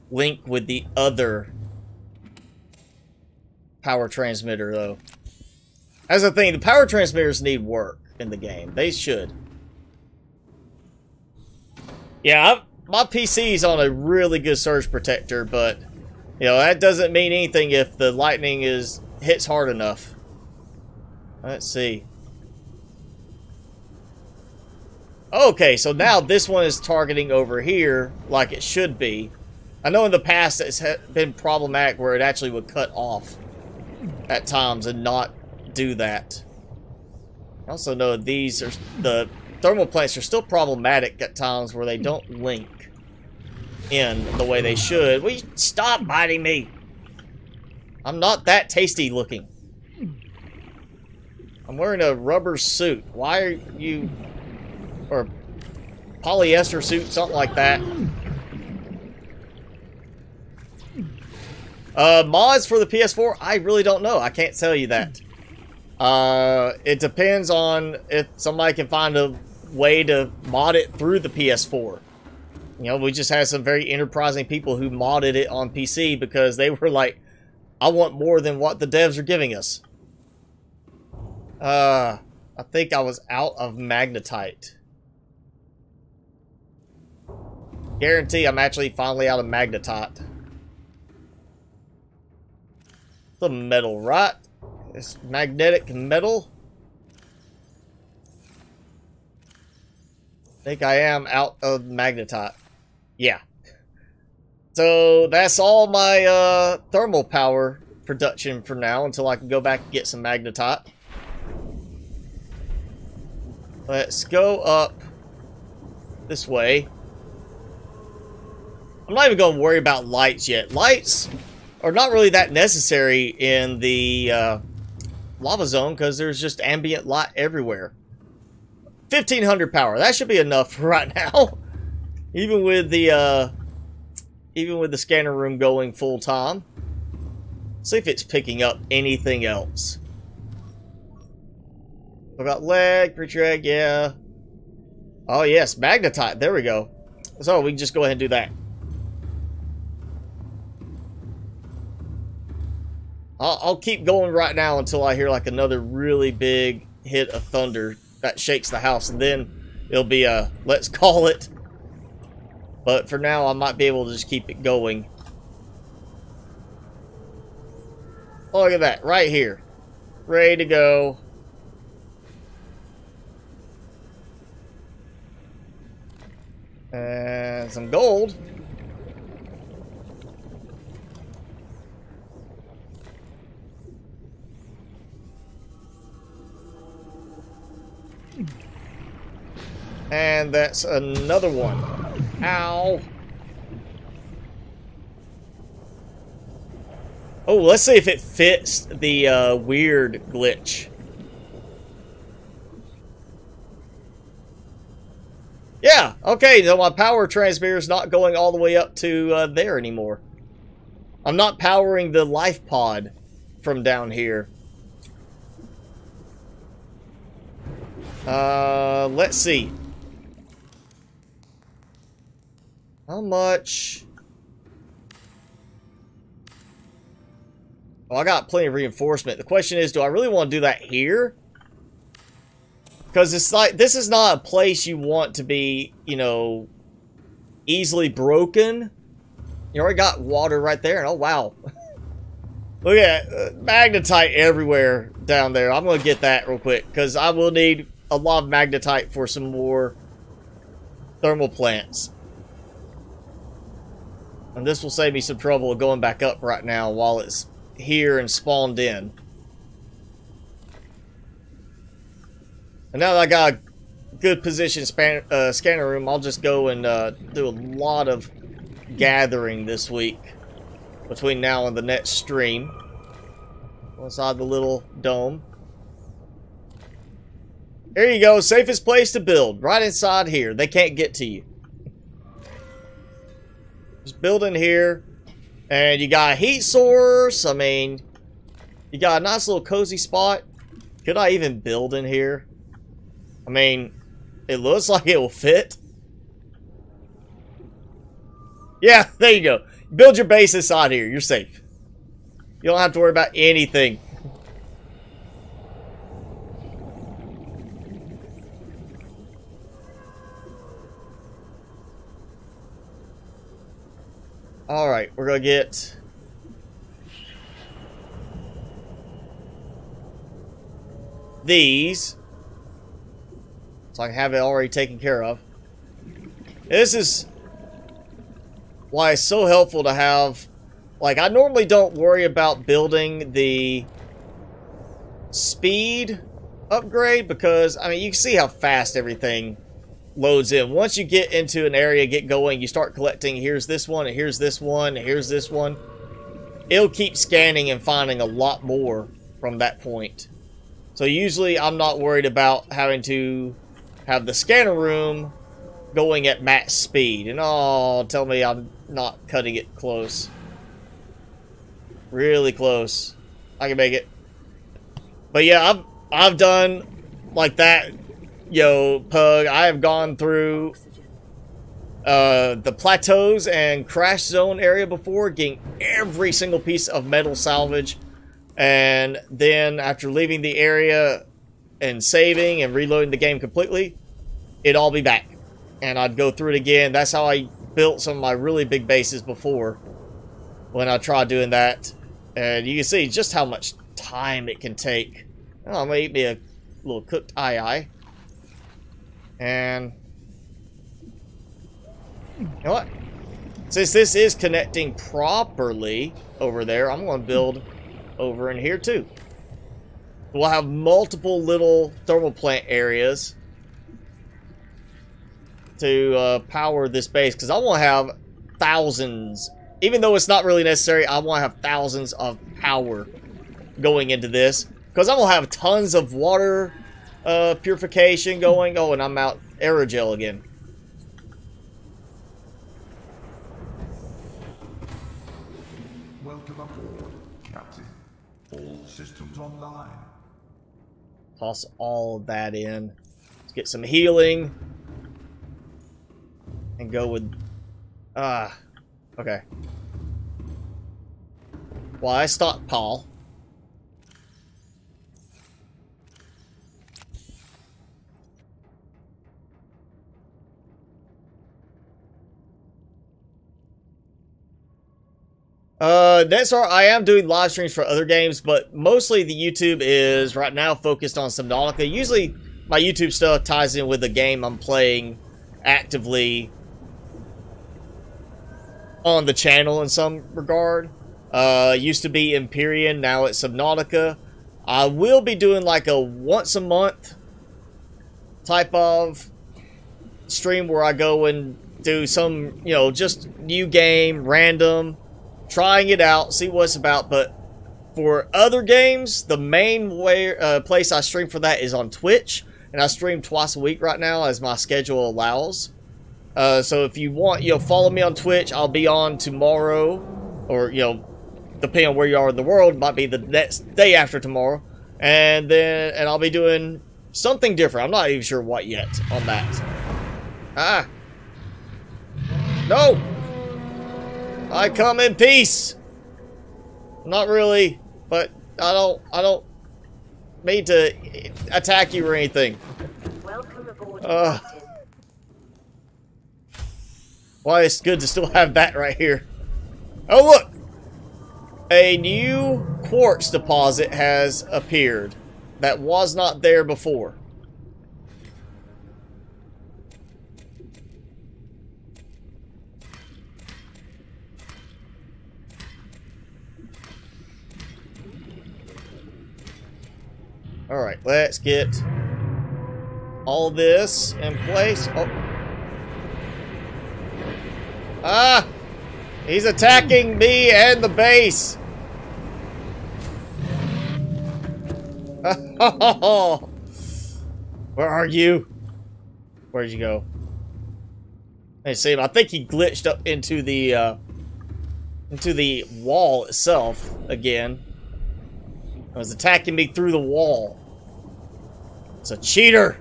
link with the other power transmitter, though. That's the thing. The power transmitters need work in the game. They should. Yeah, my PC's on a really good surge protector, but you know that doesn't mean anything if the lightning hits hard enough. Let's see. Okay, so now this one is targeting over here like it should be. I know in the past it's been problematic where it actually would cut off at times and not do that. I also know these are the thermal plants are still problematic at times where they don't link in the way they should. Will you stop biting me? I'm not that tasty looking. I'm wearing a rubber suit. Why are you... or polyester suit, something like that. Mods for the PS4? I really don't know. I can't tell you that. It depends on if somebody can find a way to mod it through the PS4. You know, we just had some very enterprising people who modded it on PC because they were like, I want more than what the devs are giving us. I think I was out of magnetite. Guarantee I'm actually finally out of magnetite. The metal, right? It's magnetic metal. I think I am out of magnetite. Yeah. So that's all my thermal power production for now until I can go back and get some magnetite. Let's go up this way. I'm not even going to worry about lights yet. Lights are not really that necessary in the lava zone because there's just ambient light everywhere. 1500 power. That should be enough for right now. Even with the scanner room going full time. See if it's picking up anything else. What about leg, preacher egg? Yeah. Oh yes, magnetite. There we go. So we can just go ahead and do that. I'll keep going right now until I hear like another really big hit of thunder that shakes the house, and then it'll be a let's call it. But for now, I might be able to just keep it going. Oh, look at that, right here. Ready to go. And some gold. And that's another one. Ow. Oh, let's see if it fits the weird glitch. Yeah, okay, so my power transmitter is not going all the way up to there anymore. I'm not powering the life pod from down here. Let's see. How much? Oh, I got plenty of reinforcement. The question is, do I really want to do that here? Because it's like, this is not a place you want to be, you know, easily broken. You already got water right there. Oh, wow. Look at magnetite everywhere down there. I'm going to get that real quick because I will need a lot of magnetite for some more thermal plants. And this will save me some trouble going back up right now while it's here and spawned in. And now that I got a good position scanner room, I'll just go and do a lot of gathering this week between now and the next stream. Inside the little dome. There you go, safest place to build, right inside here. They can't get to you. Just build in here, and you got a heat source. I mean, you got a nice little cozy spot. Could I even build in here? I mean, it looks like it will fit. Yeah, there you go. Build your base inside here. You're safe. You don't have to worry about anything. Alright, we're gonna get these so I can have it already taken care of. This is why it's so helpful to have, like, I normally don't worry about building the speed upgrade because, I mean, you can see how fast everything loads in. Once you get into an area, get going, you start collecting, here's this one, and here's this one, and here's this one. It'll keep scanning and finding a lot more from that point. So usually I'm not worried about having to have the scanner room going at max speed. And oh, tell me I'm not cutting it close. Really close. I can make it. But yeah, I've done like that. Yo, Pug, I have gone through the plateaus and crash zone area before, getting every single piece of metal salvage, and then after leaving the area and saving and reloading the game completely, it'd all be back, and I'd go through it again. That's how I built some of my really big bases before when I tried doing that, and you can see just how much time it can take. Oh, I'm gonna eat me a little cooked aye. And you know what? Since this is connecting properly over there, I'm going to build over in here too. We'll have multiple little thermal plant areas to power this base because I want to have thousands, even though it's not really necessary, I want to have thousands of power going into this because I'm going to have tons of water purification going. Oh, and I'm out aerogel again. Welcome aboard, Captain. All systems online. Toss all of that in. Let's get some healing. And go with... okay. Well, I stockpile. That's all. I am doing live streams for other games, but mostly the YouTube is right now focused on Subnautica. Usually my YouTube stuff ties in with the game I'm playing actively on the channel in some regard. Used to be Empyrean, now it's Subnautica. I will be doing like a once a month type of stream where I go and do some, you know, just new game, random, trying it out, see what it's about. But for other games, the main place I stream for that is on Twitch, and I stream twice a week right now as my schedule allows. So if you want, you know, follow me on Twitch. I'll be on tomorrow, or, you know, depending on where you are in the world, it might be the next day after tomorrow, and I'll be doing something different. I'm not even sure what yet on that. Ah, no. I come in peace. Not really, but I don't mean to attack you or anything. Welcome aboard, Captain. Why it's good to still have that right here. Oh, look! A new quartz deposit has appeared that was not there before. Alright, let's get all this in place. Oh. Ah! He's attacking me and the base! Where are you? Where'd you go? Let me see him. I think he glitched up into the wall itself again. He was attacking me through the wall. It's a cheater!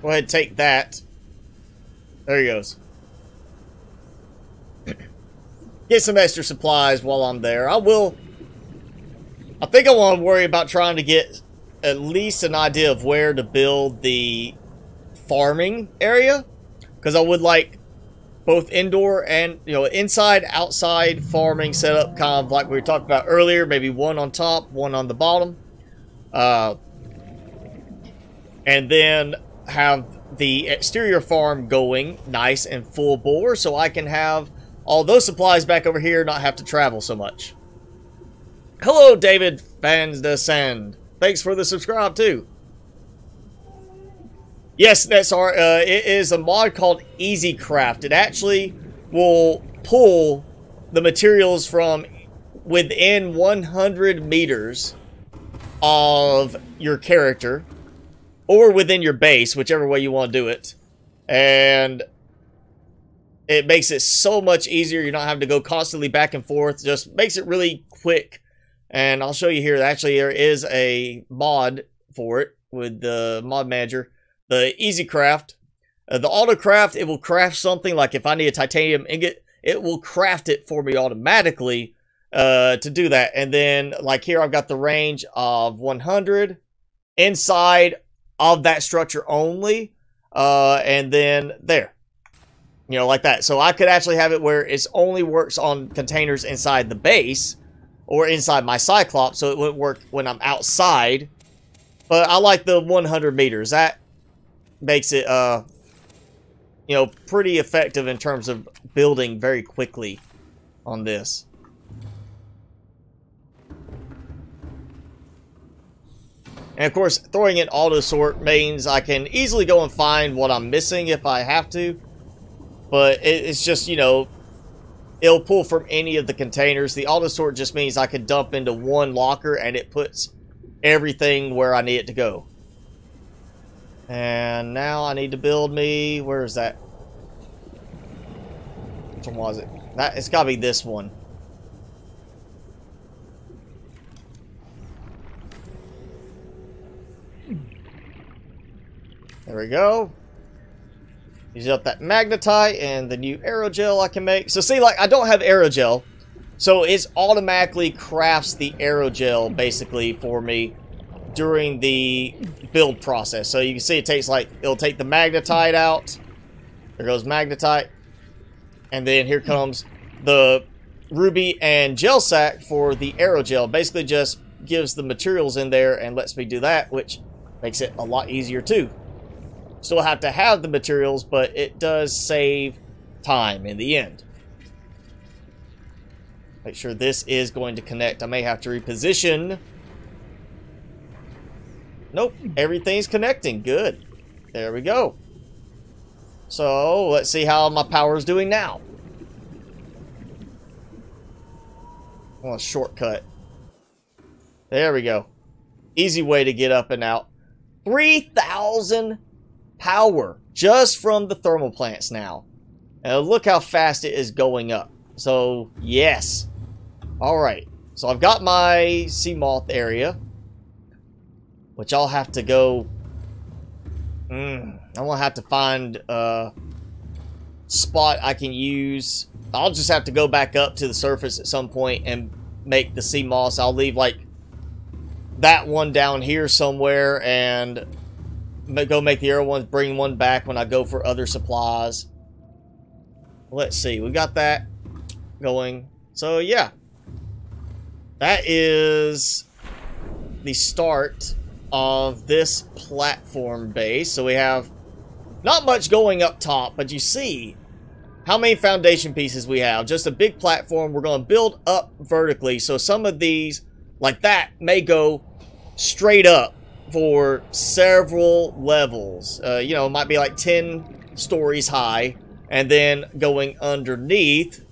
Go ahead and take that. There he goes. Get some extra supplies while I'm there. I think I want to worry about trying to get at least an idea of where to build the farming area. Because I would like both indoor and, you know, inside, outside farming setup, kind of like we were talking about earlier. Maybe one on top, one on the bottom. And then have the exterior farm going nice and full bore so I can have all those supplies back over here, not have to travel so much. Hello, David Fansdescend. Thanks for the subscribe, too. Yes, that's our, it is a mod called Easy Craft. It actually will pull the materials from within 100 meters of your character, or within your base, whichever way you want to do it. And it makes it so much easier. You're not having to go constantly back and forth. Just makes it really quick. And I'll show you here. Actually, there is a mod for it with the mod manager. The Easy Craft. The Auto Craft, it will craft something. Like if I need a titanium ingot, it will craft it for me automatically to do that. And then, like here, I've got the range of 100 inside of that structure only. And then there. You know, like that. So I could actually have it where it only works on containers inside the base or inside my Cyclops, so it wouldn't work when I'm outside. But I like the 100 meters. That makes it, you know, pretty effective in terms of building very quickly on this. And of course, throwing in auto sort means I can easily go and find what I'm missing if I have to. But it's just, you know, it'll pull from any of the containers. The auto sort just means I can dump into one locker and it puts everything where I need it to go. And now I need to build me, where is that? Which one was it? It's gotta be this one. There we go. Use up that magnetite and the new aerogel I can make. So see, like, I don't have aerogel. So it automatically crafts the aerogel, basically, for me during the build process. So you can see it takes, like, it'll take the magnetite out. There goes magnetite. And then here comes the ruby and gel sack for the aerogel. Basically just gives the materials in there and lets me do that, which makes it a lot easier, too. Still have to have the materials, but it does save time in the end. Make sure this is going to connect. I may have to reposition. Nope, everything's connecting. Good. There we go. So, let's see how my power is doing now. I want a shortcut. There we go. Easy way to get up and out. 3,000 power just from the thermal plants now. And look how fast it is going up. So, yes. Alright. So, I've got my sea moth area, which I'll have to go... I'm going to have to find a spot I can use. I'll just have to go back up to the surface at some point and make the sea moss. I'll leave, like, that one down here somewhere and go make the arrow ones, bring one back when I go for other supplies. Let's see, we got that going. So yeah, that is the start of this platform base. So we have not much going up top, but you see how many foundation pieces we have. Just a big platform. We're going to build up vertically. So some of these, like that, may go straight up for several levels. You know, it might be like 10 stories high. And then going underneath,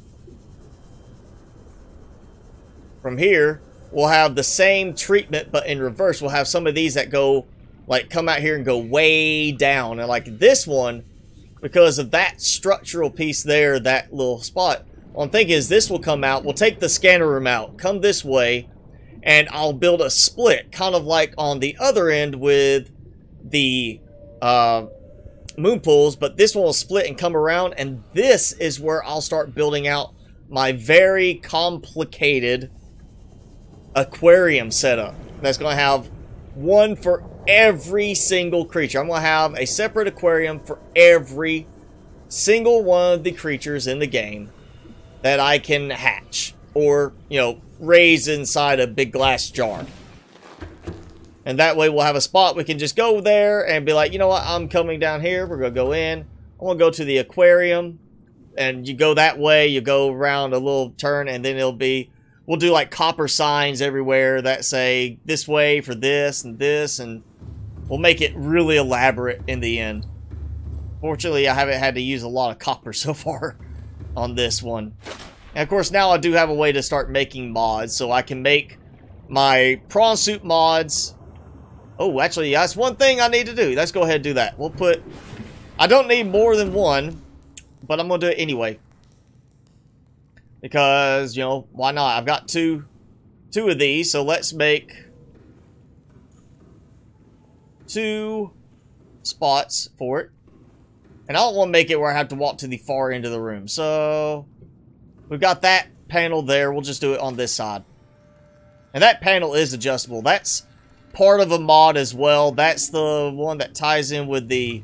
from here, we'll have the same treatment, but in reverse. We'll have some of these that go, like, come out here and go way down. And like this one, because of that structural piece there, that little spot, what I'm thinking is this will come out. We'll take the scanner room out, come this way, and I'll build a split, kind of like on the other end with the moon pools, but this one will split and come around, and this is where I'll start building out my very complicated aquarium setup. That's going to have one for every single creature. I'm going to have a separate aquarium for every single one of the creatures in the game that I can hatch or, you know, raise inside a big glass jar. And that way we'll have a spot we can just go there and be like, you know what, I'm coming down here. We're going to go in. I'm going to go to the aquarium. And you go that way. You go around a little turn, and then it'll be, we'll do like copper signs everywhere that say this way for this, and we'll make it really elaborate in the end. Fortunately, I haven't had to use a lot of copper so far on this one. And of course, now I do have a way to start making mods, so I can make my prawn suit mods. Oh, actually, that's one thing I need to do. Let's go ahead and do that. We'll put, I don't need more than one, but I'm going to do it anyway. Because, you know, why not? I've got two of these, so let's make 2 spots for it. And I don't want to make it where I have to walk to the far end of the room. So, we've got that panel there. We'll just do it on this side. And that panel is adjustable. That's part of a mod as well. That's the one that ties in with the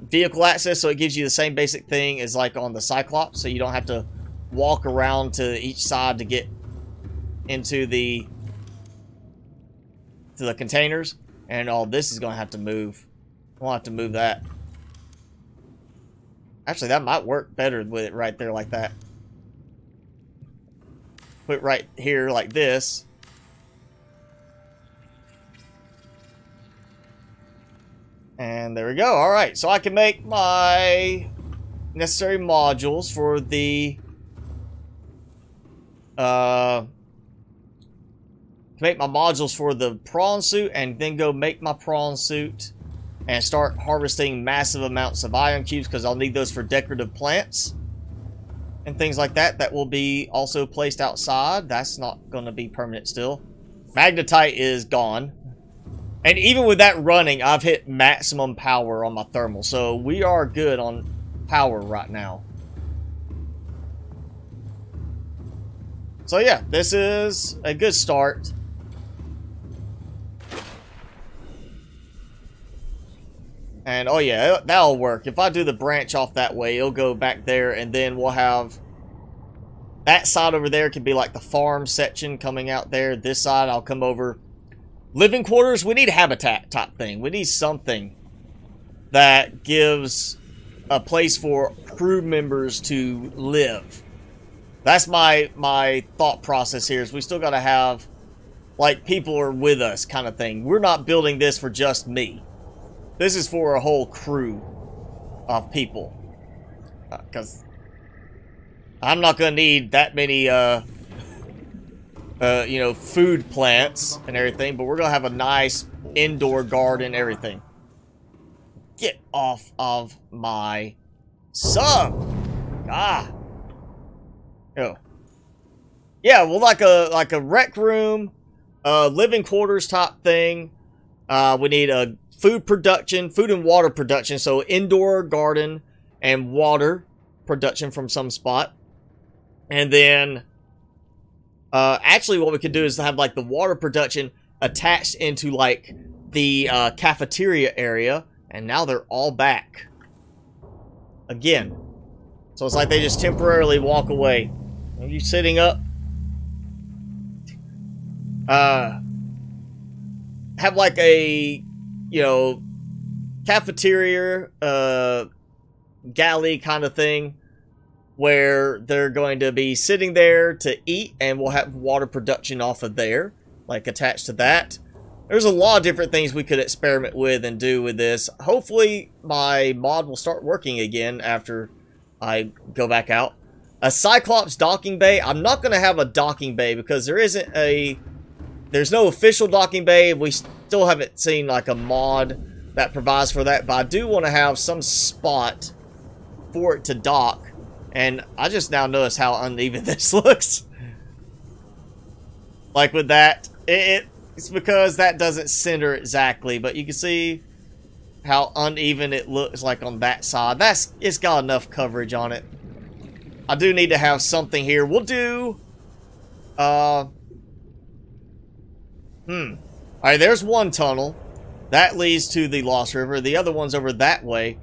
vehicle access. So, it gives you the same basic thing as like on the Cyclops. So, you don't have to walk around to each side to get into the containers. And all this is going to have to move. We'll have to move that. Actually, that might work better with it right there like that. Put it right here like this. And there we go. Alright, so I can make my necessary modules for the make my modules for the prawn suit, and then go make my prawn suit and start harvesting massive amounts of ion cubes, because I'll need those for decorative plants and things like that. That will be also placed outside. That's not going to be permanent still. Magnetite is gone. And even with that running, I've hit maximum power on my thermal. So we are good on power right now. So yeah, this is a good start. And oh yeah, that'll work. If I do the branch off that way, it'll go back there, and then we'll have that side over there can be like the farm section coming out there. This side, I'll come over. Living quarters, we need a habitat type thing. We need something that gives a place for crew members to live. That's my thought process here, is we still got to have, like, people are with us kind of thing. We're not building this for just me. This is for a whole crew of people. Because I'm not going to need that many, you know, food plants and everything. But we're going to have a nice indoor garden, everything. Get off of my sub. Ah. Oh. Yeah, well, like a rec room, living quarters type thing. We need a food production, food and water production. So indoor garden and water production from some spot. And then, actually what we could do is have like the water production attached into like the cafeteria area, and now they're all back. Again. So it's like they just temporarily walk away. Are you sitting up? Have like a, you know, cafeteria, galley kind of thing, where they're going to be sitting there to eat, and we'll have water production off of there, like attached to that. There's a lot of different things we could experiment with and do with this. Hopefully my mod will start working again after I go back out. A Cyclops docking bay. I'm not going to have a docking bay because there's no official docking bay. We still haven't seen like a mod that provides for that, but I do want to have some spot for it to dock. And I just now notice how uneven this looks. Like with that, it's because that doesn't center exactly, but you can see how uneven it looks like on that side. It's got enough coverage on it. I do need to have something here. We'll do alright, there's one tunnel. That leads to the Lost River. The other one's over that way.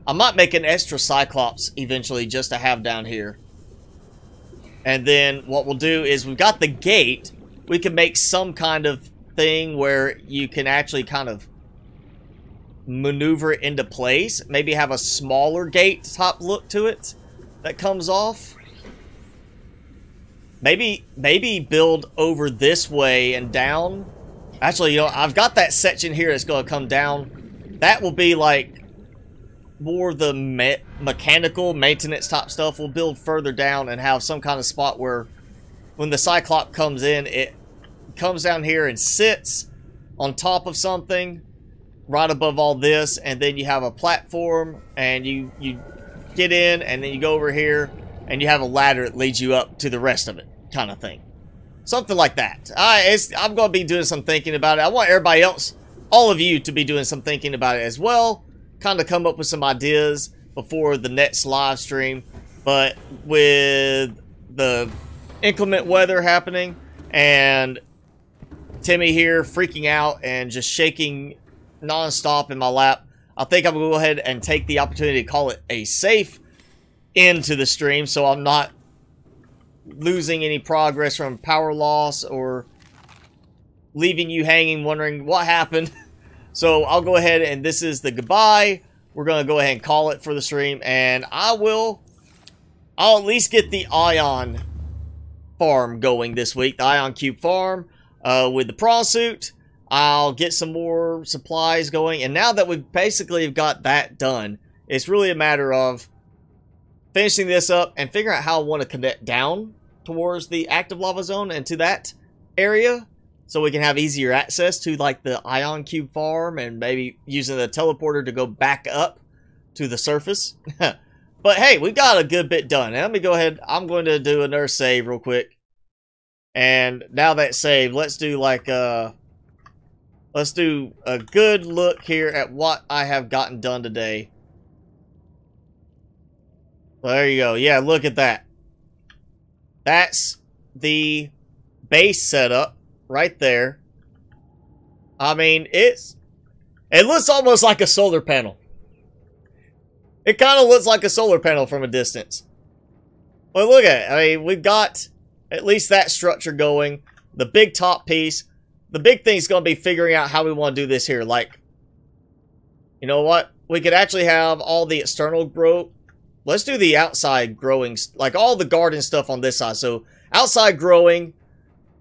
I might make an extra Cyclops eventually just to have down here. And then what we'll do is we've got the gate. We can make some kind of thing where you can actually kind of maneuver it into place. Maybe have a smaller gate top look to it that comes off. Maybe build over this way and down. Actually, you know, I've got that section here that's going to come down. That will be like more the mechanical maintenance type stuff. We'll build further down and have some kind of spot where when the Cyclops comes in, it comes down here and sits on top of something right above all this, and then you have a platform and you get in, and then you go over here and you have a ladder that leads you up to the rest of it, kind of thing. Something like that. I'm going to be doing some thinking about it. I want everybody else, all of you, to be doing some thinking about it as well. Kind of come up with some ideas before the next live stream. But with the inclement weather happening and Timmy here freaking out and just shaking non-stop in my lap, I think I'm going to go ahead and take the opportunity to call it a safe end to the stream, so I'm not losing any progress from power loss or leaving you hanging wondering what happened. So I'll go ahead, and this is the goodbye. We're going to go ahead and call it for the stream, and I'll at least get the Ion farm going this week, the Ion Cube farm, with the prawn suit. I'll get some more supplies going, and now that we've basically got that done, it's really a matter of finishing this up and figuring out how I want to connect down towards the active lava zone and to that area, so we can have easier access to like the Ion Cube farm and maybe using the teleporter to go back up to the surface. But hey, we've got a good bit done. Now, let me go ahead. I'm going to do another save real quick. And now that saved, let's do like let's do a good look here at what I have gotten done today. Well, there you go. Yeah, look at that. That's the base setup right there. I mean, it looks almost like a solar panel. It kind of looks like a solar panel from a distance. But look at it. I mean, we've got at least that structure going. The big top piece. The big thing is going to be figuring out how we want to do this here. Like, you know what? We could actually have all the external growth. Let's do the outside growing, like all the garden stuff on this side. So outside growing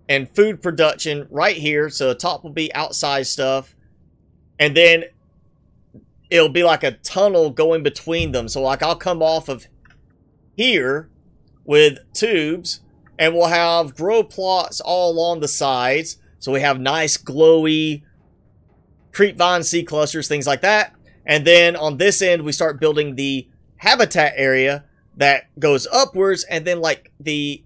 and food production right here. So the top will be outside stuff. And then it'll be like a tunnel going between them. So like I'll come off of here with tubes, and we'll have grow plots all along the sides. So we have nice glowy creepvine seed clusters, things like that. And then on this end, we start building the habitat area that goes upwards, and then like the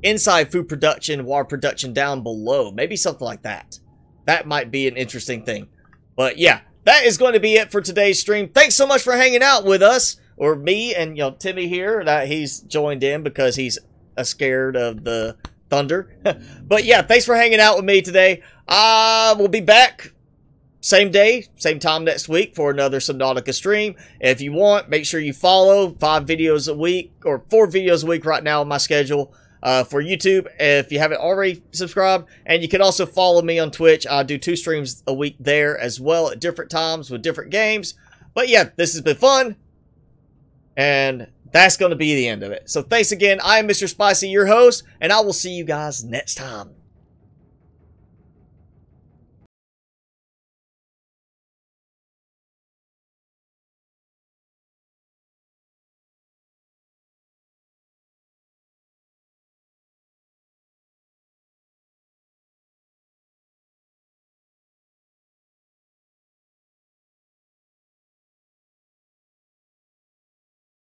inside food production, water production down below. Maybe something like that. That might be an interesting thing. But yeah, that is going to be it for today's stream. Thanks so much for hanging out with us, or me and, you know, Timmy here, that he's joined in because he's scared of the thunder. But yeah, thanks for hanging out with me today. We'll be back same day, same time next week for another Subnautica stream. If you want, make sure you follow 5 videos a week, or 4 videos a week right now on my schedule for YouTube, if you haven't already subscribed. And you can also follow me on Twitch. I do 2 streams a week there as well at different times with different games. But yeah, this has been fun. And that's going to be the end of it. So thanks again. I am Mr. Spicy, your host, and I will see you guys next time.